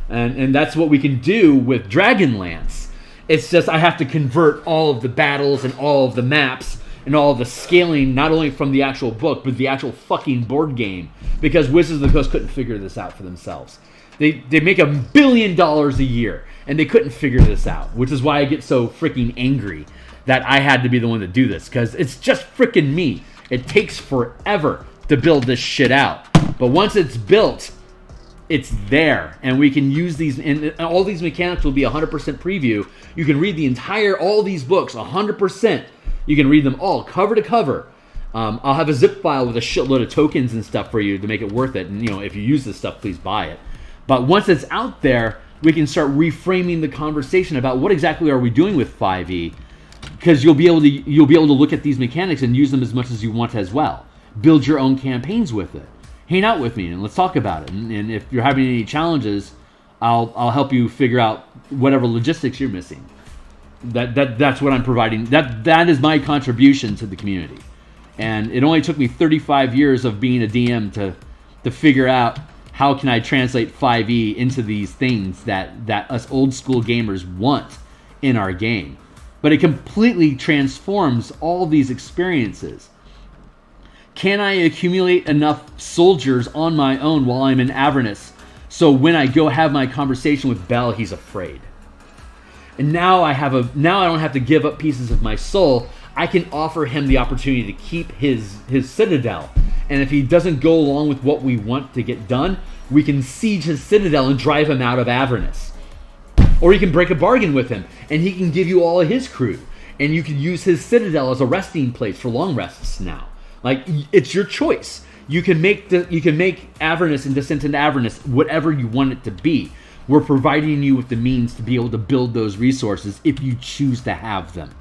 And that's what we can do with Dragonlance. It's just I have to convert all of the battles and all of the maps and all of the scaling, not only from the actual book, but the actual fucking board game. Because Wizards of the Coast couldn't figure this out for themselves. They make $1 billion a year, and they couldn't figure this out, which is why I get so freaking angry that I had to be the one to do this, because it's just freaking me. It takes forever to build this shit out. But once it's built, it's there, and we can use these, and all these mechanics will be 100% preview. You can read all these books 100%. You can read them all cover to cover. I'll have a zip file with a shitload of tokens and stuff for you to make it worth it. And if you use this stuff, please buy it. But once it's out there, we can start reframing the conversation about what exactly are we doing with 5e, because you'll be able to look at these mechanics and use them as much as you want as well. Build your own campaigns with it. Hang out with me and let's talk about it. And if you're having any challenges, I'll help you figure out whatever logistics you're missing. That's what I'm providing. That is my contribution to the community. And it only took me 35 years of being a DM to figure out how can I translate 5e into these things that us old school gamers want in our game. But it completely transforms all these experiences. Can I accumulate enough soldiers on my own while I'm in Avernus so when I go have my conversation with Bell, he's afraid? And now I don't have to give up pieces of my soul. I can offer him the opportunity to keep his Citadel. And if he doesn't go along with what we want to get done, we can siege his Citadel and drive him out of Avernus. Or you can break a bargain with him, and he can give you all of his crew. And you can use his Citadel as a resting place for long rests now. Like, it's your choice. You can make Avernus and Descent into Avernus whatever you want it to be. We're providing you with the means to be able to build those resources if you choose to have them.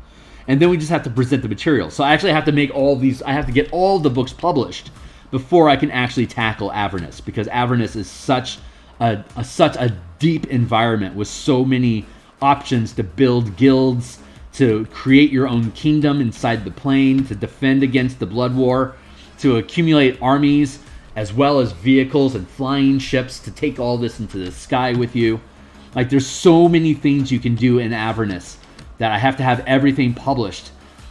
And then we just have to present the material. So I actually have to make all these, I have to get all the books published before I can actually tackle Avernus, because Avernus is such a deep environment with so many options to build guilds, to create your own kingdom inside the plane, to defend against the Blood War, to accumulate armies, as well as vehicles and flying ships to take all this into the sky with you. Like, there's so many things you can do in Avernus that I have to have everything published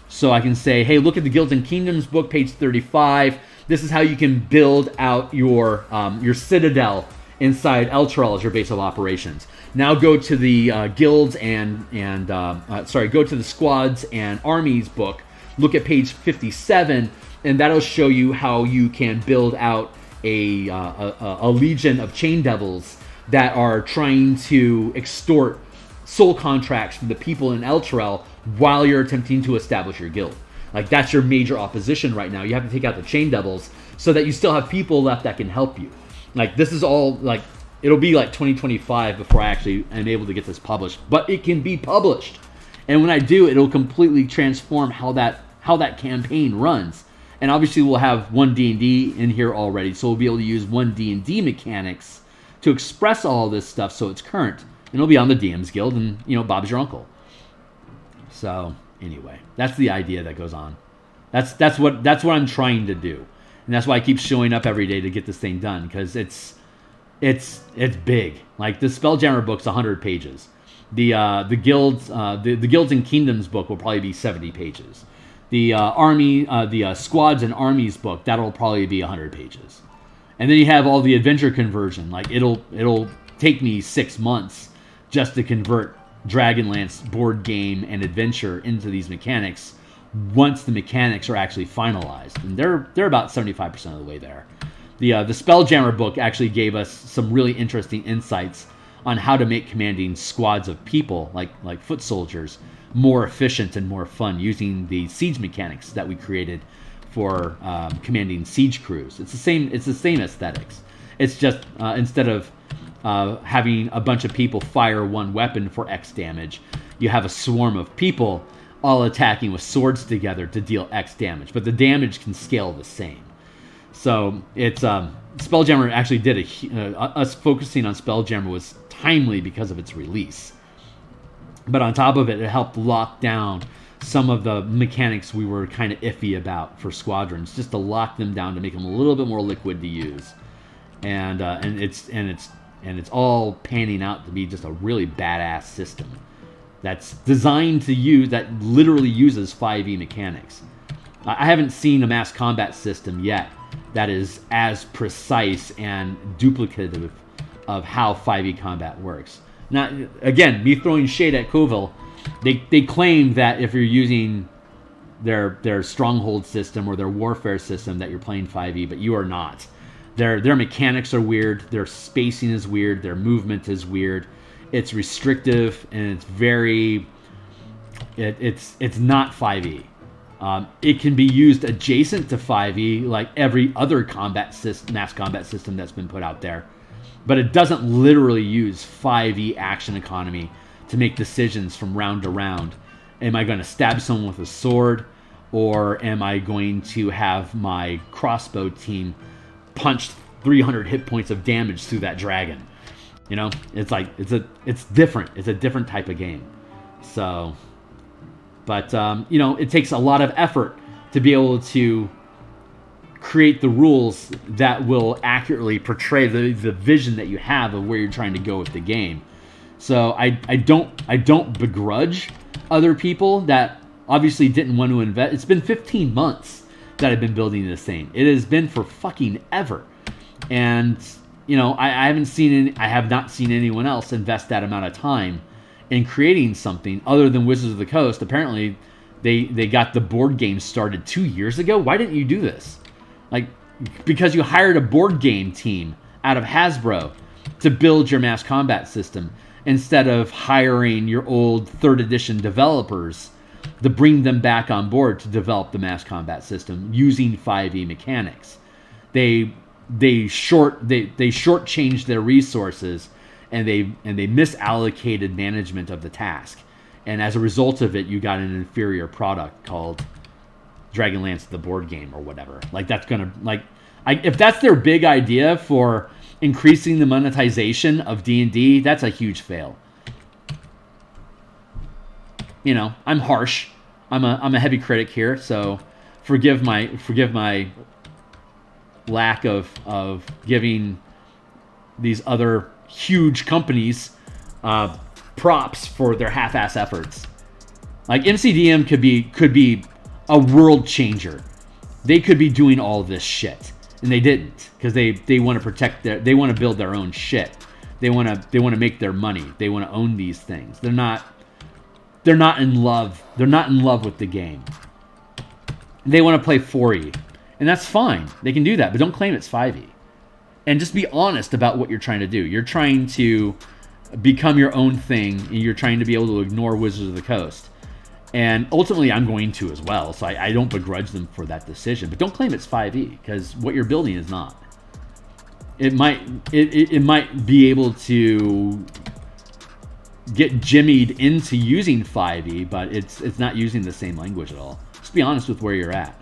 so I can say, hey, look at the Guilds and Kingdoms book, page 35. This is how you can build out your Citadel inside Elturel as your base of operations. Now go to the guilds go to the squads and armies book. Look at page 57, and that'll show you how you can build out a legion of chain devils that are trying to extort soul contracts from the people in Elturel while you're attempting to establish your guild. Like, that's your major opposition right now. You have to take out the chain devils so that you still have people left that can help you. Like, this is all, like, it'll be like 2025 before I actually am able to get this published, but it can be published. And when I do, it'll completely transform how that campaign runs. And obviously we'll have one D&D in here already, so we'll be able to use one D&D mechanics to express all this stuff so it's current. And it'll be on the DM's Guild, and, you know, Bob's your uncle. So, anyway, that's the idea that goes on. That's what I'm trying to do. And that's why I keep showing up every day to get this thing done, because it's big. Like, the Spelljammer book's 100 pages. The guilds and Kingdoms book will probably be 70 pages. The squads and armies book, that'll probably be 100 pages. And then you have all the adventure conversion. Like, it'll take me 6 months just to convert Dragonlance board game and adventure into these mechanics once the mechanics are actually finalized. And they're about 75% of the way there. The Spelljammer book actually gave us some really interesting insights on how to make commanding squads of people, like foot soldiers, more efficient and more fun using the siege mechanics that we created for commanding siege crews. It's the same aesthetics. It's just instead of having a bunch of people fire one weapon for X damage, you have a swarm of people all attacking with swords together to deal X damage, but the damage can scale the same. So it's Spelljammer actually did us focusing on Spelljammer was timely because of its release. But on top of it, it helped lock down some of the mechanics we were kind of iffy about for squadrons, just to lock them down to make them a little bit more liquid to use. And it's all panning out to be just a really badass system that's designed to use, that literally uses 5e mechanics. I haven't seen a mass combat system yet that is as precise and duplicative of how 5e combat works. Now, again, me throwing shade at Covil, they claim that if you're using their stronghold system or their warfare system that you're playing 5e, but you are not. Their mechanics are weird, their spacing is weird, their movement is weird. It's restrictive, and it's very... It's not 5e. It can be used adjacent to 5e, like every other mass combat system that's been put out there. But it doesn't literally use 5e action economy to make decisions from round to round. Am I going to stab someone with a sword, or am I going to have my crossbow team punch 300 hit points of damage through that dragon? You know, it's like it's different. It's a different type of game. So, but you know, it takes a lot of effort to be able to create the rules that will accurately portray the vision that you have of where you're trying to go with the game. So I don't begrudge other people that obviously didn't want to invest. It's been 15 months that I've been building this thing. It has been for fucking ever. And you know, I have not seen anyone else invest that amount of time in creating something other than Wizards of the Coast. Apparently they got the board game started 2 years ago. Why didn't you do this? Like, because you hired a board game team out of Hasbro to build your mass combat system. instead of hiring your old 3rd edition developers to bring them back on board to develop the mass combat system using 5e mechanics. They shortchanged their resources, and they misallocated management of the task. And as a result of it, you got an inferior product called Dragonlance the board game or whatever. Like, that's gonna, like, if that's their big idea for increasing the monetization of D&D, that's a huge fail. You know, I'm harsh. I'm a heavy critic here, so forgive my lack of giving these other huge companies props for their half-ass efforts. Like, MCDM could be a world changer. They could be doing all this shit, and they didn't, because they want to protect they want to build their own shit. They want to make their money. They want to own these things. They're not in love. They're not in love with the game. They want to play 4e, and that's fine. They can do that, but don't claim it's 5e. And just be honest about what you're trying to do. You're trying to become your own thing, and you're trying to be able to ignore Wizards of the Coast. And ultimately, I'm going to as well, so I don't begrudge them for that decision. But don't claim it's 5e, because what you're building is not. It might be able to get jimmied into using 5e, but it's not using the same language at all. Just be honest with where you're at.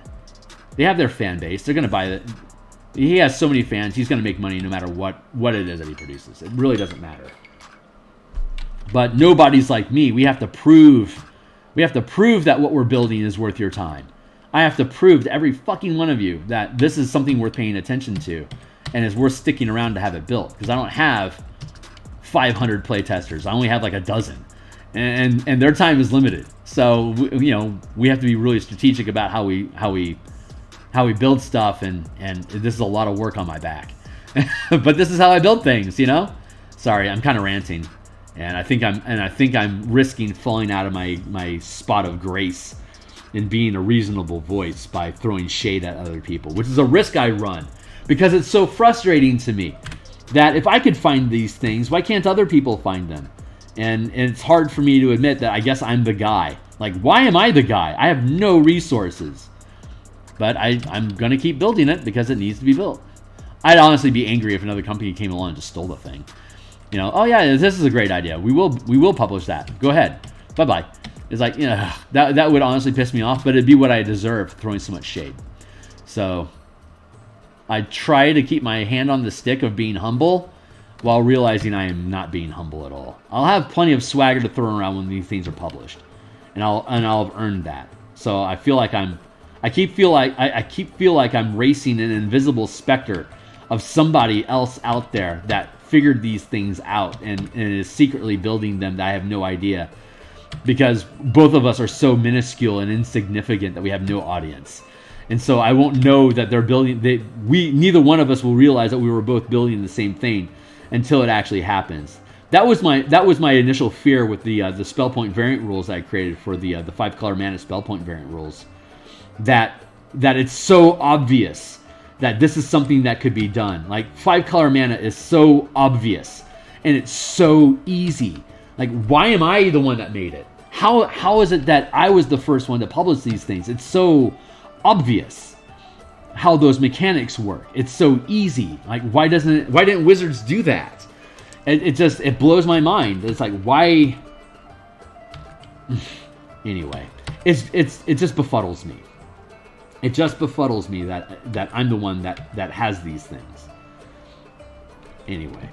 They have their fan base. They're going to buy it. He has so many fans. He's going to make money no matter what it is that he produces. It really doesn't matter. But nobody's like me. We have to prove that what we're building is worth your time. I have to prove to every fucking one of you that this is something worth paying attention to and is worth sticking around to have it built. Because I don't have 500 playtesters. I only have like a dozen. And their time is limited. So, you know, we have to be really strategic about how we build stuff, and this is a lot of work on my back. But this is how I build things, you know? Sorry, I'm kind of ranting. And I think I'm risking falling out of my spot of grace in being a reasonable voice by throwing shade at other people, which is a risk I run, because it's so frustrating to me that if I could find these things, why can't other people find them? And it's hard for me to admit that I guess I'm the guy. Like, why am I the guy? I have no resources. But I'm going to keep building it because it needs to be built. I'd honestly be angry if another company came along and just stole the thing. You know, oh yeah, this is a great idea. We will publish that. Go ahead. Bye-bye. It's like, you know, that would honestly piss me off, but it'd be what I deserve for throwing so much shade. So I try to keep my hand on the stick of being humble while realizing I am not being humble at all. I'll have plenty of swagger to throw around when these things are published. And I'll have earned that. So I feel like I keep feel like I'm racing an invisible specter of somebody else out there that figured these things out and is secretly building them that I have no idea, because both of us are so minuscule and insignificant that we have no audience, and so I won't know that they're building. Neither one of us will realize that we were both building the same thing until it actually happens. That was my initial fear with the spell point variant rules I created for the 5-color mana spell point variant rules. That it's so obvious that this is something that could be done. Like, 5-color mana is so obvious, and it's so easy. Like, why am I the one that made it? How is it that I was the first one to publish these things? It's so obvious how those mechanics work. It's so easy. Like, why didn't Wizards do that? It blows my mind. It's like, why? Anyway, it just befuddles me. It just befuddles me that I'm the one that has these things. Anyway,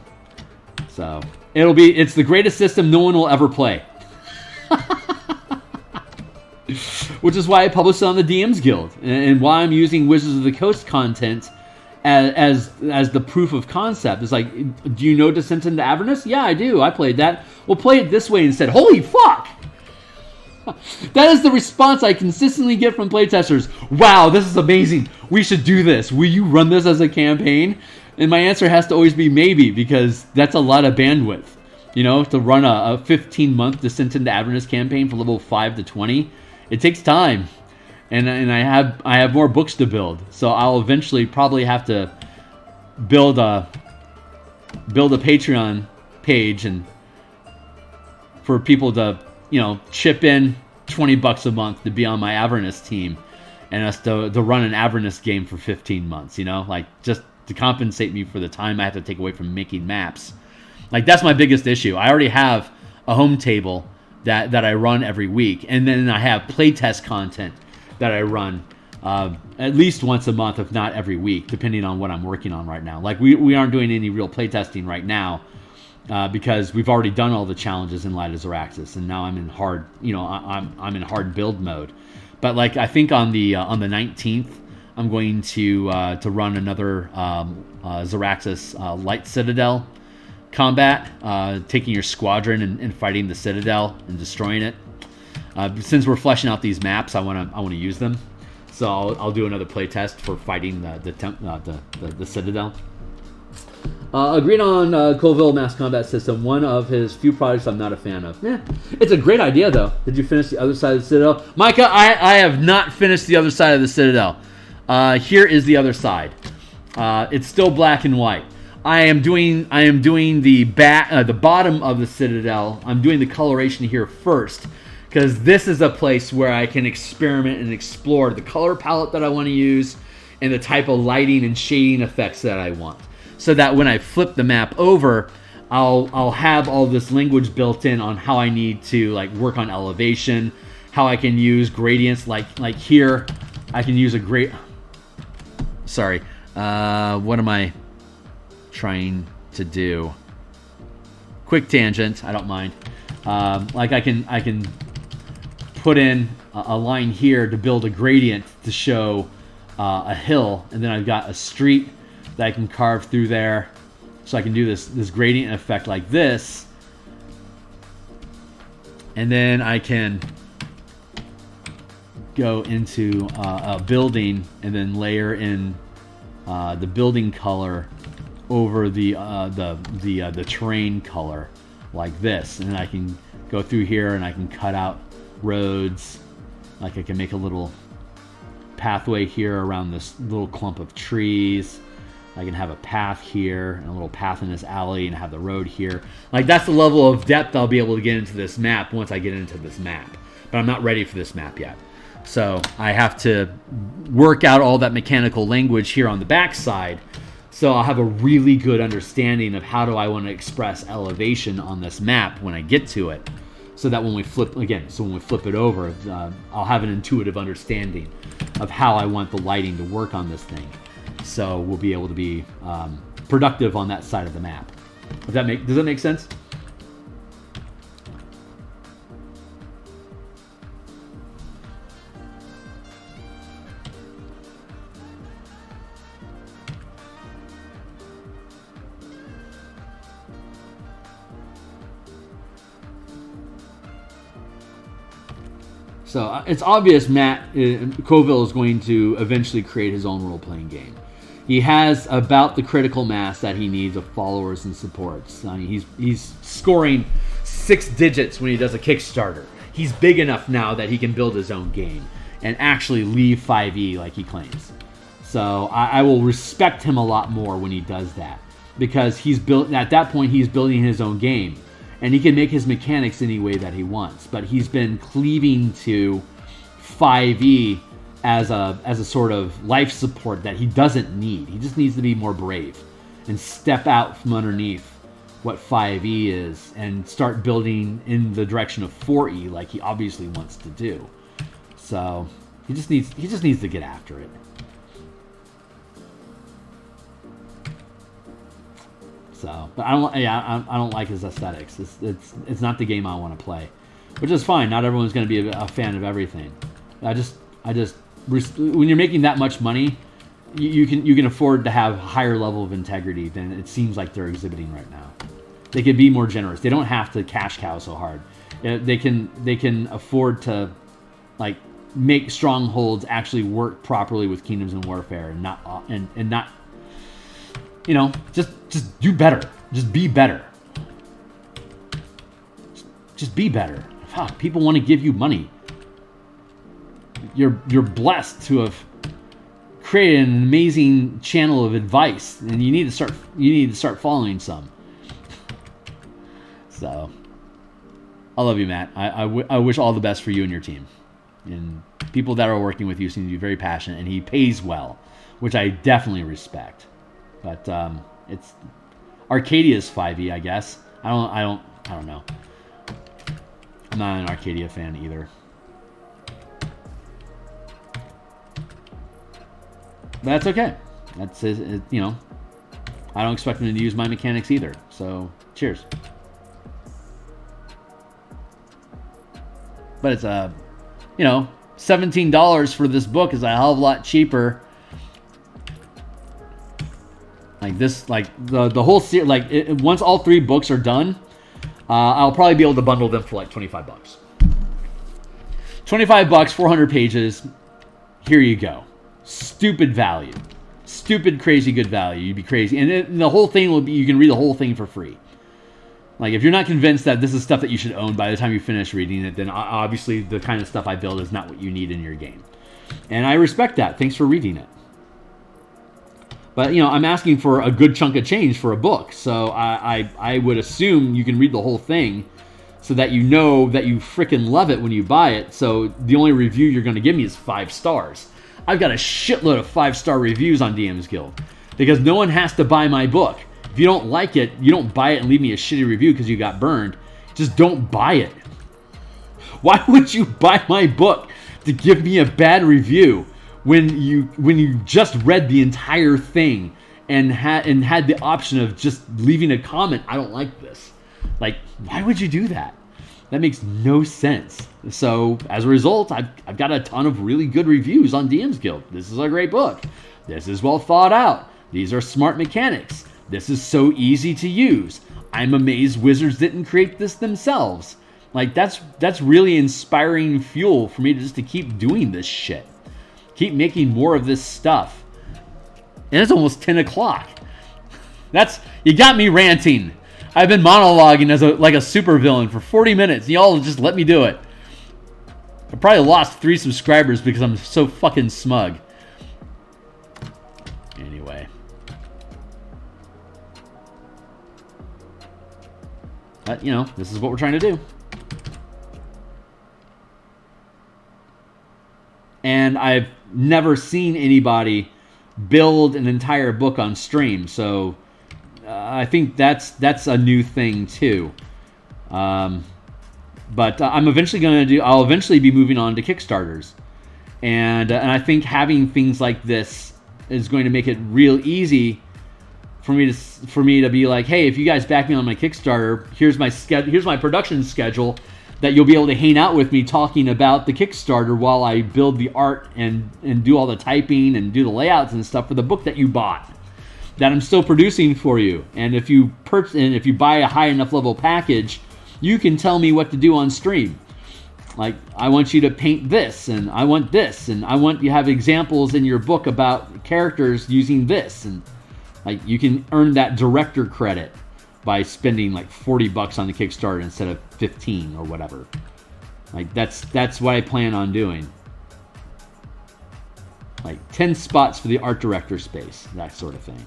so it's the greatest system no one will ever play. Which is why I published it on the DMsGuild, and why I'm using Wizards of the Coast content as the proof of concept. It's like, do you know Descent into Avernus? Yeah, I do. I played that. We'll play it this way instead. Holy fuck! That is the response I consistently get from playtesters. Wow, this is amazing. We should do this. Will you run this as a campaign? And my answer has to always be maybe, because that's a lot of bandwidth. You know, to run a 15-month Descent into Avernus campaign from level 5 to 20, it takes time. And I have more books to build. So I'll eventually probably have to build a Patreon page and for people to, you know, chip in $20 a month to be on my Avernus team, and us to run an Avernus game for 15 months, you know, like just to compensate me for the time I have to take away from making maps. Like, that's my biggest issue. I already have a home table that I run every week, and then I have playtest content that I run at least once a month, if not every week, depending on what I'm working on right now. Like, we aren't doing any real playtesting right now because we've already done all the challenges in Light of Xaryxis, and now I'm in hard, you know, I'm in hard build mode. But like, I think on the 19th, I'm going to run another Xaryxis Light Citadel combat, taking your squadron and fighting the Citadel and destroying it. Since we're fleshing out these maps, I want to use them. So I'll do another playtest for fighting the Citadel. Agreed on Colville mass combat system. One of his few projects I'm not a fan of. Yeah, it's a great idea though. Did you finish the other side of the Citadel, Micah? I have not finished the other side of the Citadel. Here is the other side. It's still black and white. I am doing the bottom of the Citadel. I'm doing the coloration here first, because this is a place where I can experiment and explore the color palette that I want to use and the type of lighting and shading effects that I want. So that when I flip the map over, I'll have all this language built in on how I need to like work on elevation, how I can use gradients. Like here, I can use a great. Sorry, what am I trying to do? Quick tangent. I don't mind. Like I can put in a line here to build a gradient to show a hill, and then I've got a street that I can carve through there, so I can do this gradient effect like this, and then I can go into a building and then layer in the building color over the terrain color like this, and then I can go through here and I can cut out roads. Like I can make a little pathway here around this little clump of trees. I can have a path here and a little path in this alley and have the road here. Like, that's the level of depth I'll be able to get into this map once I get into this map. But I'm not ready for this map yet. So I have to work out all that mechanical language here on the back side, so I'll have a really good understanding of how do I want to express elevation on this map when I get to it. So that when we flip it over, I'll have an intuitive understanding of how I want the lighting to work on this thing. So we'll be able to be productive on that side of the map. Does that make sense? So it's obvious Colville is going to eventually create his own role-playing game. He has about the critical mass that he needs of followers and supports. I mean, he's scoring 6 digits when he does a Kickstarter. He's big enough now that he can build his own game and actually leave 5e like he claims. So I will respect him a lot more when he does that, because at that point he's building his own game. And he can make his mechanics any way that he wants. But he's been cleaving to 5e as a sort of life support that he doesn't need. He just needs to be more brave and step out from underneath what 5e is and start building in the direction of 4e like he obviously wants to do. So he just needs to get after it. So, but I don't like his aesthetics. It's not the game I want to play, which is fine. Not everyone's going to be a fan of everything. I just when you're making that much money, you can afford to have a higher level of integrity than it seems like they're exhibiting right now. They could be more generous. They don't have to cash cow so hard. They can afford to like make strongholds actually work properly with Kingdoms in Warfare and not. You know, just do better. Just be better. Just be better. Fuck, people want to give you money. You're blessed to have created an amazing channel of advice, and you need to start following some. So I love you, Matt. I wish all the best for you and your team. And people that are working with you seem to be very passionate, and he pays well, which I definitely respect. But it's Arcadia's 5e, I guess. I don't know. I'm not an Arcadia fan either. But that's okay. That's it, you know. I don't expect them to use my mechanics either. So, cheers. But it's you know, $17 for this book is a hell of a lot cheaper. Like this, like the whole series, like once all 3 books are done, I'll probably be able to bundle them for like $25. $25, 400 pages. Here you go. Stupid value. Stupid, crazy good value. You'd be crazy. And the whole thing will be, you can read the whole thing for free. Like, if you're not convinced that this is stuff that you should own by the time you finish reading it, then obviously the kind of stuff I build is not what you need in your game. And I respect that. Thanks for reading it. But, you know, I'm asking for a good chunk of change for a book. So I would assume you can read the whole thing so that you know that you freaking love it when you buy it. So the only review you're going to give me is 5 stars. I've got a shitload of 5-star reviews on DM's Guild because no one has to buy my book. If you don't like it, you don't buy it and leave me a shitty review because you got burned. Just don't buy it. Why would you buy my book to give me a bad review when you just read the entire thing and had the option of just leaving a comment? I don't like this. Like, why would you do that? That makes no sense. So as a result, I've got a ton of really good reviews on DM's Guild. This is a great book. This is well thought out. These are smart mechanics. This is so easy to use. I'm amazed Wizards didn't create this themselves. Like, that's really inspiring fuel for me to keep doing this shit. Keep making more of this stuff. And it's almost 10 o'clock. You got me ranting. I've been monologuing as like a supervillain for 40 minutes. Y'all just let me do it. I probably lost 3 subscribers because I'm so fucking smug. Anyway. But, you know, this is what we're trying to do. And I've never seen anybody build an entire book on stream, so I think that's a new thing too. But I'm eventually I'll eventually be moving on to Kickstarters, and I think having things like this is going to make it real easy for me to be like, hey, if you guys back me on my Kickstarter, here's my production schedule that you'll be able to hang out with me talking about the Kickstarter while I build the art and do all the typing and do the layouts and stuff for the book that you bought, that I'm still producing for you. And if you buy a high enough level package, you can tell me what to do on stream. Like, I want you to paint this, and I want this, and I want you to have examples in your book about characters using this, and like, you can earn that director credit by spending like $40 on the Kickstarter instead of 15 or whatever. Like, that's what I plan on doing. Like 10 spots for the art director space, that sort of thing.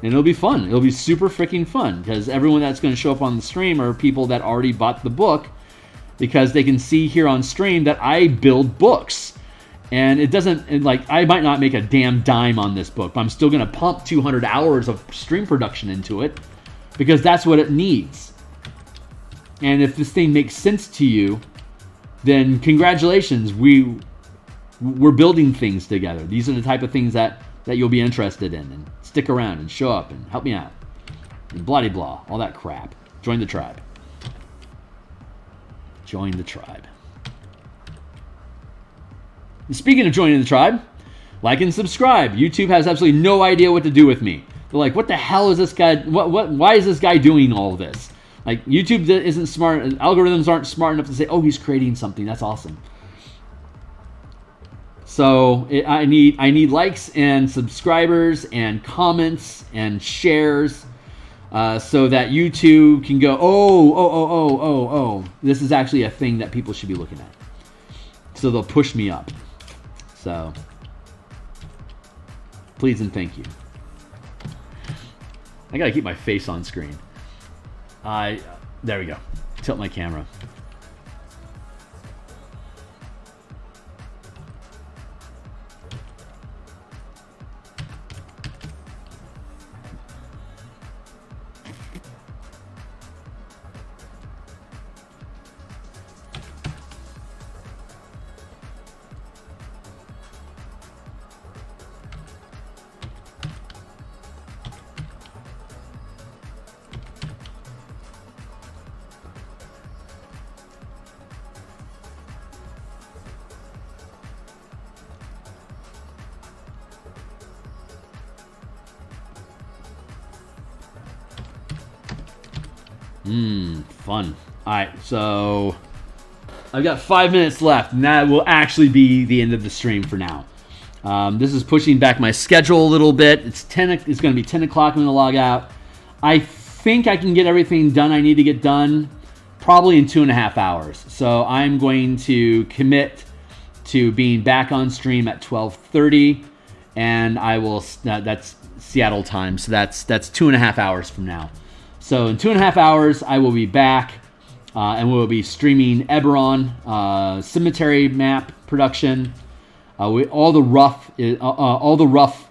And it'll be fun. It'll be super freaking fun because everyone that's going to show up on the stream are people that already bought the book, because they can see here on stream that I build books. And it doesn't, like, I might not make a damn dime on this book, but I'm still going to pump 200 hours of stream production into it because that's what it needs. And if this thing makes sense to you, then congratulations, we're building things together. These are the type of things that you'll be interested in, and stick around and show up and help me out. And blah de blah, all that crap. Join the tribe. Join the tribe. And speaking of joining the tribe, like and subscribe. YouTube has absolutely no idea what to do with me. They're like, what the hell is this guy? Why is this guy doing all this? Like, YouTube isn't smart. Algorithms aren't smart enough to say, oh, he's creating something. That's awesome. So I need likes and subscribers and comments and shares so that YouTube can go, oh, this is actually a thing that people should be looking at. So they'll push me up. So please and thank you. I gotta keep my face on screen. There we go. tilt my camera. Fun. Alright, so I've got 5 minutes left, and that will actually be the end of the stream for now. This is pushing back my schedule a little bit. It's going to be 10 o'clock. I'm going to log out. I think I can get everything done I need to get done probably in 2.5 hours. So I'm going to commit to being back on stream at 12:30, and I will. That's Seattle time, so that's 2.5 hours from now. So in 2.5 hours, I will be back, and we'll be streaming Eberron cemetery map production. All the rough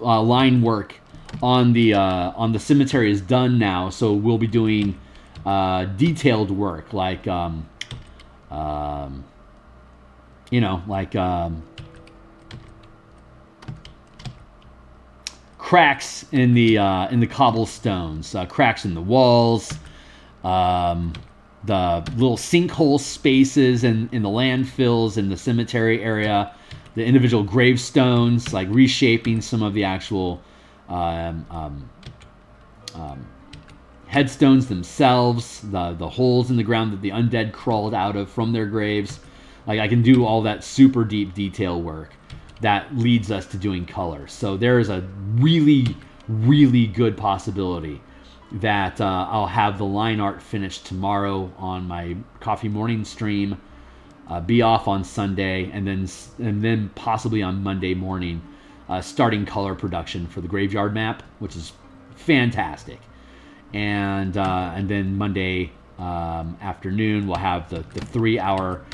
line work on the cemetery is done now. So we'll be doing detailed work, like cracks in the cobblestones, cracks in the walls, the little sinkhole spaces in the landfills in the cemetery area, the individual gravestones, like reshaping some of the actual headstones themselves, the holes in the ground that the undead crawled out of from their graves. Like, I can do all that super deep detail work that leads us to doing color. So there is a really, really good possibility that I'll have the line art finished tomorrow on my coffee morning stream, be off on Sunday, and then possibly on Monday morning, starting color production for the graveyard map, which is fantastic. And then Monday afternoon we'll have the 3-hour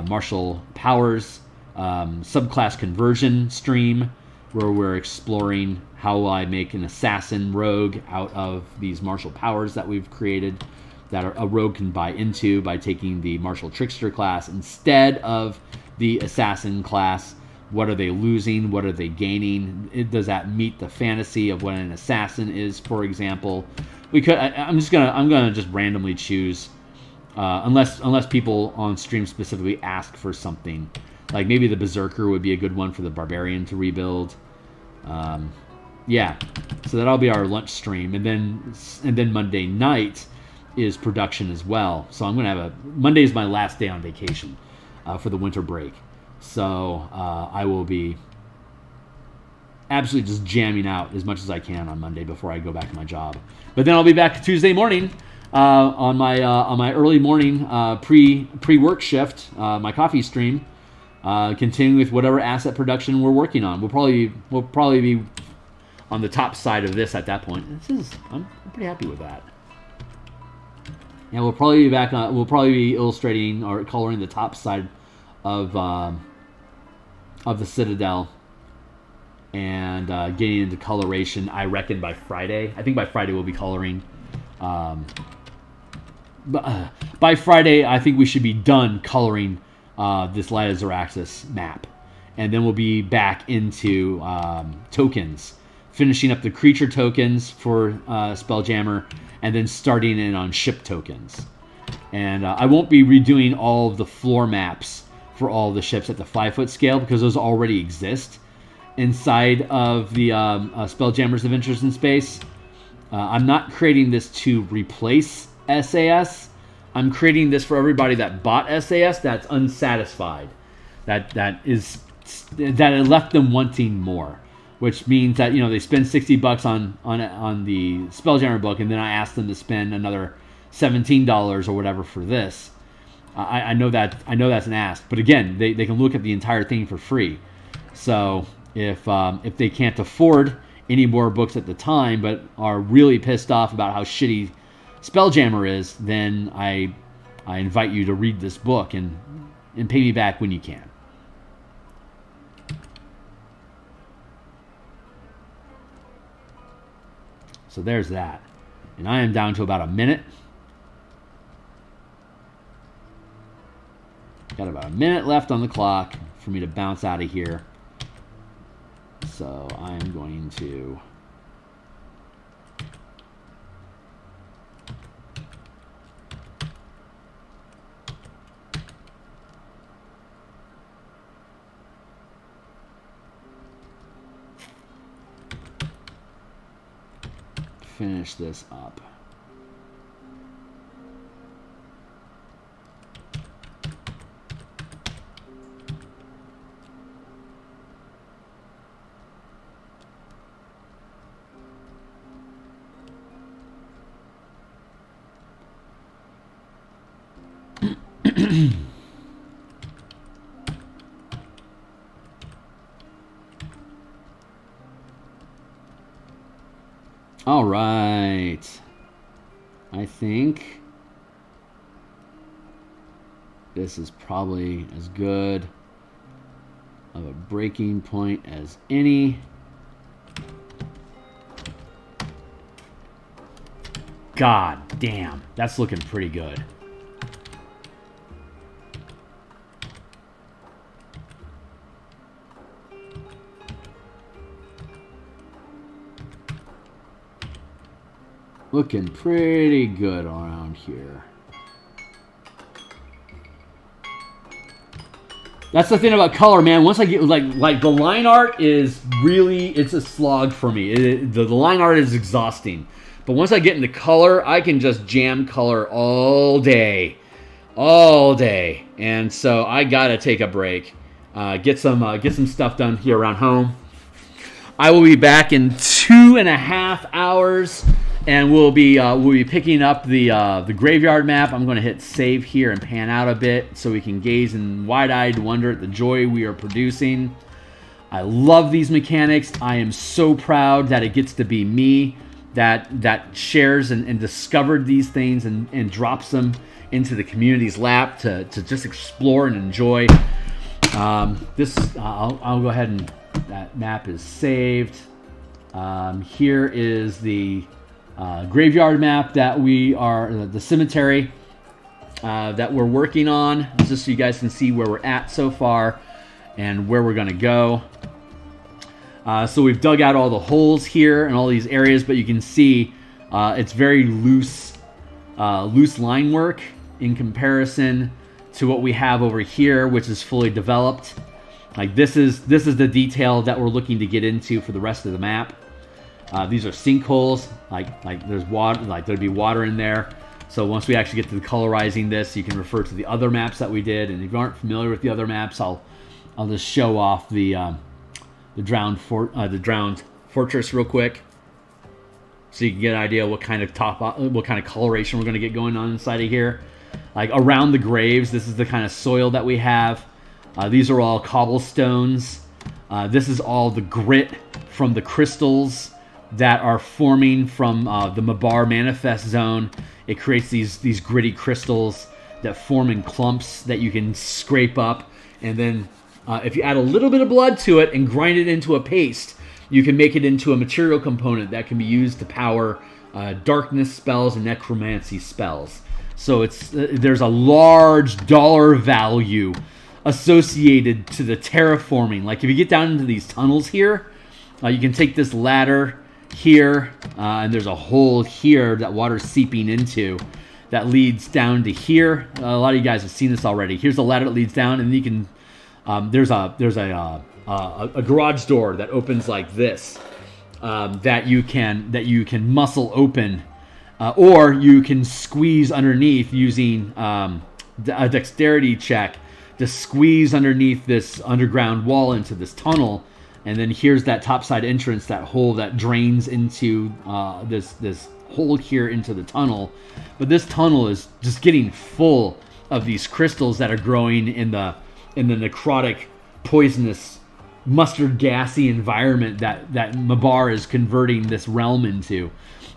martial powers subclass conversion stream, where we're exploring how I make an assassin rogue out of these martial powers that we've created, that a rogue can buy into by taking the martial trickster class instead of the assassin class. What are they losing? What are they gaining? Does that meet the fantasy of what an assassin is, for example? I'm gonna just randomly choose, unless people on stream specifically ask for something. Like maybe the Berserker would be a good one for the Barbarian to rebuild. Yeah, so that'll be our lunch stream, and then Monday night is production as well. So I'm gonna have Monday is my last day on vacation for the winter break. So I will be absolutely just jamming out as much as I can on Monday before I go back to my job. But then I'll be back Tuesday morning on my early morning pre-work shift, my coffee stream. Continuing with whatever asset production we're working on. We'll probably be on the top side of this at that point. I'm pretty happy with that. Yeah, we'll probably be back. We'll probably be illustrating or coloring the top side of the Citadel, and getting into coloration. I reckon by Friday. I think by Friday we'll be coloring. By Friday, I think we should be done coloring this Light of Xaryxis map, and then we'll be back into tokens, finishing up the creature tokens for Spelljammer, and then starting in on ship tokens. And I won't be redoing all of the floor maps for all the ships at the 5-foot scale, because those already exist inside of the Spelljammer's Adventures in Space. I'm not creating this to replace SAS. I'm creating this for everybody that bought SAS that's unsatisfied, that it left them wanting more, which means that they spend $60 on the Spelljammer book, and then I ask them to spend another $17 or whatever for this. I know that's an ask, but again, they can look at the entire thing for free. So if they can't afford any more books at the time, but are really pissed off about how shitty Spelljammer is, then I I invite you to read this book and pay me back when you can. So there's that. And I am down to about a minute. Got about a minute left on the clock for me to bounce out of here. So I am going to... finish this up. All right. I think this is probably as good of a breaking point as any. God damn, that's looking pretty good. Looking pretty good around here. That's the thing about color, man. Once I get like the line art is really, it's a slog for me. The line art is exhausting. But once I get into color, I can just jam color all day. All day. And so I gotta take a break. Get some stuff done here around home. I will be back in 2.5 hours. And we'll be picking up the graveyard map. I'm going to hit save here and pan out a bit so we can gaze in wide-eyed wonder at the joy we are producing. I love these mechanics. I am so proud that it gets to be me that shares and discovered these things and drops them into the community's lap to just explore and enjoy. I'll go ahead and that map is saved. Here is the graveyard map that we are, the cemetery that we're working on, just so you guys can see where we're at so far and where we're going to go. So we've dug out all the holes here and all these areas, but you can see it's very loose line work in comparison to what we have over here, which is fully developed. Like this is the detail that we're looking to get into for the rest of the map. These are sinkholes, like there's water, like there'd be water in there. So once we actually get to the colorizing this, you can refer to the other maps that we did. And if you aren't familiar with the other maps, I'll just show off the drowned fortress real quick, so you can get an idea what kind of coloration we're going to get going on inside of here. Like around the graves, this is the kind of soil that we have. These are all cobblestones. This is all the grit from the crystals that are forming from the Mabar manifest zone. It creates these gritty crystals that form in clumps that you can scrape up, and then if you add a little bit of blood to it and grind it into a paste, you can make it into a material component that can be used to power darkness spells and necromancy spells. So there's a large dollar value associated to the terraforming. Like if you get down into these tunnels here, you can take this ladder here, and there's a hole here that water's seeping into that leads down to here. A lot of you guys have seen this already. Here's the ladder that leads down, and you can there's a garage door that opens like this, that you can muscle open, or you can squeeze underneath using a dexterity check to squeeze underneath this underground wall into this tunnel. And then here's that topside entrance, that hole that drains into this hole here into the tunnel. But this tunnel is just getting full of these crystals that are growing in the necrotic, poisonous, mustard gassy environment that Mabar is converting this realm into.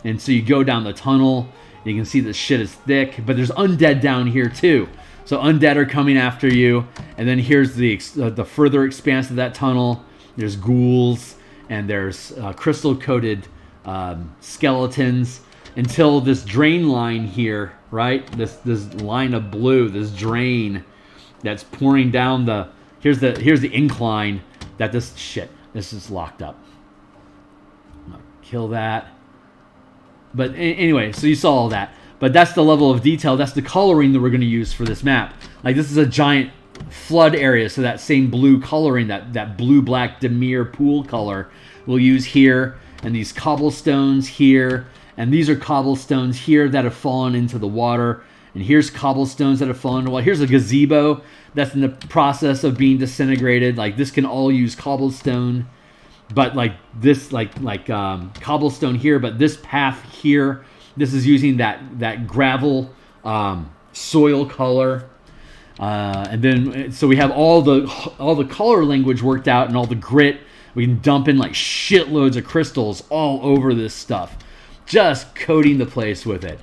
And so you go down the tunnel, You can see the shit is thick, but there's undead down here too. So undead are coming after you, and then here's the further expanse of that tunnel. There's ghouls, and there's crystal-coated skeletons, until this drain line here, right? This line of blue, this drain that's pouring down the... Here's the incline that this is locked up. I'm gonna kill that. But anyway, so you saw all that. But that's the level of detail. That's the coloring that we're going to use for this map. Like, this is a giant flood area, so that same blue coloring, that blue-black Demir pool color, we'll use here. And these cobblestones here. And these are cobblestones here that have fallen into the water. And here's cobblestones that have fallen into the water. Here's a gazebo that's in the process of being disintegrated. Like, this can all use cobblestone. But like this, cobblestone here. But this path here, this is using that gravel soil color, and then so we have all the color language worked out and all the grit. We can dump in like shitloads of crystals all over this stuff, just coating the place with it,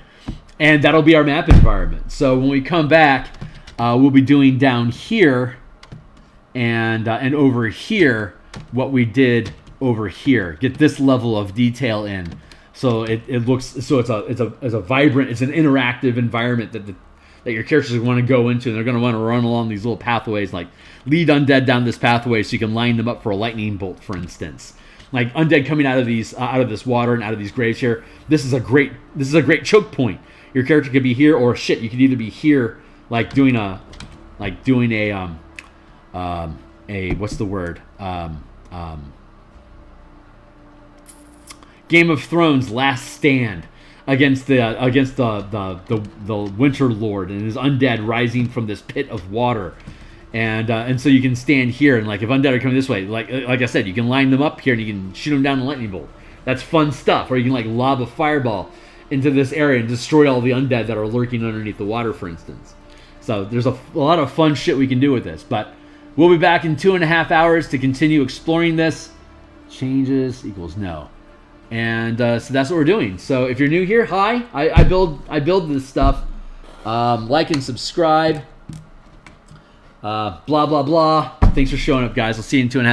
and that'll be our map environment. So when we come back, we'll be doing down here and over here what we did over here. Get this level of detail in. So it looks, so it's a vibrant, it's an interactive environment that your characters want to go into, and they're going to want to run along these little pathways, like lead undead down this pathway so you can line them up for a lightning bolt, for instance. Like undead coming out of this water and out of these graves here. This is a great choke point. Your character could be here, or shit, you could either be here, like doing a what's the word? Game of Thrones Last Stand against the Winter Lord and his undead rising from this pit of water, and so you can stand here, and like if undead are coming this way, like I said, you can line them up here and you can shoot them down in lightning bolt. That's fun stuff. Or you can like lob a fireball into this area and destroy all the undead that are lurking underneath the water, for instance. So there's a lot of fun shit we can do with this. But we'll be back in 2.5 hours to continue exploring this. Changes equals no. And so that's what we're doing. So if you're new here, hi. I build this stuff. Like and subscribe. Blah, blah, blah. Thanks for showing up, guys. I'll see you in 2.5